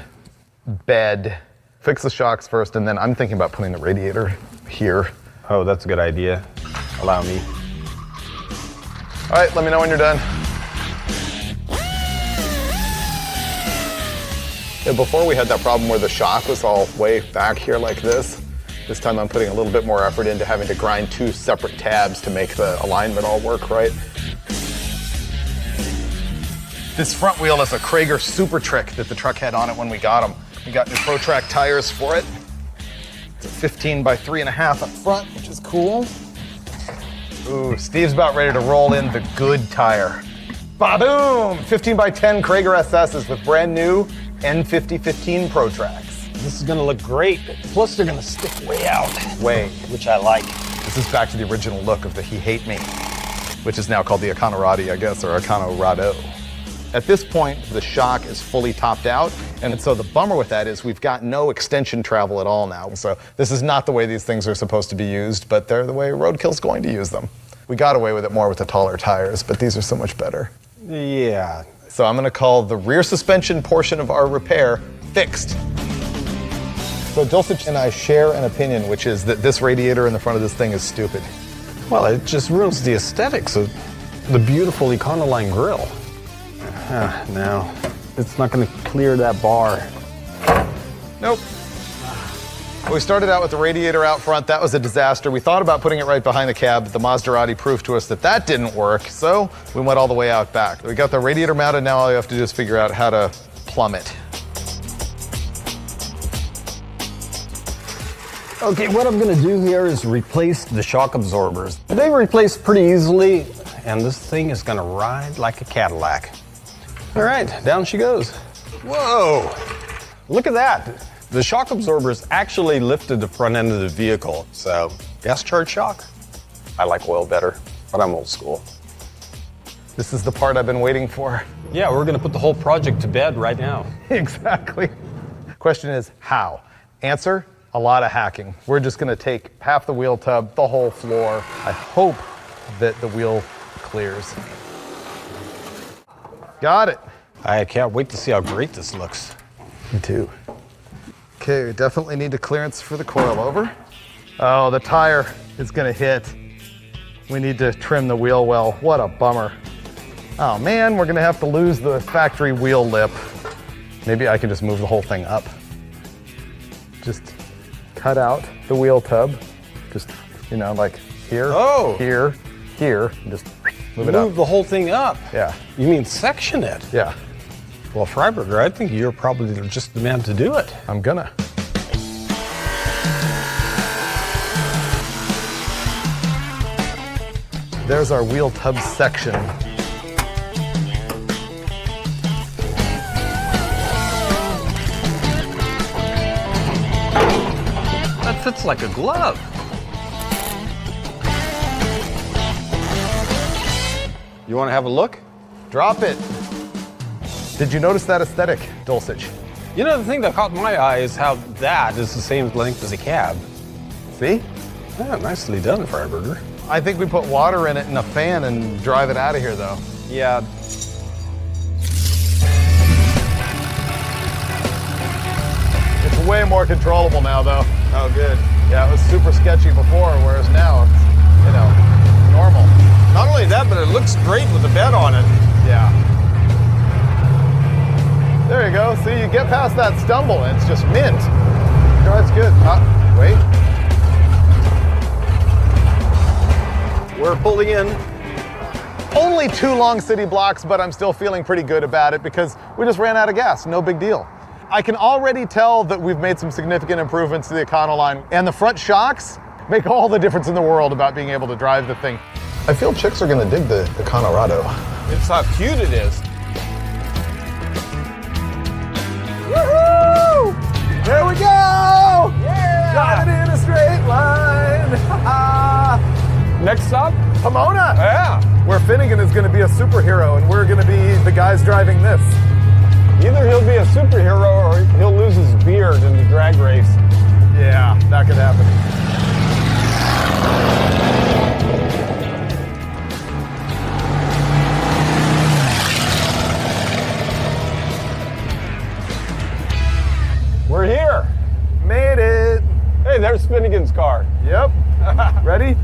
bed, fix the shocks first, and then I'm thinking about putting the radiator here. Oh, that's a good idea. Allow me. All right, let me know when you're done. Yeah, before we had that problem where the shock was all way back here like this. This time I'm putting a little bit more effort into having to grind 2 separate tabs to make the alignment all work right. This front wheel is a Krager Super Trick that the truck had on it when we got them. We got new ProTrack tires for it. It's a 15 by 3.5 up front, which is cool. Ooh, Steve's about ready to roll in the good tire. Ba-boom! 15 by 10 Krager SS's with brand new N5015 ProTracks. This is going to look great. Plus, they're going to stick way out. Way. Which I like. This is back to the original look of the He Hate Me, which is now called the Econorati, I guess, or Econorado. At this point, the shock is fully topped out, and so the bummer with that is we've got no extension travel at all now. So this is not the way these things are supposed to be used, but they're the way Roadkill's going to use them. We got away with it more with the taller tires, but these are so much better. Yeah. So I'm going to call the rear suspension portion of our repair fixed. So Dulcich and I share an opinion, which is that this radiator in the front of this thing is stupid. Well, it just ruins the aesthetics of the beautiful Econoline grill. Now, it's not going to clear that bar. Nope. We started out with the radiator out front. That was a disaster. We thought about putting it right behind the cab, but the Maserati proved to us that that didn't work, so we went all the way out back. We got the radiator mounted. Now all you have to do is figure out how to plumb it. Okay, what I'm gonna do here is replace the shock absorbers. They replace pretty easily, and this thing is gonna ride like a Cadillac. All right, down she goes. Whoa, look at that. The shock absorbers actually lifted the front end of the vehicle, so gas charge shock. I like oil better, but I'm old school. This is the part I've been waiting for. Yeah, we're gonna put the whole project to bed right now. Exactly. Question is, how? Answer, a lot of hacking. We're just gonna take half the wheel tub, the whole floor. I hope that the wheel clears. Got it. I can't wait to see how great this looks. Me too. Okay, we definitely need a clearance for the coilover. Oh, the tire is gonna hit. We need to trim the wheel well. What a bummer. Oh man, we're gonna have to lose the factory wheel lip. Maybe I can just move the whole thing up. Just cut out the wheel tub. Just, you know, like here, here, here, and just move it up. Move the whole thing up? Yeah. You mean section it? Yeah. Well, Freiburger, I think you're probably just the man to do it. I'm gonna. There's our wheel tub section. That fits like a glove. You want to have a look? Drop it. Did you notice that aesthetic, Dulcich? You know, the thing that caught my eye is how that is the same length as a cab. See? Yeah, nicely done, Freiburger. I think we put water in it and a fan and drive it out of here, though. Yeah. It's way more controllable now, though. Oh, good. Yeah, it was super sketchy before, whereas now it's, you know, normal. Not only that, but it looks great with the bed on it. Yeah. There you go. See, you get past that stumble, and it's just mint. Drives good. Wait. We're pulling in. Only 2 long city blocks, but I'm still feeling pretty good about it because we just ran out of gas, no big deal. I can already tell that we've made some significant improvements to the Econoline, and the front shocks make all the difference in the world about being able to drive the thing. I feel chicks are gonna dig the Colorado. It's how cute it is. Woohoo! There we go! Yeah! Driving in a straight line. Next stop? Pomona! Yeah. Where Finnegan is gonna be a superhero and we're gonna be the guys driving this. Either he'll be a superhero or he'll lose his beard in the drag race. Yeah, that could happen. We're here. Made it. Hey, there's Finnegan's car. Yep. Ready?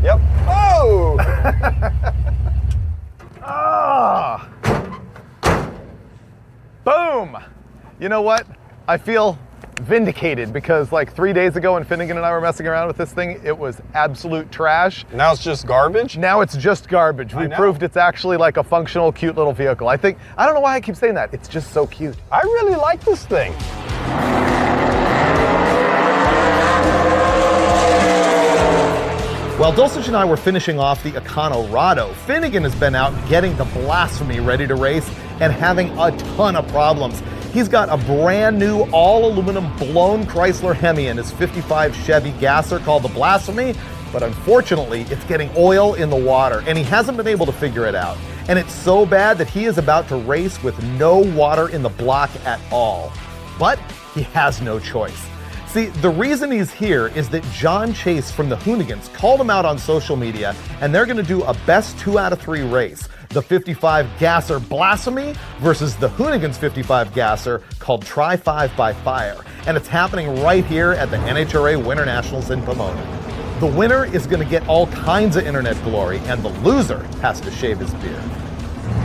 Yep. Oh! Ah! Boom! You know what? I feel vindicated because like 3 days ago when Finnegan and I were messing around with this thing, it was absolute trash. Now it's just garbage? Now it's just garbage. We proved it's actually like a functional, cute little vehicle. I don't know why I keep saying that. It's just so cute. I really like this thing. While Dulcich and I were finishing off the Econorado, Finnegan has been out getting the Blasphemy ready to race and having a ton of problems. He's got a brand new all-aluminum blown Chrysler Hemi in his 55 Chevy Gasser called the Blasphemy, but unfortunately it's getting oil in the water and he hasn't been able to figure it out. And it's so bad that he is about to race with no water in the block at all. But he has no choice. See, the reason he's here is that John Chase from the Hoonigans called him out on social media, and they're going to do a best 2 out of 3 race. The 55 Gasser Blasphemy versus the Hoonigans 55 Gasser called Try 5 by Fire. And it's happening right here at the NHRA Winter Nationals in Pomona. The winner is going to get all kinds of internet glory, and the loser has to shave his beard.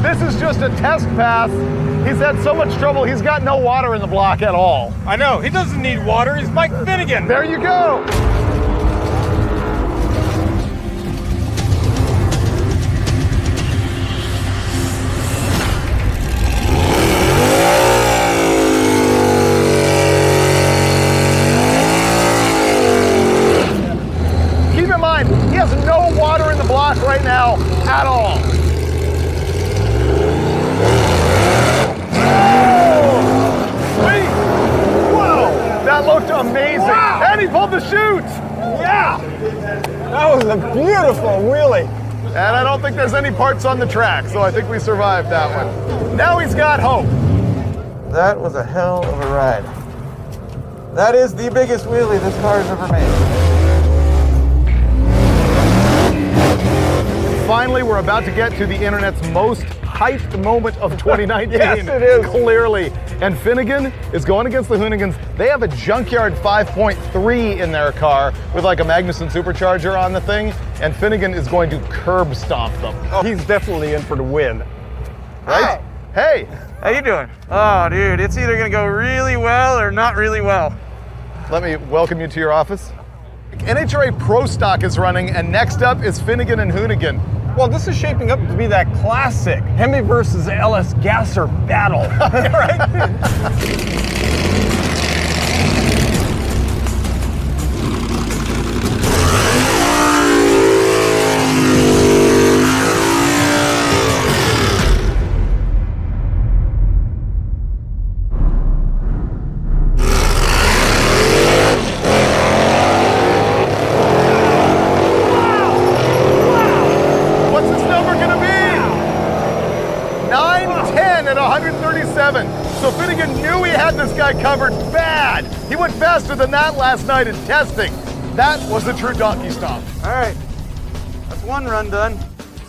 This is just a test pass. He's had so much trouble, he's got no water in the block at all. I know, he doesn't need water. He's Mike Finnegan. There you go. Keep in mind, he has no water in the block right now at all. That looked amazing. Wow. And he pulled the chute. Yeah. That was a beautiful wheelie. And I don't think there's any parts on the track, so I think we survived that one. Now he's got hope. That was a hell of a ride. That is the biggest wheelie this car has ever made. Finally, we're about to get to the internet's most hyped moment of 2019. Yes, it is. Clearly. And Finnegan is going against the Hoonigans. They have a Junkyard 5.3 in their car with like a Magnuson supercharger on the thing. And Finnegan is going to curb stomp them. Oh, he's definitely in for the win. Right? Hi. Hey. How you doing? Oh, dude, it's either going to go really well or not really well. Let me welcome you to your office. NHRA Pro Stock is running, and next up is Finnegan and Hoonigan. Well, this is shaping up to be that classic Hemi versus LS Gasser battle, right? So Finnegan knew he had this guy covered bad. He went faster than that last night in testing. That was a true donkey stomp. All right, that's one run done.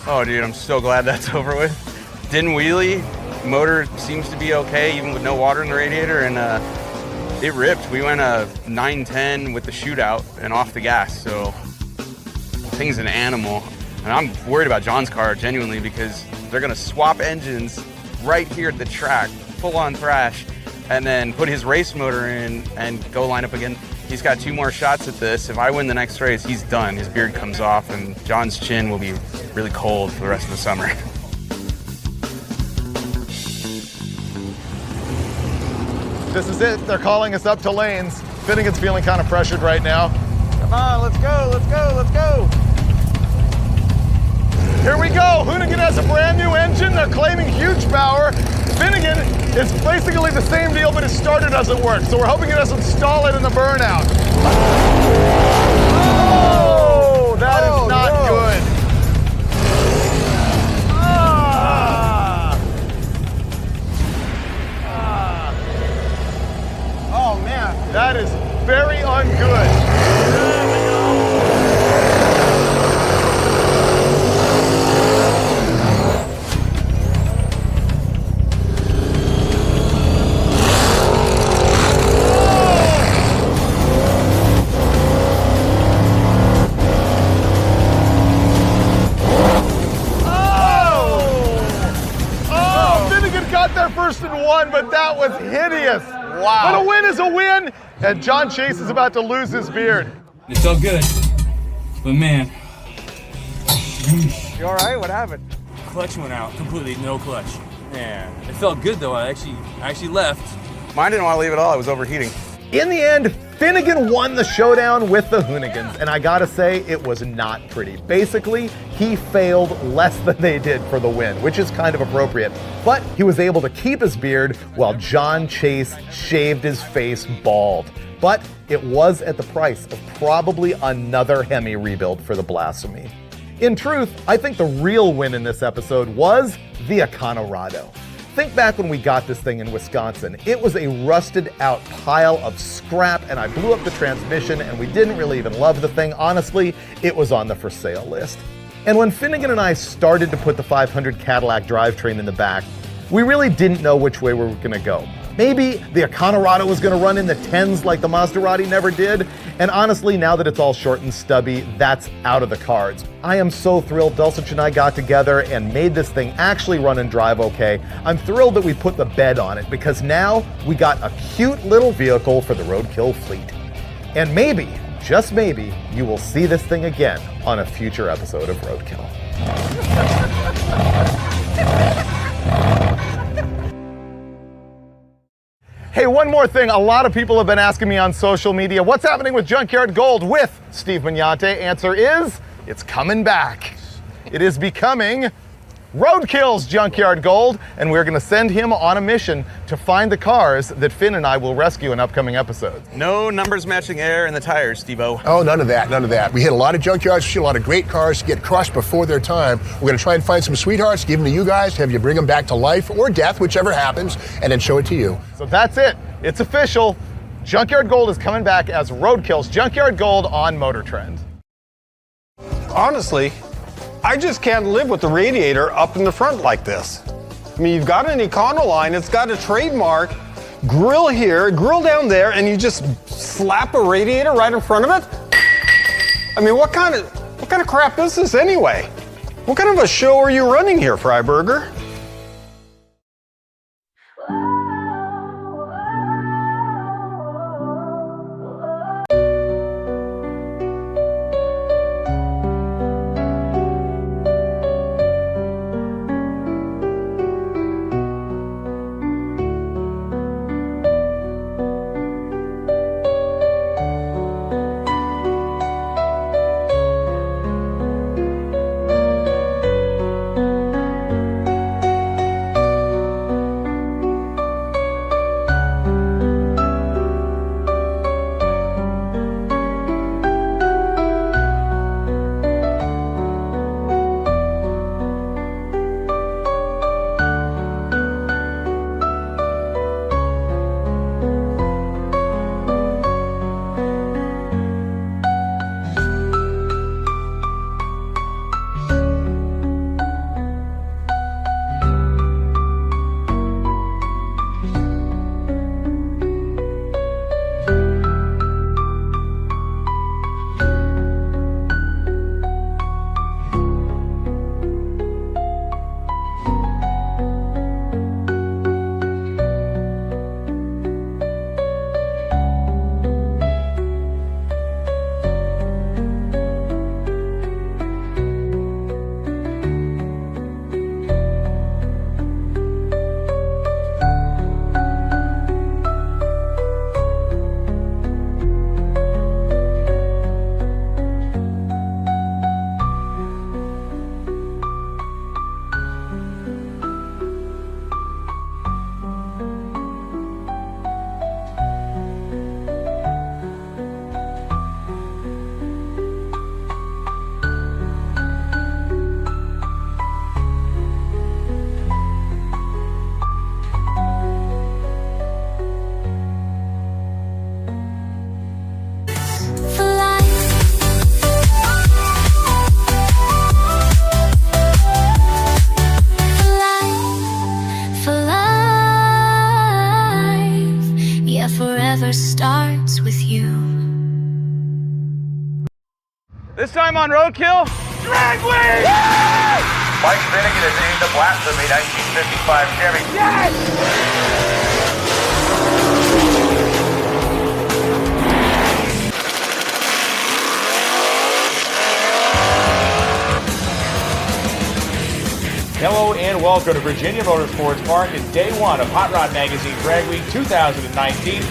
Oh, dude, I'm so glad that's over with. Didn't wheelie. Motor seems to be okay, even with no water in the radiator, and it ripped. We went a 910 with the shootout and off the gas, so the thing's an animal. And I'm worried about John's car, genuinely, because they're gonna swap engines right here at the track, full-on thrash, and then put his race motor in and go line up again. He's got 2 more shots at this. If I win the next race, he's done. His beard comes off, and John's chin will be really cold for the rest of the summer. This is it. They're calling us up to lanes. Finnegan's feeling kind of pressured right now. Come on, let's go, let's go, let's go. Here we go. Hoonigan has a brand new engine. They're claiming huge power. Finnegan is basically the same deal, but his starter doesn't work. So we're hoping it doesn't stall it in the burnout. Oh, that is not good. Oh man, that is very ungood. First and one, but that was hideous. Wow. But a win is a win, and John Chase is about to lose his beard. It felt good, but man. You all right? What happened? Clutch went out completely, no clutch. Man, it felt good though. I actually left. Mine didn't want to leave at all. I was overheating. In the end, Finnegan won the showdown with the Hoonigans, and I gotta say, it was not pretty. Basically, he failed less than they did for the win, which is kind of appropriate. But he was able to keep his beard while John Chase shaved his face bald. But it was at the price of probably another Hemi rebuild for the Blasphemy. In truth, I think the real win in this episode was the Econorado. Think back when we got this thing in Wisconsin. It was a rusted out pile of scrap, and I blew up the transmission, and we didn't really even love the thing. Honestly, it was on the for sale list. And when Finnegan and I started to put the 500 Cadillac drivetrain in the back, we really didn't know which way we were gonna go. Maybe the Econorado was gonna run in the 10s like the Maserati never did. And honestly, now that it's all short and stubby, that's out of the cards. I am so thrilled Dulcich and I got together and made this thing actually run and drive okay. I'm thrilled that we put the bed on it because now we got a cute little vehicle for the Roadkill fleet. And maybe, just maybe, you will see this thing again on a future episode of Roadkill. Hey, one more thing. A lot of people have been asking me on social media, what's happening with Junkyard Gold with Steve Mignante? Answer is, it's coming back. It is becoming Roadkill's Junkyard Gold, and we're gonna send him on a mission to find the cars that Finn and I will rescue in upcoming episodes. No numbers matching air in the tires, Steve-O. Oh, none of that, none of that. We hit a lot of junkyards, we see a lot of great cars get crushed before their time. We're gonna try and find some sweethearts, give them to you guys, have you bring them back to life or death, whichever happens, and then show it to you. So that's it, it's official. Junkyard Gold is coming back as Roadkill's Junkyard Gold on Motor Trend. Honestly, I just can't live with the radiator up in the front like this. I mean, you've got an Econoline, it's got a trademark, grill here, grill down there, and you just slap a radiator right in front of it? I mean, what kind of crap is this anyway? What kind of a show are you running here, Freiburger? Yeah, forever starts with you. This time on Roadkill, Drag Week! Mike Finnegan is named the Blasphemy 1955 Chevy. Yes! Hello and welcome to Virginia Motorsports Park and day one of Hot Rod Magazine Drag Week 2019.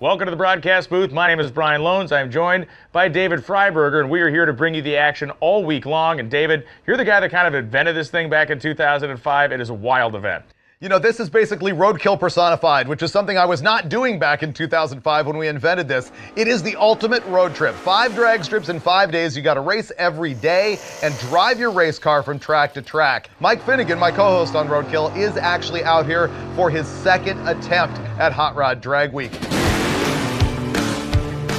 Welcome to the broadcast booth. My name is Brian Lones. I'm joined by David Freiburger, and we are here to bring you the action all week long. And David, you're the guy that kind of invented this thing back in 2005. It is a wild event. You know, this is basically Roadkill personified, which is something I was not doing back in 2005 when we invented this. It is the ultimate road trip. 5 drag strips in 5 days. You got to race every day and drive your race car from track to track. Mike Finnegan, my co-host on Roadkill, is actually out here for his second attempt at Hot Rod Drag Week.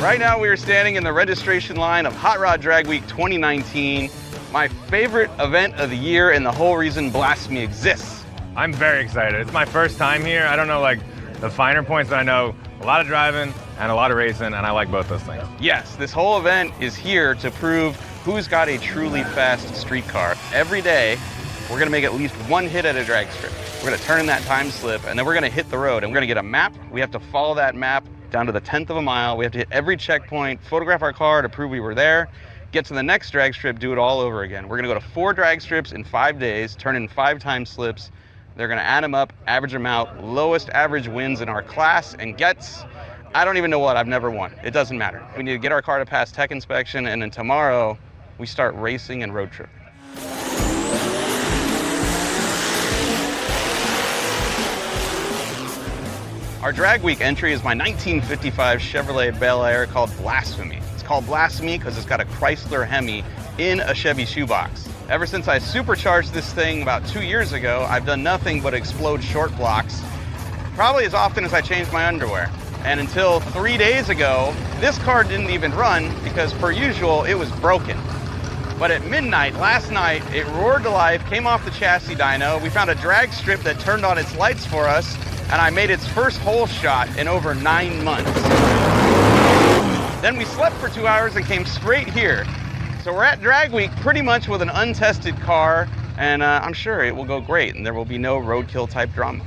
Right now we are standing in the registration line of Hot Rod Drag Week 2019, my favorite event of the year and the whole reason Blasphemy exists. I'm very excited. It's my first time here. I don't know like the finer points, but I know a lot of driving and a lot of racing, and I like both those things. Yes, this whole event is here to prove who's got a truly fast street car. Every day, we're gonna make at least one hit at a drag strip. We're gonna turn in that time slip, and then we're gonna hit the road, and we're gonna get a map. We have to follow that map down to the 10th of a mile. We have to hit every checkpoint, photograph our car to prove we were there, get to the next drag strip, do it all over again. We're gonna go to 4 drag strips in 5 days, turn in 5 time slips. They're gonna add them up, average them out. Lowest average wins in our class and gets, I don't even know what, I've never won. It doesn't matter. We need to get our car to pass tech inspection, and then tomorrow we start racing and road trip. Our drag week entry is my 1955 Chevrolet Bel Air called Blasphemy. It's called Blasphemy because it's got a Chrysler Hemi in a Chevy shoebox. Ever since I supercharged this thing about 2 years ago, I've done nothing but explode short blocks, probably as often as I changed my underwear. And until 3 days ago, this car didn't even run because per usual, it was broken. But at midnight last night, it roared to life, came off the chassis dyno. We found a drag strip that turned on its lights for us, and I made its first hole shot in over 9 months. Then we slept for 2 hours and came straight here. So we're at Drag Week pretty much with an untested car, and I'm sure it will go great, and there will be no roadkill type drama.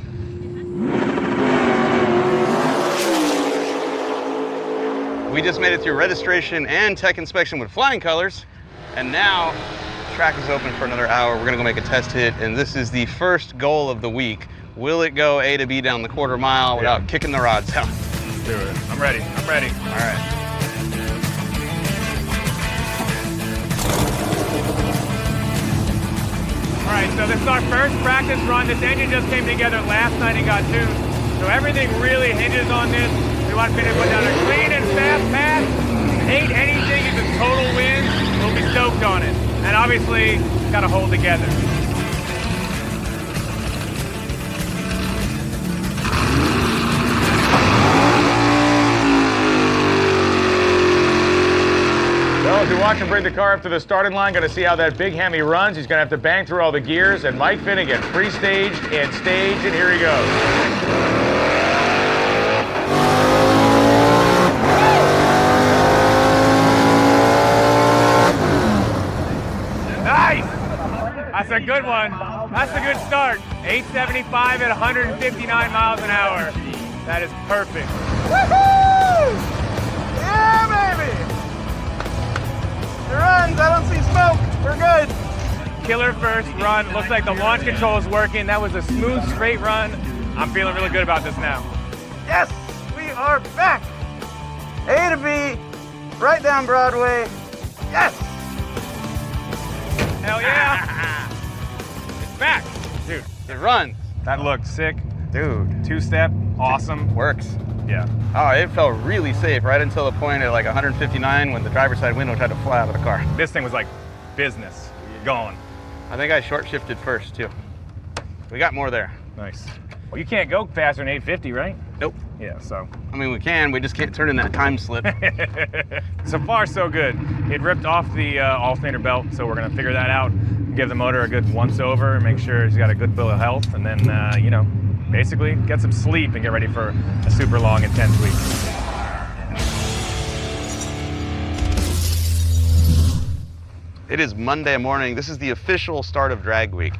We just made it through registration and tech inspection with flying colors, and now the track is open for another hour. We're gonna go make a test hit, and this is the first goal of the week. Will it go A to B down the quarter mile without kicking the rods out? Let's do it. I'm ready. I'm ready. All right. All right, so this is our first practice run. This engine just came together last night and got tuned. So everything really hinges on this. We want to finish put down a clean and fast pass. Hate anything is a total win. We'll be stoked on it. And obviously, got to hold together. Well, if you're watching bring the car up to the starting line, going to see how that big Hemi runs. He's going to have to bang through all the gears. And Mike Finnegan, pre-staged and staged, and here he goes. Nice! That's a good one. That's a good start. 875 at 159 miles an hour. That is perfect. Woohoo! Yeah, baby! It runs, I don't see smoke, we're good. Killer first run, looks like the launch control is working. That was a smooth, straight run. I'm feeling really good about this now. Yes, we are back. A to B, right down Broadway. Yes! Hell yeah. It's back. Dude, it runs. That looked sick. Dude, two-step, awesome. Works. Yeah. Oh, it felt really safe right until the point at like 159 when the driver's side window tried to fly out of the car. This thing was like business. Gone. I think I short shifted first too. We got more there. Nice. Well, you can't go faster than 850, right? Nope. Yeah, so. I mean, we can, we just can't turn in that time slip. So far, so good. It ripped off the alternator belt, so we're gonna figure that out. give the motor a good once over, make sure he's got a good bill of health, and then, you know, basically get some sleep and get ready for a super long, intense week. It is Monday morning. This is the official start of drag week.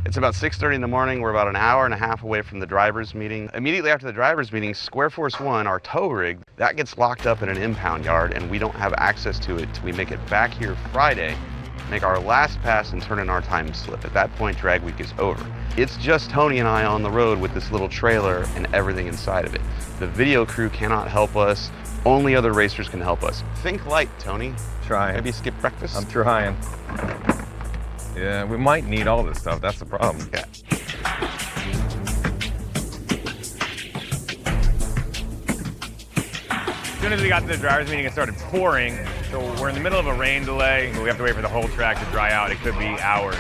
It's about 6:30 in the morning. We're about an hour and a half away from the driver's meeting. Immediately after the driver's meeting, Square Force 1, our tow rig, that gets locked up in an impound yard, and we don't have access to it till we make it back here Friday, make our last pass, and turn in our time slip. At that point, drag week is over. It's just Tony and I on the road with this little trailer and everything inside of it. The video crew cannot help us. Only other racers can help us. Think light, Tony. Trying. Maybe skip breakfast? I'm trying. Yeah, we might need all this stuff. That's the problem. Yeah. As soon as we got to the driver's meeting, it started pouring. So we're in the middle of a rain delay. We have to wait for the whole track to dry out. It could be hours.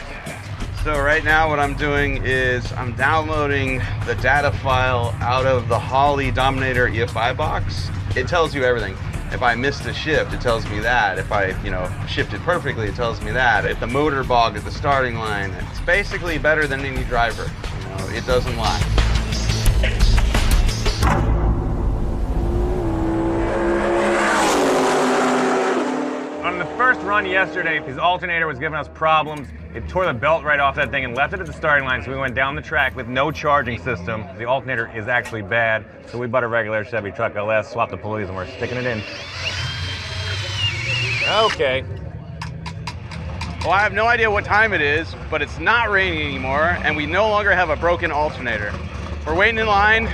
So right now what I'm doing is I'm downloading the data file out of the Holley Dominator EFI box. It tells you everything. If I missed a shift, it tells me that. If I, shifted perfectly, it tells me that. If the motor bogged at the starting line, it's basically better than any driver. It doesn't lie. On the first run yesterday, his alternator was giving us problems. It tore the belt right off that thing and left it at the starting line, so we went down the track with no charging system. The alternator is actually bad, so we bought a regular Chevy truck LS, swapped the pulleys, and we're sticking it in. Okay. Well, I have no idea what time it is, but it's not raining anymore, and we no longer have a broken alternator. We're waiting in line.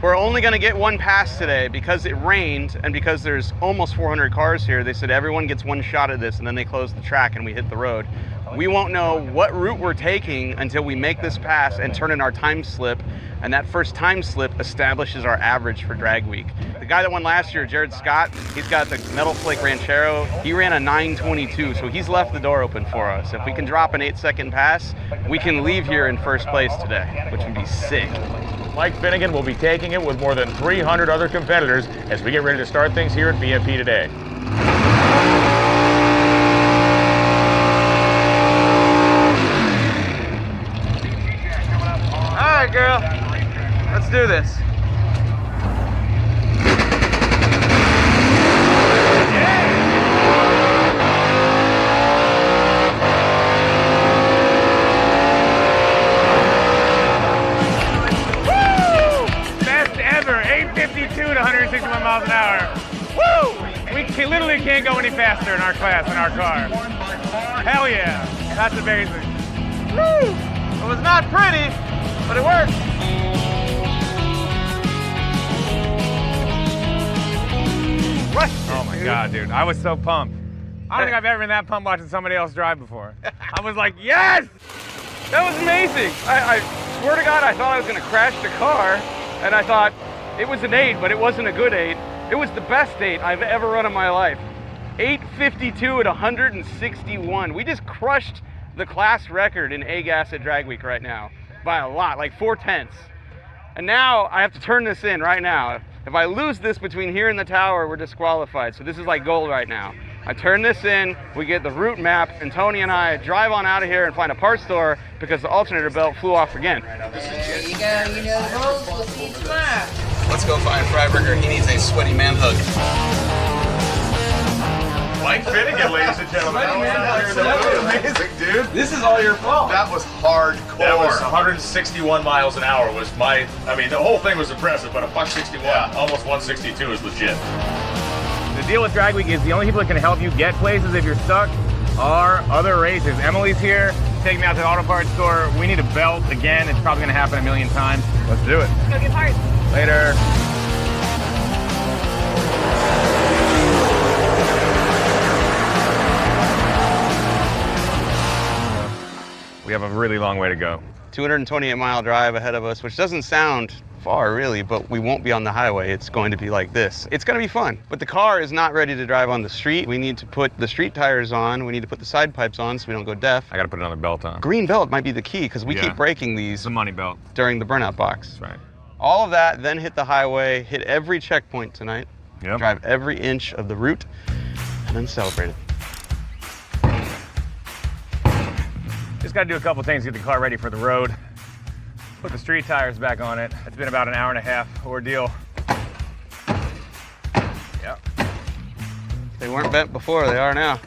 We're only going to get one pass today because it rained, and because there's almost 400 cars here. They said everyone gets one shot at this, and then they close the track and we hit the road. We won't know what route we're taking until we make this pass and turn in our time slip, and that first time slip establishes our average for drag week. The guy that won last year, Jared Scott, he's got the Metal Flake Ranchero. He ran a 9:22, so he's left the door open for us. If we can drop an 8-second pass, we can leave here in first place today, which would be sick. Mike Finnegan will be taking it with more than 300 other competitors as we get ready to start things here at BFP today. All right, girl, let's do this. Best ever, 852 to 161 miles an hour. Woo! We literally can't go any faster in our class, in our car. Hell yeah, that's amazing. Woo! It was not pretty, but it worked. What? Oh my God, dude, I was so pumped. I don't think I've ever been that pumped watching somebody else drive before. I was like, yes! That was amazing. I swear to God, I thought I was gonna crash the car, and I thought it was an 8, but it wasn't a good 8. It was the best 8 I've ever run in my life. 8:52 at 161. We just crushed the class record in A-gas at drag week right now by a lot, like 4/10. And now I have to turn this in right now. If I lose this between here and the tower, we're disqualified. So this is like gold right now. I turn this in, we get the route map, and Tony and I drive on out of here and find a parts store because the alternator belt flew off again. There you go, you know the rules. We'll see you tomorrow. Let's go find Freiburger. He needs a sweaty man hug. Mike Finnegan, ladies and gentlemen. Amazing, dude. This is all your fault. That was hardcore. That was 161 miles an hour was the whole thing was impressive, but a $161, almost 162 is legit. The deal with drag week is the only people that can help you get places if you're stuck are other racers. Emily's here, taking me out to the auto parts store. We need a belt again. It's probably gonna happen a million times. Let's do it. Go get parts. Later. We have a really long way to go. 228-mile drive ahead of us, which doesn't sound far really, but we won't be on the highway. It's going to be like this. It's going to be fun, but the car is not ready to drive on the street. We need to put the street tires on. We need to put the side pipes on so we don't go deaf. I got to put another belt on. Green belt might be the key because we keep breaking these. It's a money belt. During the burnout box. That's right. All of that, then hit the highway, hit every checkpoint tonight, Yep. drive every inch of the route, and then celebrate it. Just got to do a couple things to get the car ready for the road. Put the street tires back on it. It's been about an hour and a half ordeal. Yep. They weren't bent before, they are now.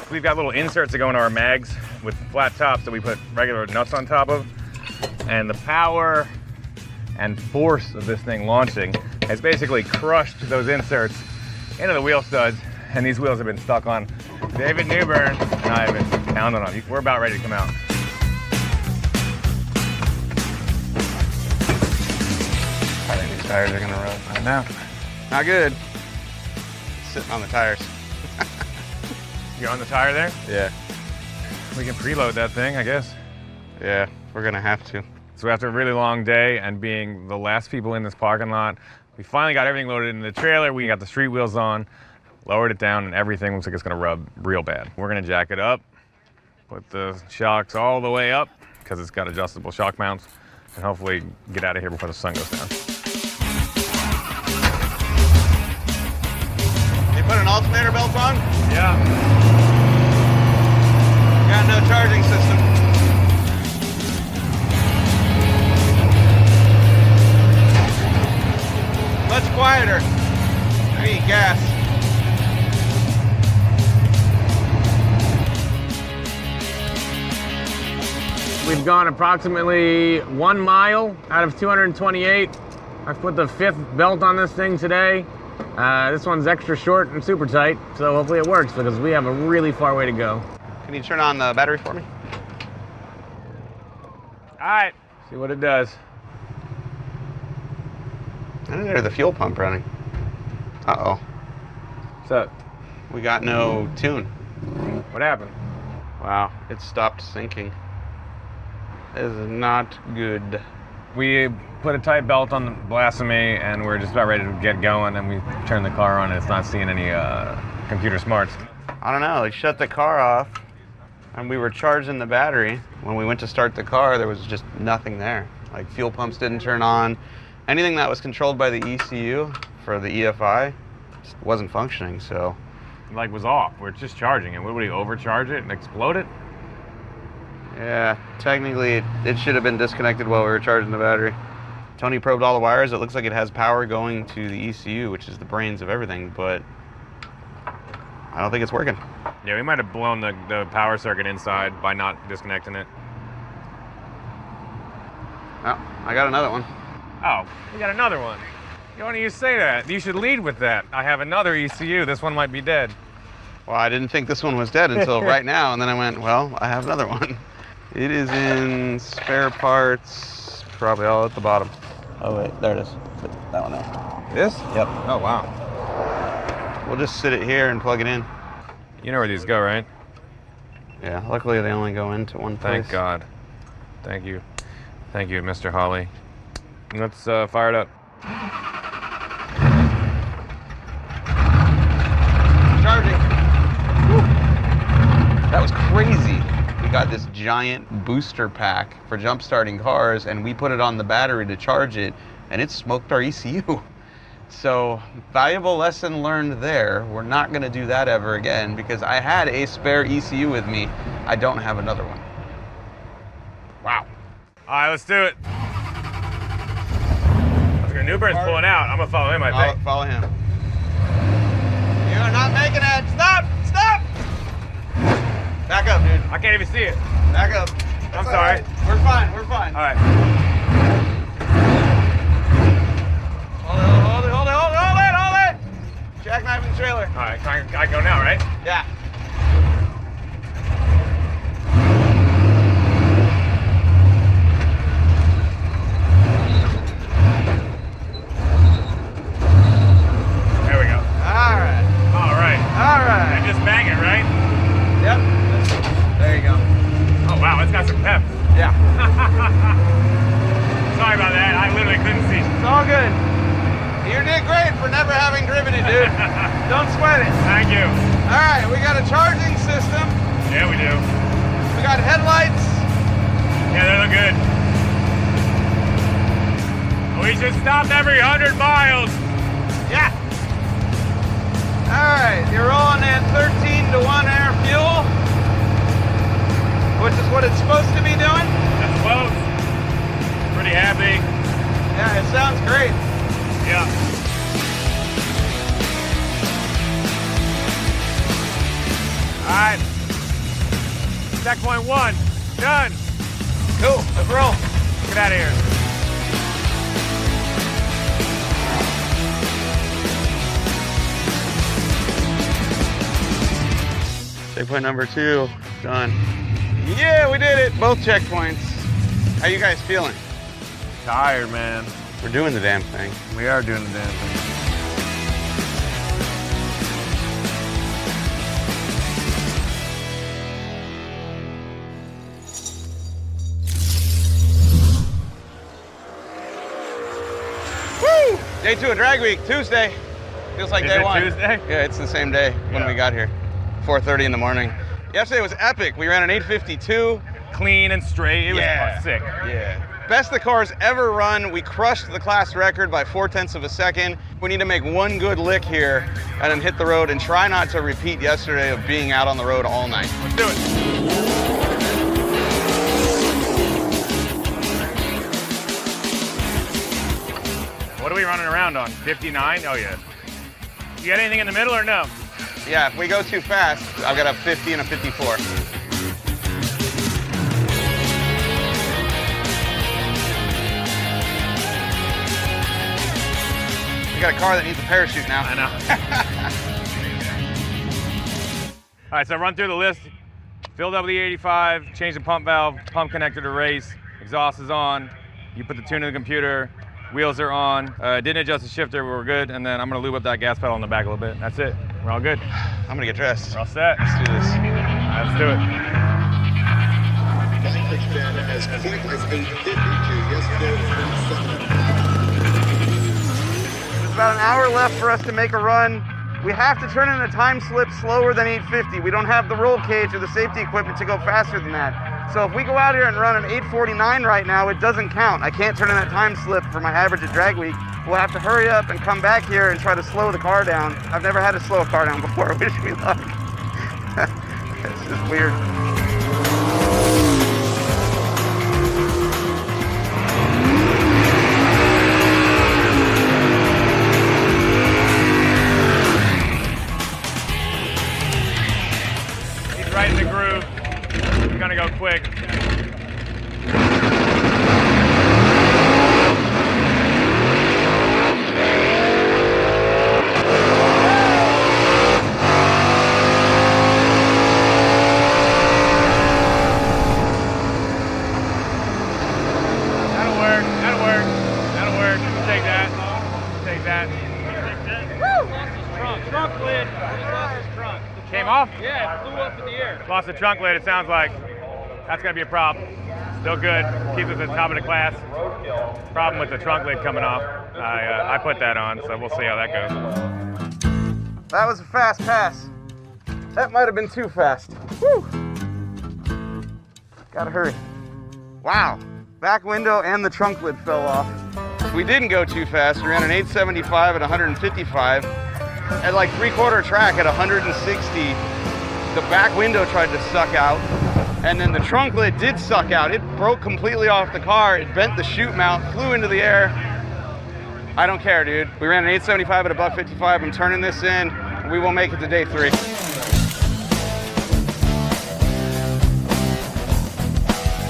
We've got little inserts that go into our mags with flat tops that we put regular nuts on top of. And the power and force of this thing launching has basically crushed those inserts into the wheel studs. And these wheels have been stuck on. David Newbern and I have been pounding on them. We're about ready to come out. I think these tires are gonna rub. I know. Not good. Sitting on the tires. You on the tire there? Yeah. We can preload that thing, I guess. Yeah, we're gonna have to. So after a really long day and being the last people in this parking lot, we finally got everything loaded in the trailer. We got the street wheels on, lowered it down, and everything looks like it's gonna rub real bad. We're gonna jack it up, put the shocks all the way up, because it's got adjustable shock mounts, and hopefully get out of here before the sun goes down. You put an alternator belt on? Yeah. Got no charging system. Much quieter. I need gas. We've gone approximately 1 mile out of 228. I've put the 5th belt on this thing today. This one's extra short and super tight, so hopefully it works because we have a really far way to go. Can you turn on the battery for me? All right, see what it does. I didn't hear the fuel pump running. Uh-oh. What's up? We got no tune. What happened? Wow, it stopped sinking. This is not good. We put a tight belt on the Blasphemy and we're just about ready to get going, and we turned the car on and it's not seeing any computer smarts. I don't know, it shut the car off and we were charging the battery. When we went to start the car, there was just nothing there. Like fuel pumps didn't turn on. Anything that was controlled by the ECU for the EFI just wasn't functioning, so. Like was off, we're just charging it. Would we overcharge it and explode it? Yeah, technically it should have been disconnected while we were charging the battery. Tony probed all the wires. It looks like it has power going to the ECU, which is the brains of everything, but I don't think it's working. Yeah, we might have blown the power circuit inside by not disconnecting it. Oh, I got another one. Oh, we got another one. Why don't you say that? You should lead with that. I have another ECU. This one might be dead. Well, I didn't think this one was dead until right now, and then I went, well, I have another one. It is in spare parts, probably all at the bottom. Oh, wait, there it is. Put that one out. This? Yep. Oh, wow. We'll just sit it here and plug it in. You know where these go, right? Yeah, luckily they only go into one place. Thank God. Thank you. Thank you, Mr. Hawley. Let's fire it up. Charging. Whew. That was crazy. We got this giant booster pack for jump starting cars, and we put it on the battery to charge it, and it smoked our ECU. So, valuable lesson learned there. We're not going to do that ever again because I had a spare ECU with me. I don't have another one. Wow. All right, let's do it. Newburn's pulling out. I'm going to follow him, I think. Follow him. You're not making it. Stop! Stop! Back up, dude. I can't even see it. Back up. I'm sorry. Right. We're fine. We're fine. All right. Hold it. Jackknife in the trailer. All right, I go now, right? Yeah. There we go. All right. All right. All right. And just bang it, right? Yep. There you go. Oh, wow, it's got some pep. Yeah. Sorry about that. I literally couldn't see. It's all good. You did great for never having driven it, dude. Don't sweat it. Thank you. All right, we got a charging system. Yeah, we do. We got headlights. Yeah, they look good. We should stop every 100 miles. Yeah. All right, you're rolling in 13 to 1 air fuel. which is what it's supposed to be doing. That's close. Pretty happy. Yeah, it sounds great. Yeah. All right. Checkpoint 1, done. Cool, let's roll. Get out of here. Checkpoint number 2, done. Yeah, we did it, both checkpoints. How you guys feeling? Tired, man. We're doing the damn thing. We are doing the damn thing. Woo! Day 2 of drag week, Tuesday. Feels like Is day it 1. Tuesday? Yeah, it's the same day when we got here. 4:30 in the morning. Yesterday was epic. We ran an 8:52. Clean and straight. It was sick. Yeah. Best the car's ever run. We crushed the class record by 0.4 of a second. We need to make one good lick here and then hit the road and try not to repeat yesterday of being out on the road all night. Let's do it. What are we running around on? 59? Oh, yeah. You got anything in the middle or no? Yeah, if we go too fast, I've got a 50 and a 54. We got a car that needs a parachute now. I know. All right, so run through the list. Filled up the 85, change the pump valve, pump connector to race, exhaust is on. You put the tune in the computer, wheels are on. Didn't adjust the shifter, we're good. And then I'm gonna lube up that gas pedal in the back a little bit. That's it, we're all good. I'm gonna get dressed. We're all set. Let's do this. All right, let's do it. As quick as 8:52 yesterday. There's about an hour left for us to make a run. We have to turn in a time slip slower than 8:50. We don't have the roll cage or the safety equipment to go faster than that. So if we go out here and run an 8:49 right now, it doesn't count. I can't turn in that time slip for my average at drag week. We'll have to hurry up and come back here and try to slow the car down. I've never had to slow a car down before. Wish me luck. It's just weird. Right in the groove. We're gonna go quick. That'll work. That'll work. That'll work. We'll take that. We'll take that. Woo! Trunk lid. Lost his trunk. Came off? Yeah, it flew up in the air. Lost the trunk lid, it sounds like. That's gonna be a problem. Still good, keeps us at the top of the class. Problem with the trunk lid coming off. I put that on, so we'll see how that goes. That was a fast pass. That might have been too fast. Woo! Gotta hurry. Wow, back window and the trunk lid fell off. We didn't go too fast. We ran an 875 at 155. At like 3/4 track at 160, the back window tried to suck out, and then the trunk lid did suck out. It broke completely off the car. It bent the chute mount, flew into the air. I don't care, dude. We ran an 875 at a $155. I'm turning this in. We will make it to day 3.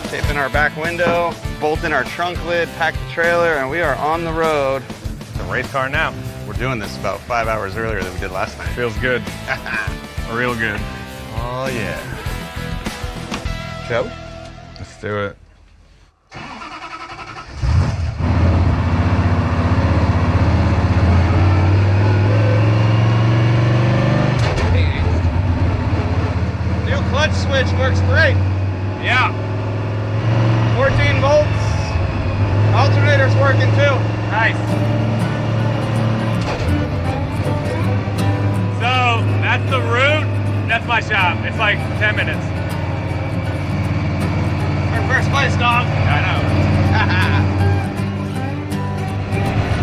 Taping our back window, bolting our trunk lid, packed the trailer, and we are on the road. It's a race car now. We're doing this about 5 hours earlier than we did last night. Feels good. Real good. Oh, yeah. Joe? Let's do it. New clutch switch works great. Yeah. 14 volts. Alternator's working too. Nice. So, that's the route. That's my shop. It's like 10 minutes. We're in first place, dog. I know.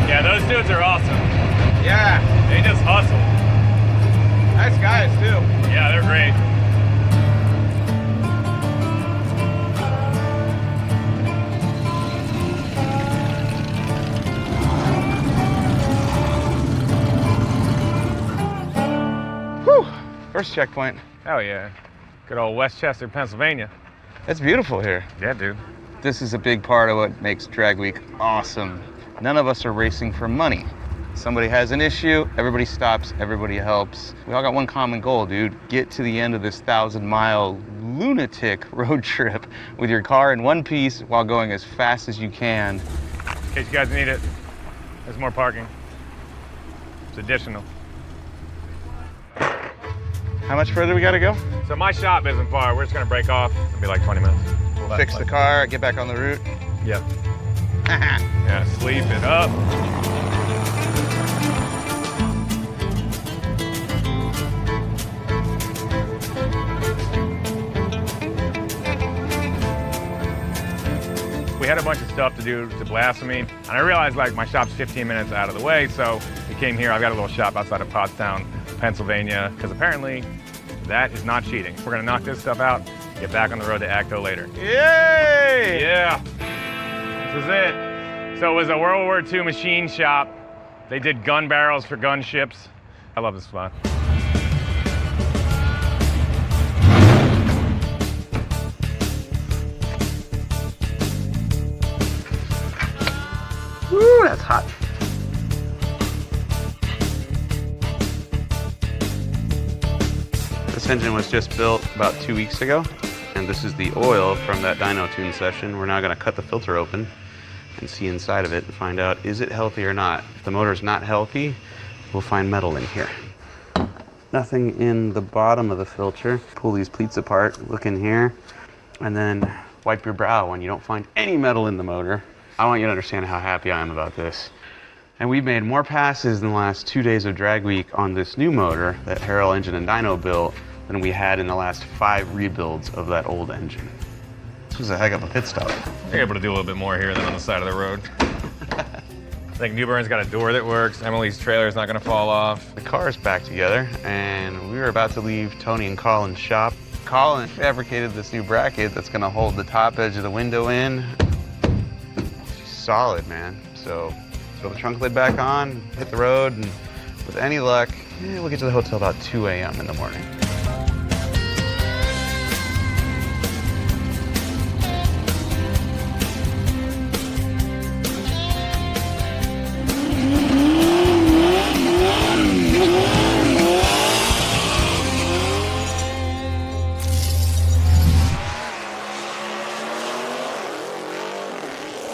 Yeah, those dudes are awesome. Yeah. They just hustle. Nice guys, too. Yeah, they're great. First checkpoint. Hell yeah. Good old Westchester, Pennsylvania. It's beautiful here. Yeah, dude. This is a big part of what makes Drag Week awesome. None of us are racing for money. Somebody has an issue, everybody stops, everybody helps. We all got one common goal, dude. Get to the end of this 1,000-mile lunatic road trip with your car in one piece while going as fast as you can. In case you guys need it, there's more parking. It's additional. How much further we gotta go? So my shop isn't far. We're just gonna break off. It'll be like 20 minutes. We'll fix the car, get back on the route. Yep. Yeah, sleep it up. We had a bunch of stuff to do to Blasphemy, and I realized like my shop's 15 minutes out of the way, so we came here. I've got a little shop outside of Pottstown, Pennsylvania, because apparently that is not cheating. We're gonna knock this stuff out, get back on the road to ACTO later. Yay! Yeah, this is it. So it was a World War II machine shop. They did gun barrels for gunships. I love this spot. Woo, that's hot. This engine was just built about 2 weeks ago, and this is the oil from that dyno tune session. We're now gonna cut the filter open and see inside of it and find out, is it healthy or not? If the motor's not healthy, we'll find metal in here. Nothing in the bottom of the filter. Pull these pleats apart, look in here, and then wipe your brow when you don't find any metal in the motor. I want you to understand how happy I am about this. And we've made more passes in the last 2 days of Drag Week on this new motor that Harrell Engine and Dyno built than we had in the last 5 rebuilds of that old engine. This was a heck of a pit stop. You're able to do a little bit more here than on the side of the road. I think Newburn's got a door that works. Emily's trailer's not gonna fall off. The car's back together, and we were about to leave Tony and Colin's shop. Colin fabricated this new bracket that's gonna hold the top edge of the window in. Solid, man. So throw the trunk lid back on, hit the road, and with any luck, we'll get to the hotel about 2 a.m. in the morning.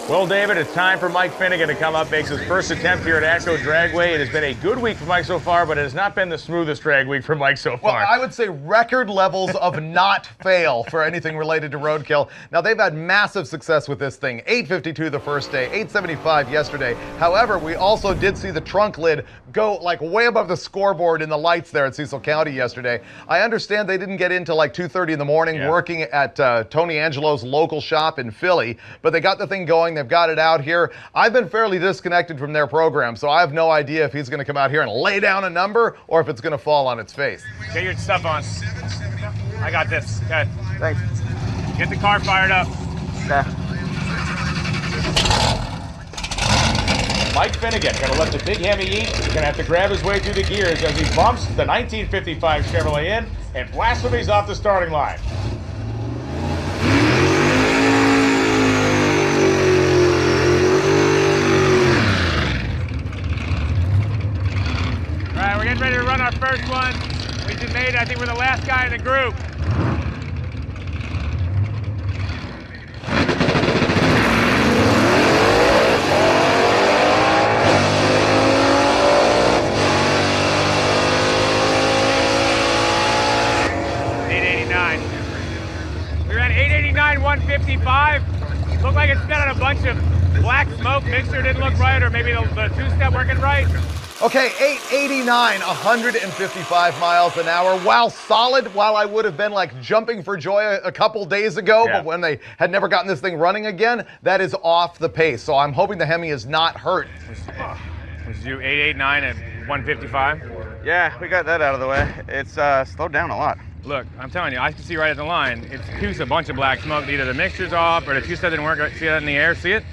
Well, David, it's time for Mike Finnegan to come up, makes his first attempt here at ACTO Dragway. It has been a good week for Mike so far, but it has not been the smoothest drag week for Mike so far. Well, I would say record levels of not fail for anything related to Roadkill. Now, they've had massive success with this thing. 852 the first day, 875 yesterday. However, we also did see the trunk lid go like way above the scoreboard in the lights there at Cecil County yesterday. I understand they didn't get into like 2:30 in the morning working at Tony Angelo's local shop in Philly, but they got the thing going. They've got it out here. I've been fairly disconnected from their program, so I have no idea if he's going to come out here and lay down a number or if it's going to fall on its face. Get your stuff on. I got this. Okay. Thanks. Get the car fired up. Okay. Mike Finnegan gonna let the big Hemi eat. He's gonna have to grab his way through the gears as he bumps the 1955 Chevrolet in and blasphemies off the starting line. All right, we're getting ready to run our first one. We just made it. I think we're the last guy in the group. We ran 889, 155. Looked like it spit out a bunch of black smoke. Mixer didn't look right, or maybe the two-step working right. Okay, 889, 155 miles an hour. While solid, while I would have been like jumping for joy a couple days ago, but when they had never gotten this thing running again, that is off the pace. So I'm hoping the Hemi is not hurt. Was you 889 at 155? Yeah, we got that out of the way. It's slowed down a lot. Look, I'm telling you, I can see right at the line. It's a bunch of black smoke. Either the mixture's off or the two-step didn't work. See that in the air? See it?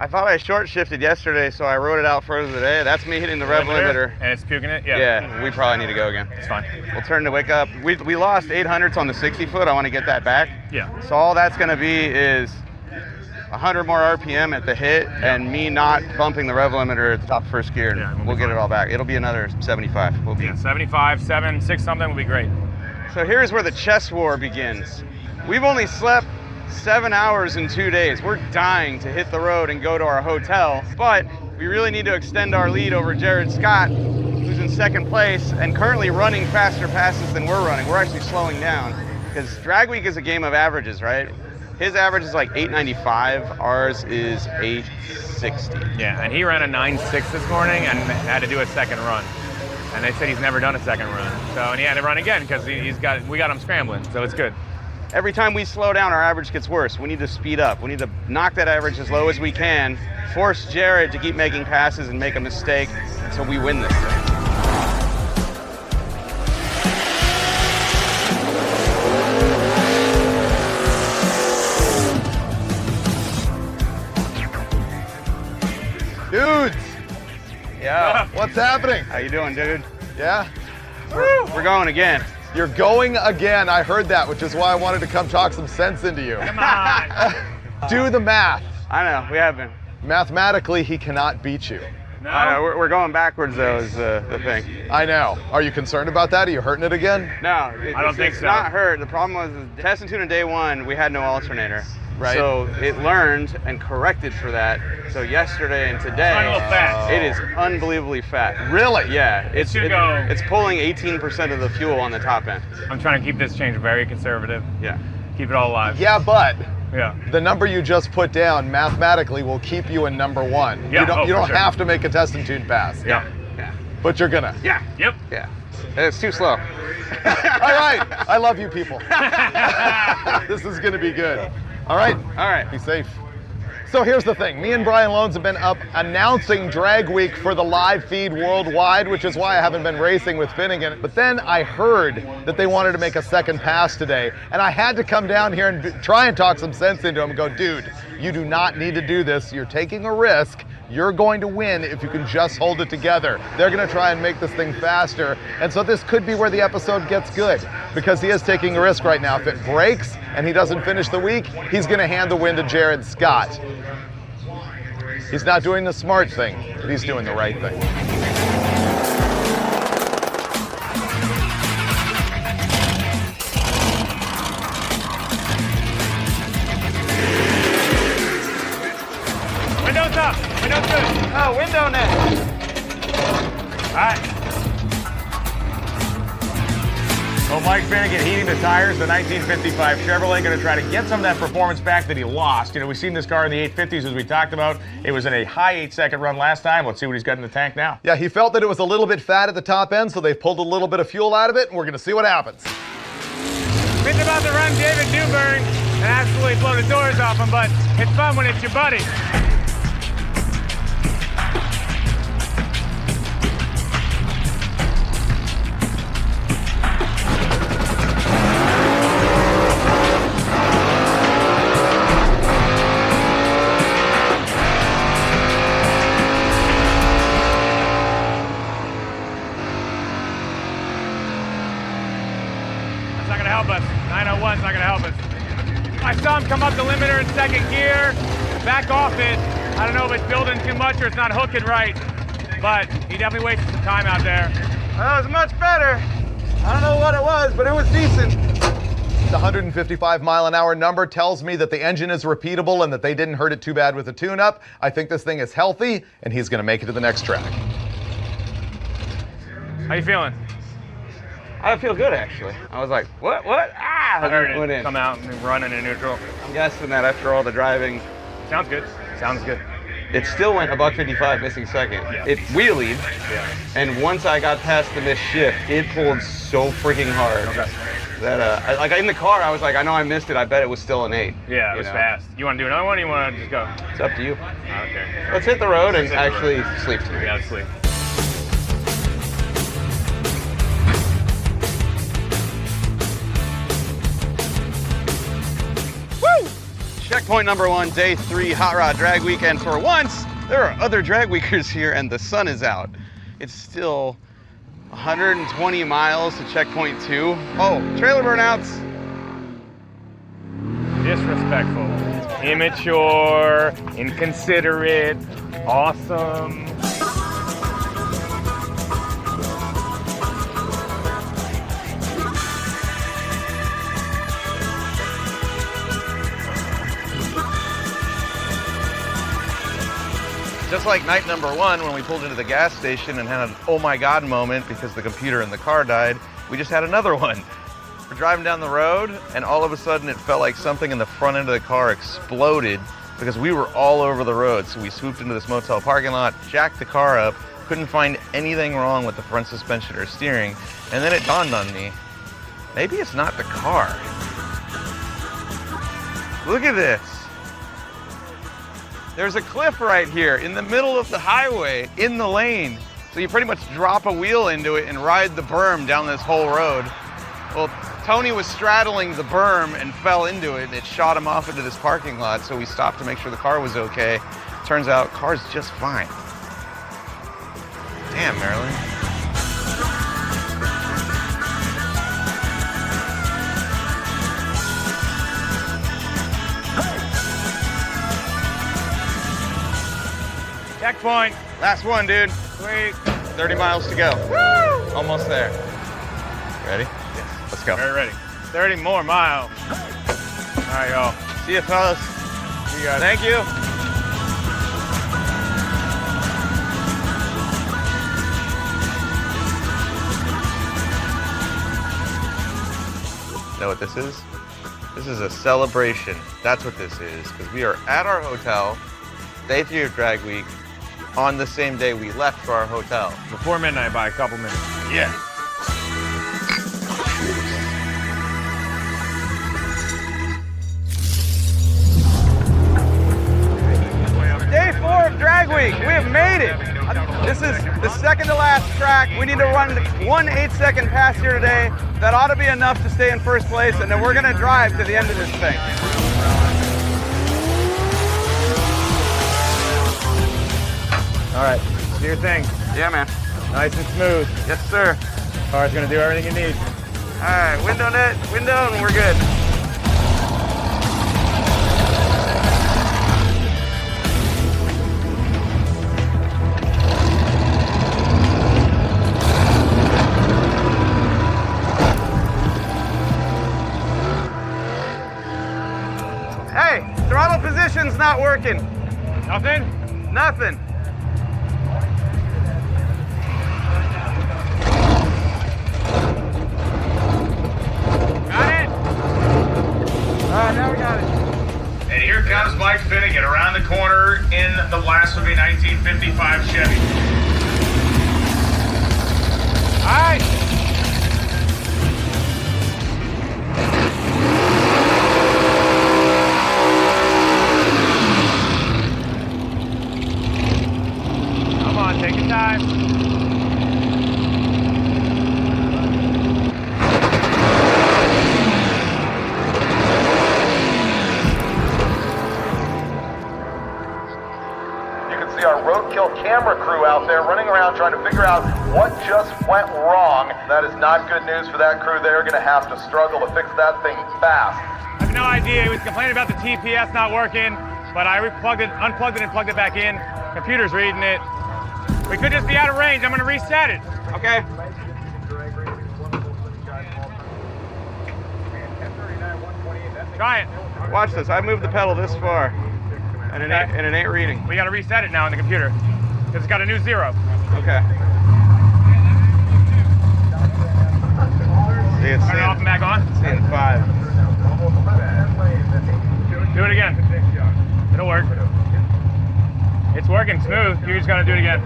I thought I short shifted yesterday, so I rode it out further today. That's me hitting the rev limiter. And it's puking it? Yeah. Yeah, we probably need to go again. It's fine. We'll turn the wick up. We lost 800s on the 60 foot. I want to get that back. Yeah. So all that's going to be is 100 more RPM at the hit and me not bumping the rev limiter at the top of first gear. And we'll get it all back. It'll be another 75. We'll be 75, 7, 6 something will be great. So here's where the chess war begins. We've only slept 7 hours in 2 days. We're dying to hit the road and go to our hotel, but we really need to extend our lead over Jared Scott, who's in second place and currently running faster passes than we're running. We're actually slowing down because drag week is a game of averages, right? His average is like 895, ours is 860. Yeah, and he ran a 9.6 this morning and had to do a second run. And they said he's never done a second run. So, and he had to run again because we got him scrambling, so it's good. Every time we slow down, our average gets worse. We need to speed up. We need to knock that average as low as we can, force Jared to keep making passes and make a mistake until we win this thing. Dudes! Yeah. What's happening? How you doing, dude? Yeah? We're going again. You're going again. I heard that, which is why I wanted to come talk some sense into you. Come on. Do the math. I know, we have been. Mathematically, he cannot beat you. No. I know, we're going backwards, though, is the thing. I know. Are you concerned about that? Are you hurting it again? No, I don't think it's so. not hurt. The problem was, test and tune on day one, we had no alternator. Right. So it learned and corrected for that. So yesterday and today, It's a little fat. it is unbelievably fat. Really? Yeah, it's pulling 18% of the fuel on the top end. I'm trying to keep this change very conservative. Yeah. Keep it all alive. Yeah, but Yeah. the number you just put down mathematically will keep you in number one. Yeah, you don't for sure. have to make a test and tune pass. Yeah. Yeah. But you're gonna. Yeah. Yep. Yeah. It's too slow. All right. I love you people. This is gonna be good. All right. All right. Be safe. So here's the thing. Me and Brian Loans have been up announcing Drag Week for the live feed worldwide, which is why I haven't been racing with Finnegan. But then I heard that they wanted to make a second pass today, and I had to come down here and try and talk some sense into him and go, dude, you do not need to do this. You're taking a risk. You're going to win if you can just hold it together. They're going to try and make this thing faster. And so this could be where the episode gets good, because he is taking a risk right now. If it breaks and he doesn't finish the week, he's going to hand the win to Jared Scott. He's not doing the smart thing, but he's doing the right thing. Windows up. Windows good. Oh, window net. All right. Well, Mike Finnegan heating the tires, the 1955 Chevrolet, going to try to get some of that performance back that he lost. You know, we've seen this car in the 850s, as we talked about. It was in a high 8-second run last time. Let's see what he's got in the tank now. Yeah, he felt that it was a little bit fat at the top end, so they pulled a little bit of fuel out of it, and we're going to see what happens. It's about to run David Newburn and absolutely blow the doors off him, but it's fun when it's your buddy. That's not gonna help us. 901's not gonna help us. I saw him come up the limiter in second gear, back off it. I don't know if it's building too much or it's not hooking right, but he definitely wasted some time out there. That was much better. I don't know what it was, but it was decent. The 155 mile an hour number tells me that the engine is repeatable and that they didn't hurt it too bad with the tune-up. I think this thing is healthy, and he's going to make it to the next track. How you feeling? I feel good, actually. I was like, what? Ah! I heard went it in. come out and run in neutral. I'm guessing that after all the driving, Sounds good. Sounds good. it still went $155 missing second. Yeah. It wheelied, Yeah. and once I got past the missed shift, it pulled so freaking hard. Okay. That like in the car, I was like, I know I missed it. I bet it was still an 8. Yeah, it was fast. You want to do another one or you want to just go? It's up to you. Okay. Let's hit the road and Let's hit the actually road. sleep tonight. Yeah, let's sleep. Checkpoint number 1, day 3, Hot Rod Drag Weekend. For once, there are other drag weekers here and the sun is out. It's still 120 miles to checkpoint 2. Oh, trailer burnouts. Disrespectful, immature, inconsiderate, awesome. Just like night number 1 when we pulled into the gas station and had an oh my God moment because the computer in the car died, we just had another one. We're driving down the road and all of a sudden it felt like something in the front end of the car exploded because we were all over the road. So we swooped into this motel parking lot, jacked the car up, couldn't find anything wrong with the front suspension or steering, and then it dawned on me, maybe it's not the car. Look at this. There's a cliff right here in the middle of the highway, in the lane. So you pretty much drop a wheel into it and ride the berm down this whole road. Well, Tony was straddling the berm and fell into it, and it shot him off into this parking lot, so we stopped to make sure the car was okay. Turns out, car's just fine. Damn, Marilyn. Checkpoint. Last one, dude. Sweet. 30 miles to go. Woo! Almost there. Ready? Yes. Let's go. Very ready. 30 more miles. All right, y'all. See you, fellas. See you guys. Thank you. Know what this is? This is a celebration. That's what this is, because we are at our hotel, day 3 of Drag Week, on the same day we left for our hotel. Before midnight by a couple minutes. Yeah. Day 4 of Drag Week. We have made it. This is the second to last track. We need to run 1 8-second pass here today. That ought to be enough to stay in first place, and then we're going to drive to the end of this thing. All right, do your thing. Yeah, man. Nice and smooth. Yes, sir. Car's gonna do everything you need. All right, window net, window, and we're good. Hey, throttle position's not working. Nothing? Nothing. Now we got it. And here comes Mike Finnegan around the corner in the blasphemy 1955 Chevy. All right. Come on, take your time. Our Roadkill camera crew out there running around trying to figure out what just went wrong. That is not good news for that crew. They're going to have to struggle to fix that thing fast. I have no idea. He was complaining about the TPS not working, but I unplugged it and plugged it back in. Computer's reading it. We could just be out of range. I'm going to reset it. Okay. Try it. Watch this. I moved the pedal this far. And it ain't reading. We got to reset it now in the computer because it's got a new 0. Okay. See, it's turn it off and back on. Seeing 5. Do it again. It'll work. It's working smooth. You just got to do it again.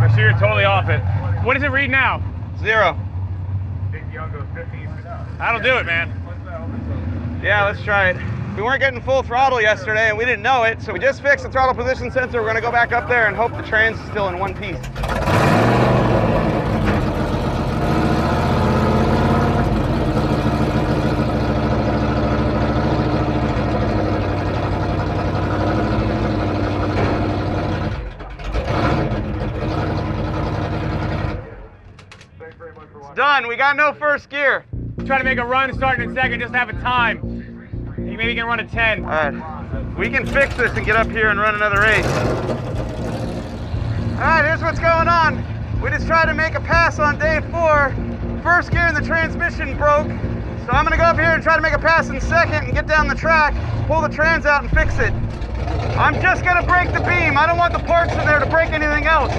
Make sure you're totally off it. What does it read now? 0. That'll do it, man. Yeah, let's try it. We weren't getting full throttle yesterday and we didn't know it, so we just fixed the throttle position sensor. We're gonna go back up there and hope the train's still in one piece. Done. We got no first gear. Try to make a run starting in second, just have a time. You maybe can run a 10. All right. We can fix this and get up here and run another race. All right, here's what's going on. We just tried to make a pass on day 4. First gear in the transmission broke. So I'm gonna go up here and try to make a pass in second and get down the track, pull the trans out and fix it. I'm just gonna break the beam. I don't want the parts in there to break anything else.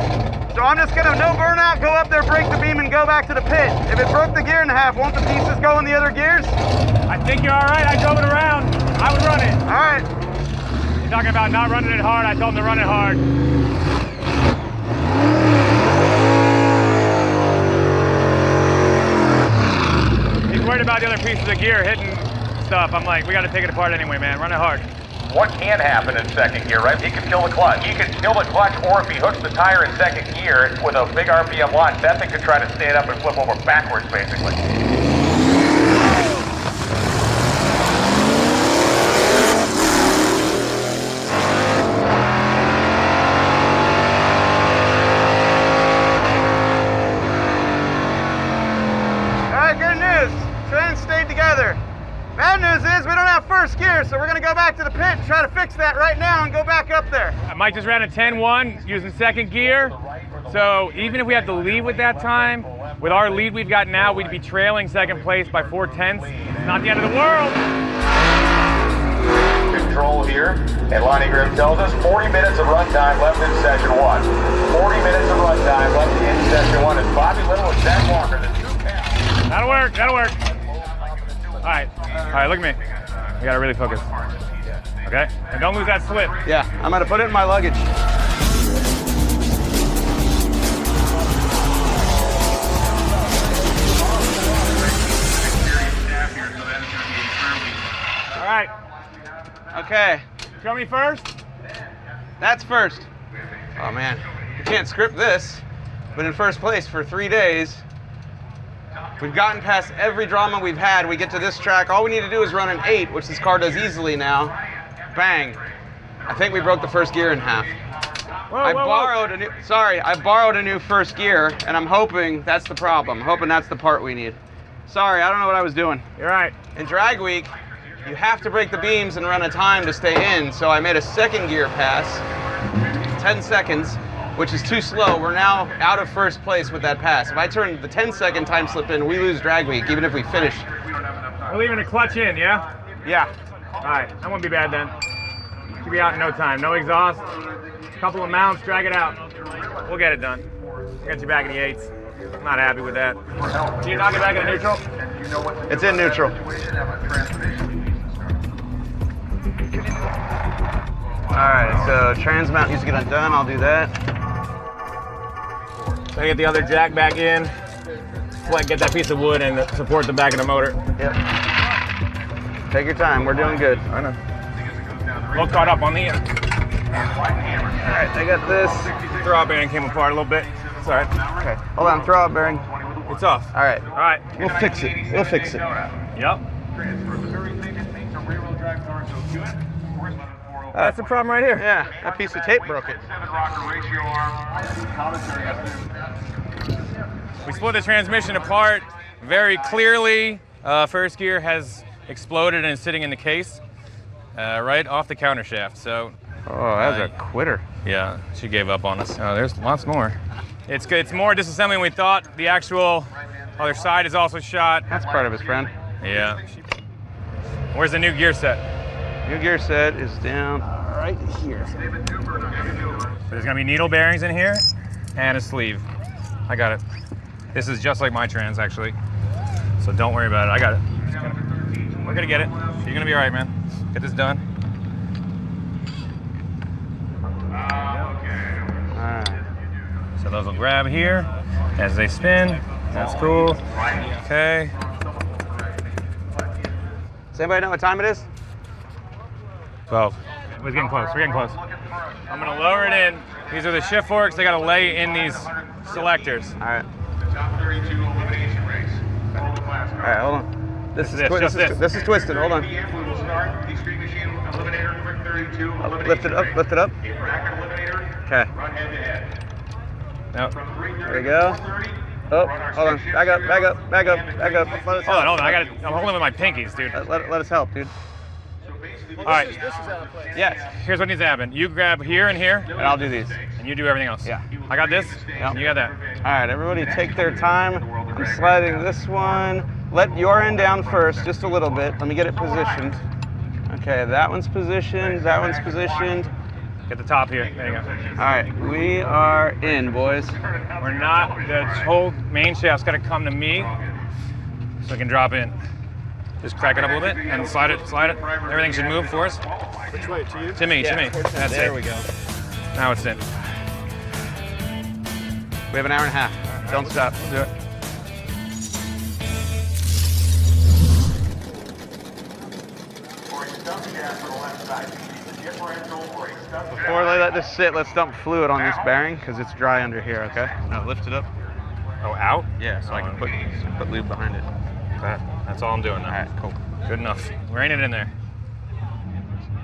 So I'm just gonna, no burnout, go up there, break the beam and go back to the pit. If it broke the gear in half, won't the pieces go in the other gears? I think you're all right. I drove it around. I would run it. All right. You're talking about not running it hard. I told him to run it hard. He's worried about the other pieces of gear hitting stuff. I'm like, we got to take it apart anyway, man. Run it hard. What can happen in second gear, right? He can kill the clutch. He can kill the clutch, or if he hooks the tire in second gear with a big RPM launch, that thing could try to stand up and flip over backwards, basically. All right, good news. Trans stayed together. Bad news is we don't have first gear, so we're gonna go back to the pit and try to fix that right now and go back up there. Mike just ran a 10-1 using second gear. So even if we have to lead with that time, with our lead we've got now, we'd be trailing second place by 4/10. It's not the end of the world. Control here, and Lonnie Grimm tells us 40 minutes of runtime left in session 1. 40 minutes of runtime left in session 1. It's Bobby Little and Zach Walker, the two cats. That'll work, that'll work. All right, look at me. We gotta really focus. Okay, and don't lose that slip. Yeah, I'm gonna put it in my luggage. All right. Okay. Show me first. That's first. Oh man, you can't script this. Been in first place for 3 days. We've gotten past every drama we've had. We get to this track. All we need to do is run an 8, which this car does easily now. Bang. I think we broke the first gear in half. I borrowed a new first gear, and I'm hoping that's the problem. I'm hoping that's the part we need. Sorry, I don't know what I was doing. You're right. In drag week, you have to break the beams and run a time to stay in, so I made a second gear pass, 10 seconds, which is too slow. We're now out of first place with that pass. If I turn the 10-second time slip in, we lose drag week, even if we finish. We're leaving a clutch in, yeah? Yeah. All right, that won't be bad then. Should be out in no time. No exhaust, couple of mounts, drag it out. We'll get it done. Get you back in the 8s. I'm not happy with that. Can you knock it back in neutral? It's in neutral. All right, so trans mount needs to get undone. I'll do that. So I get the other jack back in, get that piece of wood and support the back of the motor. Yep. Take your time. We're doing good. I know. A little caught up on the end. All right, I got this. Throwout bearing came apart a little bit. It's all right. Okay. Hold on. Throwout bearing. It's off. All right. All right. We'll fix it. We'll fix it. Yep. That's the problem right here. Yeah, that piece of tape broke it. We split the transmission apart very clearly. First gear has exploded and is sitting in the case right off the counter shaft. So, oh, that's a quitter. Yeah, she gave up on us. There's lots more. It's good. It's more disassembly than we thought. The actual other side is also shot. That's part of his friend. Yeah. Where's the new gear set? New gear set is down right here. There's gonna be needle bearings in here and a sleeve. I got it. This is just like my trans, actually. So don't worry about it. I got it. We're gonna get it. You're gonna be all right, man. Get this done. All right. So those will grab here as they spin. That's cool. Okay. Does anybody know what time it is? 12. We're getting close. We're getting close. I'm gonna lower it in. These are the shift forks. They gotta lay in these selectors. All right. All right, hold on. This is twisted. Hold on. Lift it up. Lift it up. Okay. Nope. There we go. Oh, hold on. Back up. Let us Hold on. I'm holding with my pinkies, dude. Let us help, dude. All right. Yes. Here's what needs to happen. You grab here and here. And I'll do these. And you do everything else. Yeah. I got this. Yep. You got that. All right, everybody take their time. I'm sliding this one. Let your end down first, just a little bit. Let me get it positioned. Okay, that one's positioned. That one's positioned. Get the top here. There you go. All right, we are in, boys. We're not. The whole main shaft's got to come to me so I can drop in. Just crack it up a little bit and slide it. Everything should move for us. Which way, to you? To me. That's there it. we go. Now it's in. We have an hour and a half. Don't stop. Do it. Before I let this sit, let's dump fluid on this bearing because it's dry under here, okay? Now lift it up. Oh, out? Yeah, so I can put lube behind it. That's all I'm doing now. All right, cool. Good enough. Rein it in there.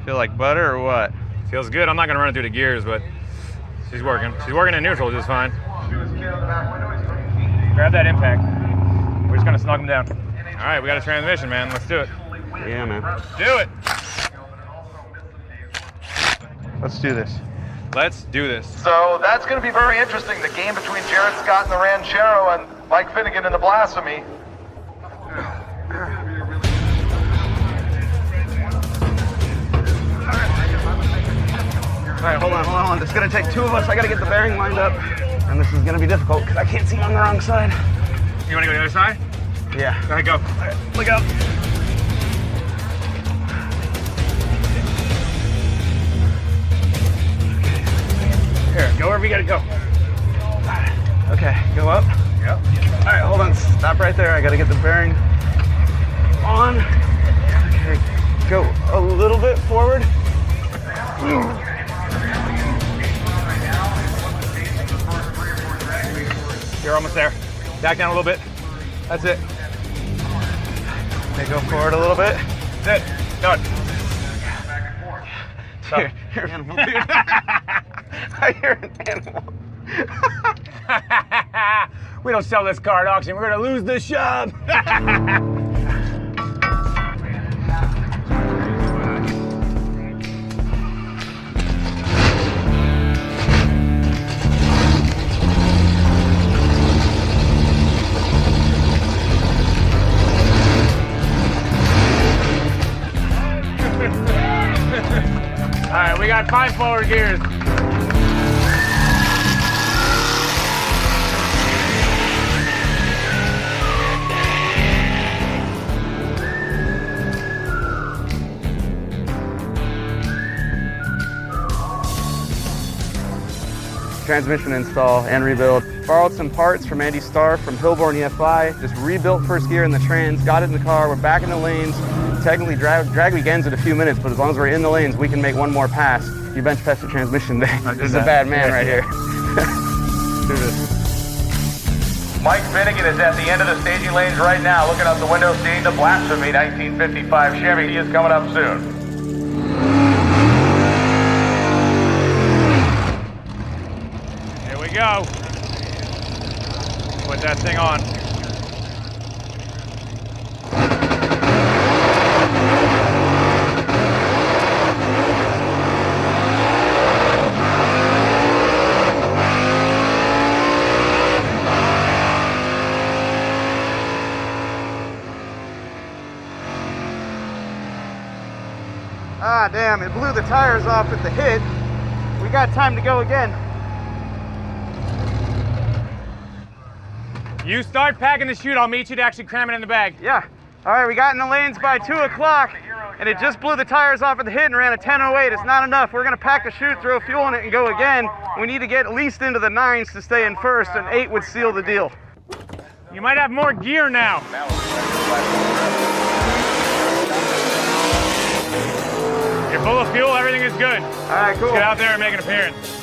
Feel like butter or what? Feels good. I'm not going to run it through the gears, but she's working. She's working in neutral just fine. Grab that impact. We're just going to snug them down. All right, we got a transmission, man. Let's do it. Yeah, man. Do it. Let's do this. Let's do this. So that's going to be very interesting. The game between Jared Scott and the Ranchero and Mike Finnegan in the Blasphemy. All right, hold on. It's going to take two of us. I got to get the bearing lined up. And this is going to be difficult because I can't see on the wrong side. You want to go to the other side? Yeah. Go ahead, go. All right, look out. Here, go wherever you gotta go. Okay, go up. Yep. All right, hold on. Stop right there. I gotta get the bearing on. Okay, go a little bit forward. You're almost there. Back down a little bit. That's it. Okay, go forward a little bit. That's it. Done. Here, animal, dude. You're an animal. We don't sell this car at auction. We're gonna lose the shop. All right, we got 5 forward gears. Transmission install and rebuild. Borrowed some parts from Andy Starr from Hillborn EFI. Just rebuilt first gear in the trans, got it in the car, we're back in the lanes. Technically drag weekends in a few minutes, but as long as we're in the lanes, we can make one more pass. You bench press the transmission day. This is a bad man right here. Do this. Mike Finnegan is at the end of the staging lanes right now, looking out the window, seeing the Blasphemy 1955 Chevy. He is coming up soon. Here we go. Put that thing on. Ah, damn, it blew the tires off at the hit. We got time to go again. You start packing the chute, I'll meet you to actually cram it in the bag. Yeah. All right, we got in the lanes by 2 o'clock, and it just blew the tires off at the hit and ran a 10:08. It's not enough. We're gonna pack the chute, throw fuel in it, and go again. We need to get at least into the 9s to stay in first, and 8 would seal the deal. You might have more gear now. You're full of fuel, everything is good. All right, cool. Let's get out there and make an appearance.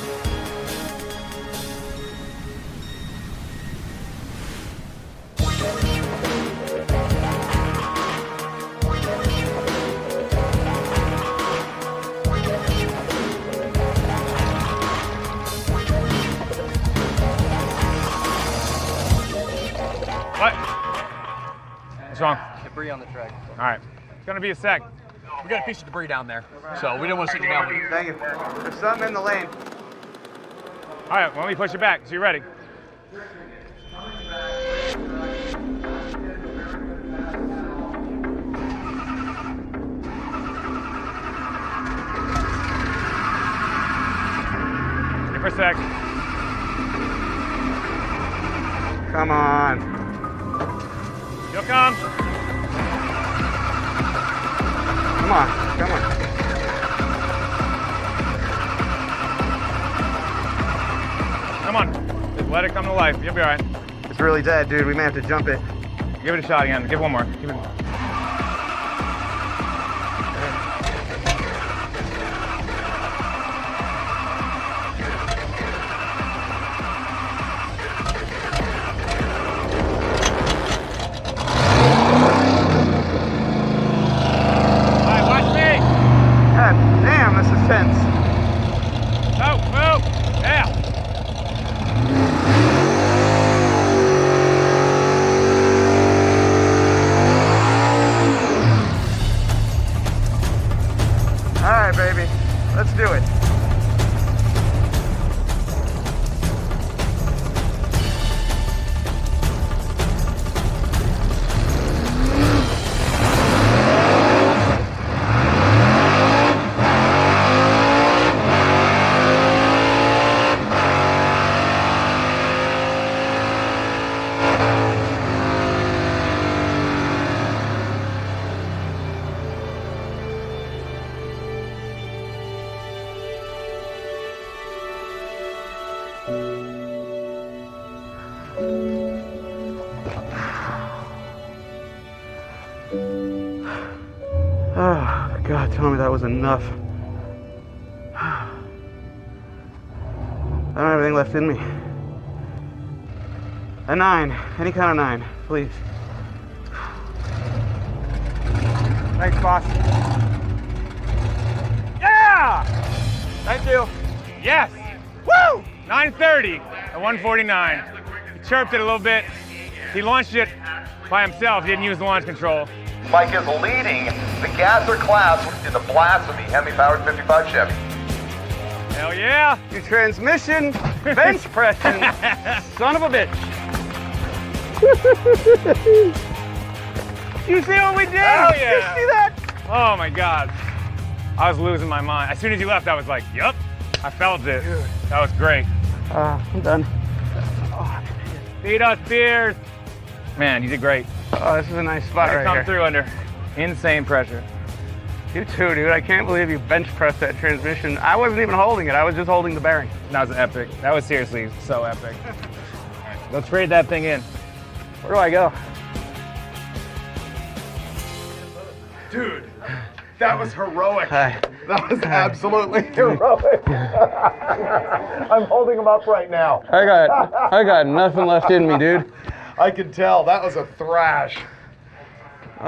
wrong? Debris on the track. All right. It's gonna be a sec. We got a piece of debris down there, so we don't want to sit you down. Thank you. There's something in the lane. All right, well, let me push you back so you're ready. For a sec. Come on. You'll come. Come on. Come on. Come on. Just let it come to life. You'll be all right. It's really dead, dude. We may have to jump it. Give it a shot again. Give it one more. Give it. Damn, this is tense. Oh, move! Yeah! All right, baby. Let's do it. Oh, God, tell me that was enough. I don't have anything left in me. A 9, any kind of 9, please. Thanks, boss. Yeah! Thank you. Yes! Woo! 9:30 at 149. He chirped it a little bit. He launched it by himself. He didn't use the launch control. Mike is leading the Gasser class in the Blasphemy Hemi-powered 55 Chevy. Hell yeah! Your transmission, bench pressing, son of a bitch. You see what we did? Hell yeah! You see that? Oh my God. I was losing my mind. As soon as you left, I was like, yup, I felt it. That was great. I'm done. Feed us beers. Man, you did great. Oh, this is a nice spot right come here. through under insane pressure. You too, dude. I can't believe you bench pressed that transmission. I wasn't even holding it. I was just holding the bearing. That was epic. That was seriously so epic. Let's trade that thing in. Where do I go? Dude, that was heroic. Hi. That was absolutely heroic. I'm holding him up right now. I got nothing left in me, dude. I can tell. That was a thrash. When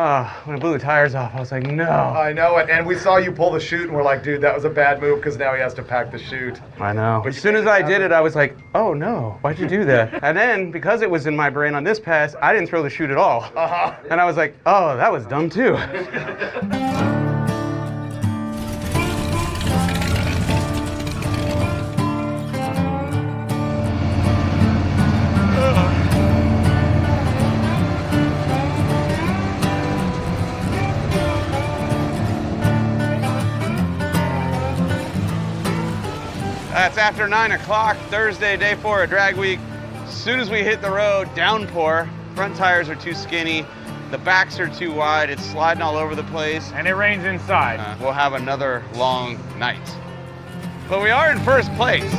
I blew the tires off, I was like, no. I know it. And we saw you pull the chute, and we're like, dude, that was a bad move because now he has to pack the chute. I know. But as soon as I did it, I was like, oh no, why'd you do that? And then, because it was in my brain on this pass, I didn't throw the chute at all. And I was like, oh, that was dumb too. That's after 9 o'clock, Thursday, day 4 of drag week. As soon as we hit the road, downpour. Front tires are too skinny. The backs are too wide. It's sliding all over the place. And it rains inside. We'll have another long night. But we are in first place.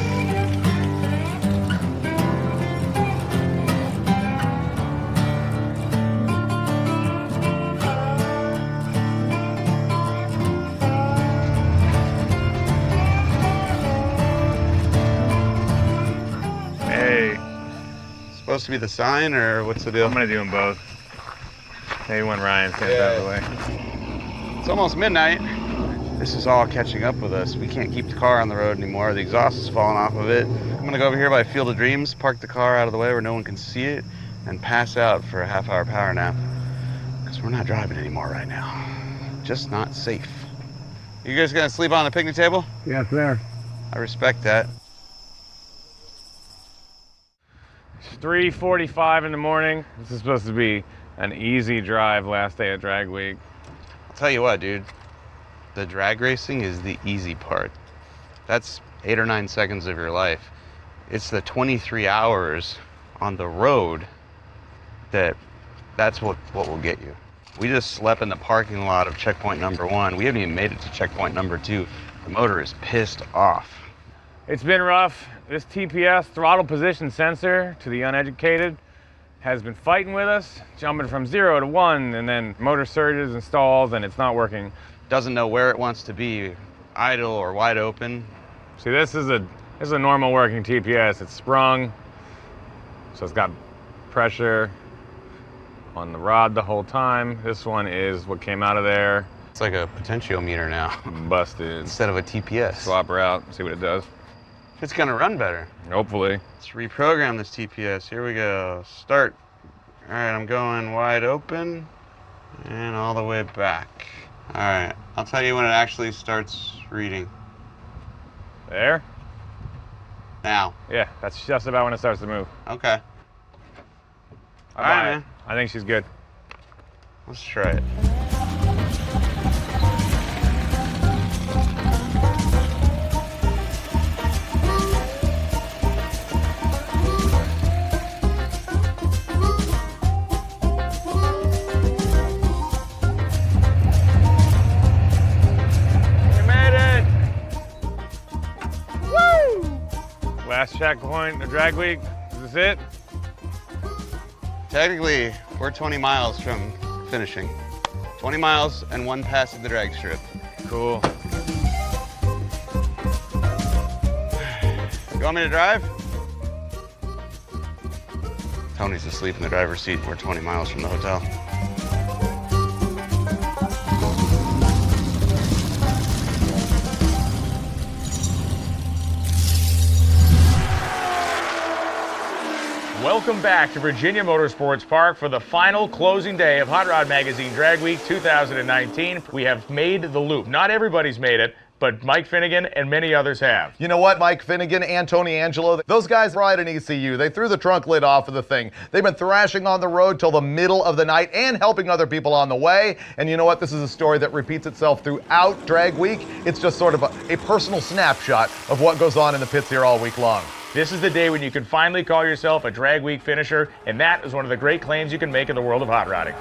Supposed to be the sign, or what's the deal? I'm gonna do them both. Maybe when Ryan's gets out of the way. It's almost midnight. This is all catching up with us. We can't keep the car on the road anymore. The exhaust is falling off of it. I'm gonna go over here by Field of Dreams, park the car out of the way where no one can see it, and pass out for a half-hour power nap. So we're not driving anymore right now. Just not safe. You guys gonna sleep on the picnic table? Yes, sir. I respect that. It's 3:45 in the morning. This is supposed to be an easy drive last day of drag week. I'll tell you what, dude. The drag racing is the easy part. That's 8 or 9 seconds of your life. It's the 23 hours on the road that's what will get you. We just slept in the parking lot of checkpoint number 1. We haven't even made it to checkpoint number 2. The motor is pissed off. It's been rough. This TPS, throttle position sensor, to the uneducated, has been fighting with us, jumping from 0 to 1, and then motor surges and stalls, and it's not working. Doesn't know where it wants to be, idle or wide open. See, this is a normal working TPS. It's sprung, so it's got pressure on the rod the whole time. This one is what came out of there. It's like a potentiometer now. Busted. Instead of a TPS. Swap her out, see what it does. It's gonna run better. Hopefully. Let's reprogram this TPS. Here we go. Start. All right, I'm going wide open and all the way back. All right, I'll tell you when it actually starts reading. There? Now. Yeah, that's just about when it starts to move. Okay. All right, man. I think she's good. Let's try it. Last checkpoint of drag week. Is this it? Technically, we're 20 miles from finishing. 20 miles and 1 pass of the drag strip. Cool. You want me to drive? Tony's asleep in the driver's seat. We're 20 miles from the hotel. Welcome back to Virginia Motorsports Park for the final closing day of Hot Rod Magazine Drag Week 2019. We have made the loop. Not everybody's made it, but Mike Finnegan and many others have. You know what, Mike Finnegan and Tony Angelo, those guys ride an ECU. They threw the trunk lid off of the thing. They've been thrashing on the road till the middle of the night and helping other people on the way. And you know what? This is a story that repeats itself throughout Drag Week. It's just sort of a personal snapshot of what goes on in the pits here all week long. This is the day when you can finally call yourself a Drag Week finisher, and that is one of the great claims you can make in the world of hot rodding.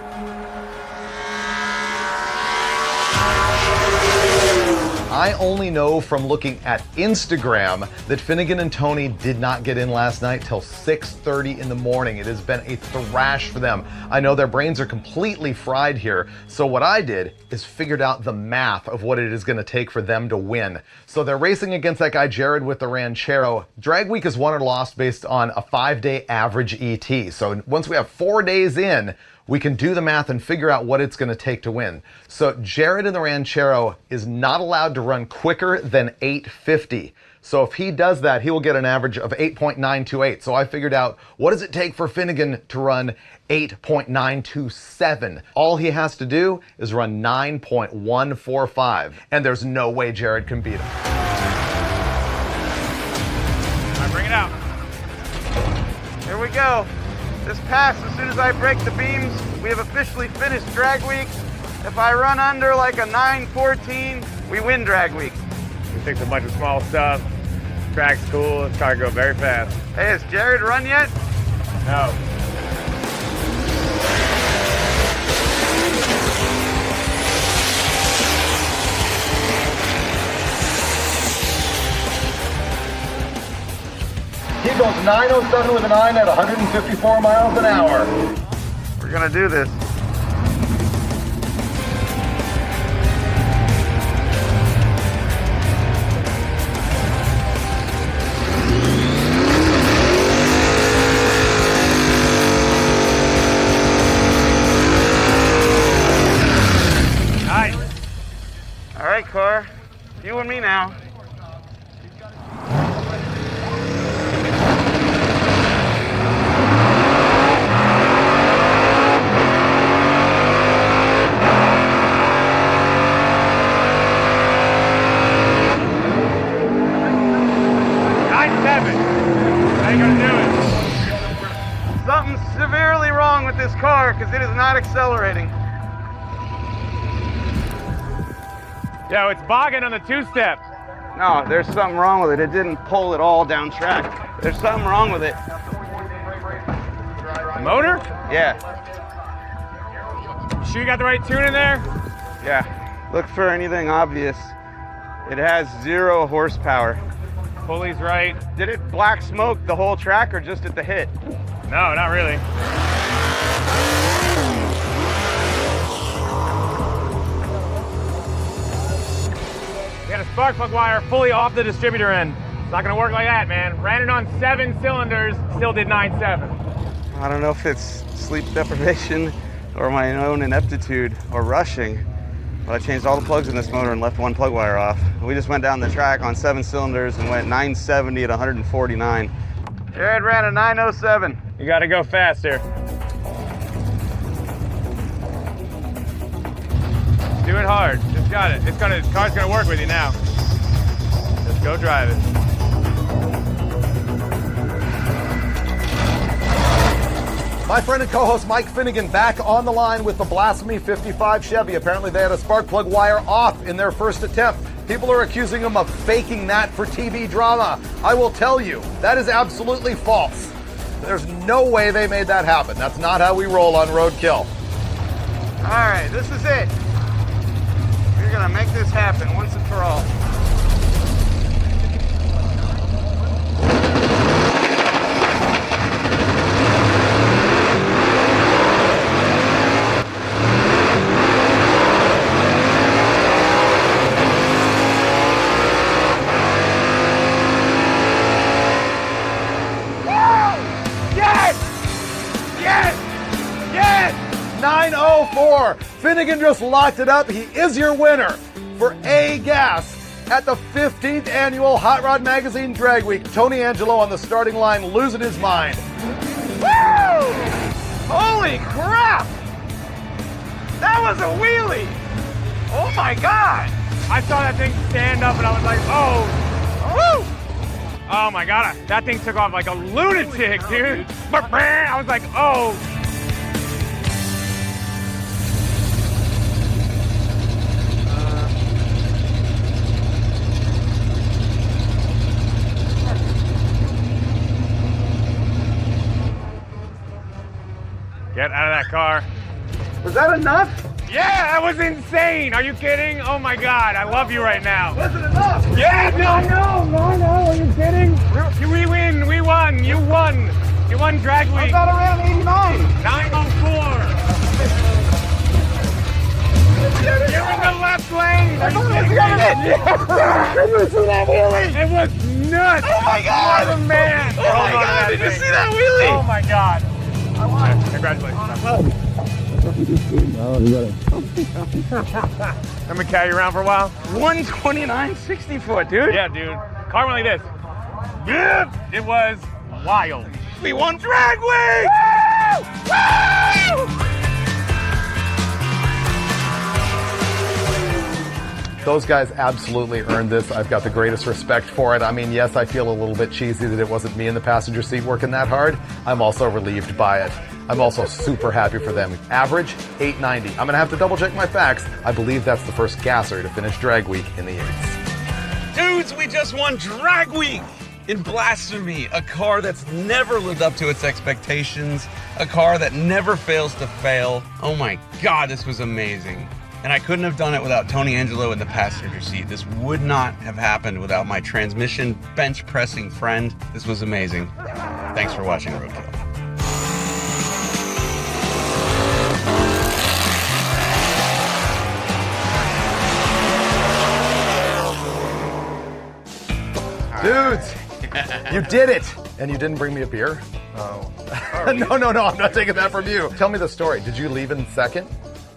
I only know from looking at Instagram that Finnegan and Tony did not get in last night till 6:30 in the morning. It has been a thrash for them. I know their brains are completely fried here. So what I did is figured out the math of what it is going to take for them to win. So they're racing against that guy Jared with the Ranchero. Drag Week is won or lost based on a 5-day average ET. So once we have 4 days in, we can do the math and figure out what it's going to take to win. So Jared in the Ranchero is not allowed to run quicker than 8:50. So if he does that, he will get an average of 8.928. So I figured out, what does it take for Finnegan to run 8.927? All he has to do is run 9.145. And there's no way Jared can beat him. All right, bring it out. Here we go. This pass, as soon as I break the beams, we have officially finished Drag Week. If I run under like a 9:14, we win Drag Week. We fixed a bunch of small stuff. Track's cool. This car go very fast. Hey, has Jared run yet? No. He goes 9:07 with a 9 at 154 miles an hour. We're gonna do this. Nice. All right, car. You and me now. you gonna do it? Something's severely wrong with this car because it is not accelerating. Yo, it's bogging on the two-step. No, there's something wrong with it. It didn't pull it all down track. There's something wrong with it. Motor? Yeah. You sure you got the right tune in there? Yeah. Look for anything obvious. It has 0 horsepower. Pulley's right. Did it black smoke the whole track or just at the hit? No, not really. We got a spark plug wire fully off the distributor end. It's not gonna work like that, man. Ran it on 7 cylinders, still did 9.7. I don't know if it's sleep deprivation or my own ineptitude or rushing, but I changed all the plugs in this motor and left 1 plug wire off. We just went down the track on 7 cylinders and went 970 at 149. Jared ran a 907. You gotta go faster. Do it hard. Just got it. The car's gonna work with you now. Just go drive it. My friend and co-host Mike Finnegan back on the line with the Blasphemy 55 Chevy. Apparently they had a spark plug wire off in their first attempt. People are accusing them of faking that for TV drama. I will tell you, that is absolutely false. There's no way they made that happen. That's not how we roll on Roadkill. All right, this is it. We're gonna make this happen once and for all. Yes! Yes! Yes! 904. Finnegan just locked it up. He is your winner for A gas at the 15th annual Hot Rod Magazine Drag Week. Tony Angelo on the starting line losing his mind. Woo! Holy crap! That was a wheelie! Oh my God! I saw that thing stand up and I was like, oh, woo! Oh my God, that thing took off like a lunatic, dude. I was like, oh. Get out of that car. Was that enough? Yeah, that was insane. Are you kidding? Oh my God, I love you right now. Was it enough? Yeah, no, are you kidding? We win, we won, you won. You won Drag Week. I thought around 89. 904. You're in the left lane. Are you kidding me? Did you see that wheelie? It was nuts. Oh my God. You're the man. Oh my God, did you see that wheelie? Oh my God. I won. Congratulations. I'm gonna carry you around for a while. 129.64, dude. Yeah, dude. Car went like this. Yeah. It was wild. We won Drag Week! Woo! Woo! Those guys absolutely earned this. I've got the greatest respect for it. I mean, yes, I feel a little bit cheesy that it wasn't me in the passenger seat working that hard. I'm also relieved by it. I'm also super happy for them. Average, 890. I'm going to have to double check my facts. I believe that's the first gasser to finish Drag Week in the 8s. Dudes, we just won Drag Week in Blasphemy, a car that's never lived up to its expectations, a car that never fails to fail. Oh my God, this was amazing. And I couldn't have done it without Tony Angelo in the passenger seat. This would not have happened without my transmission bench pressing friend. This was amazing. Thanks for watching Roadkill. Dudes, you did it! And you didn't bring me a beer? Oh. No, I'm not taking that from you. Tell me the story. Did you leave in second?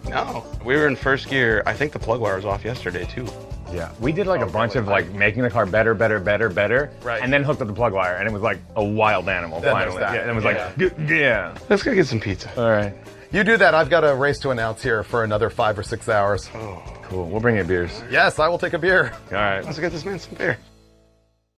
No, we were in first gear. I think the plug wire was off yesterday too. Yeah, we did like a bunch of like making the car better, right. and then hooked up the plug wire, and it was like a wild animal Then finally. there's that. Yeah, and it was like, yeah. Let's go get some pizza. All right. You do that. I've got a race to announce here for another 5 or 6 hours. Cool. We'll bring you beers. Yes, I will take a beer. All right. Let's get this man some beer.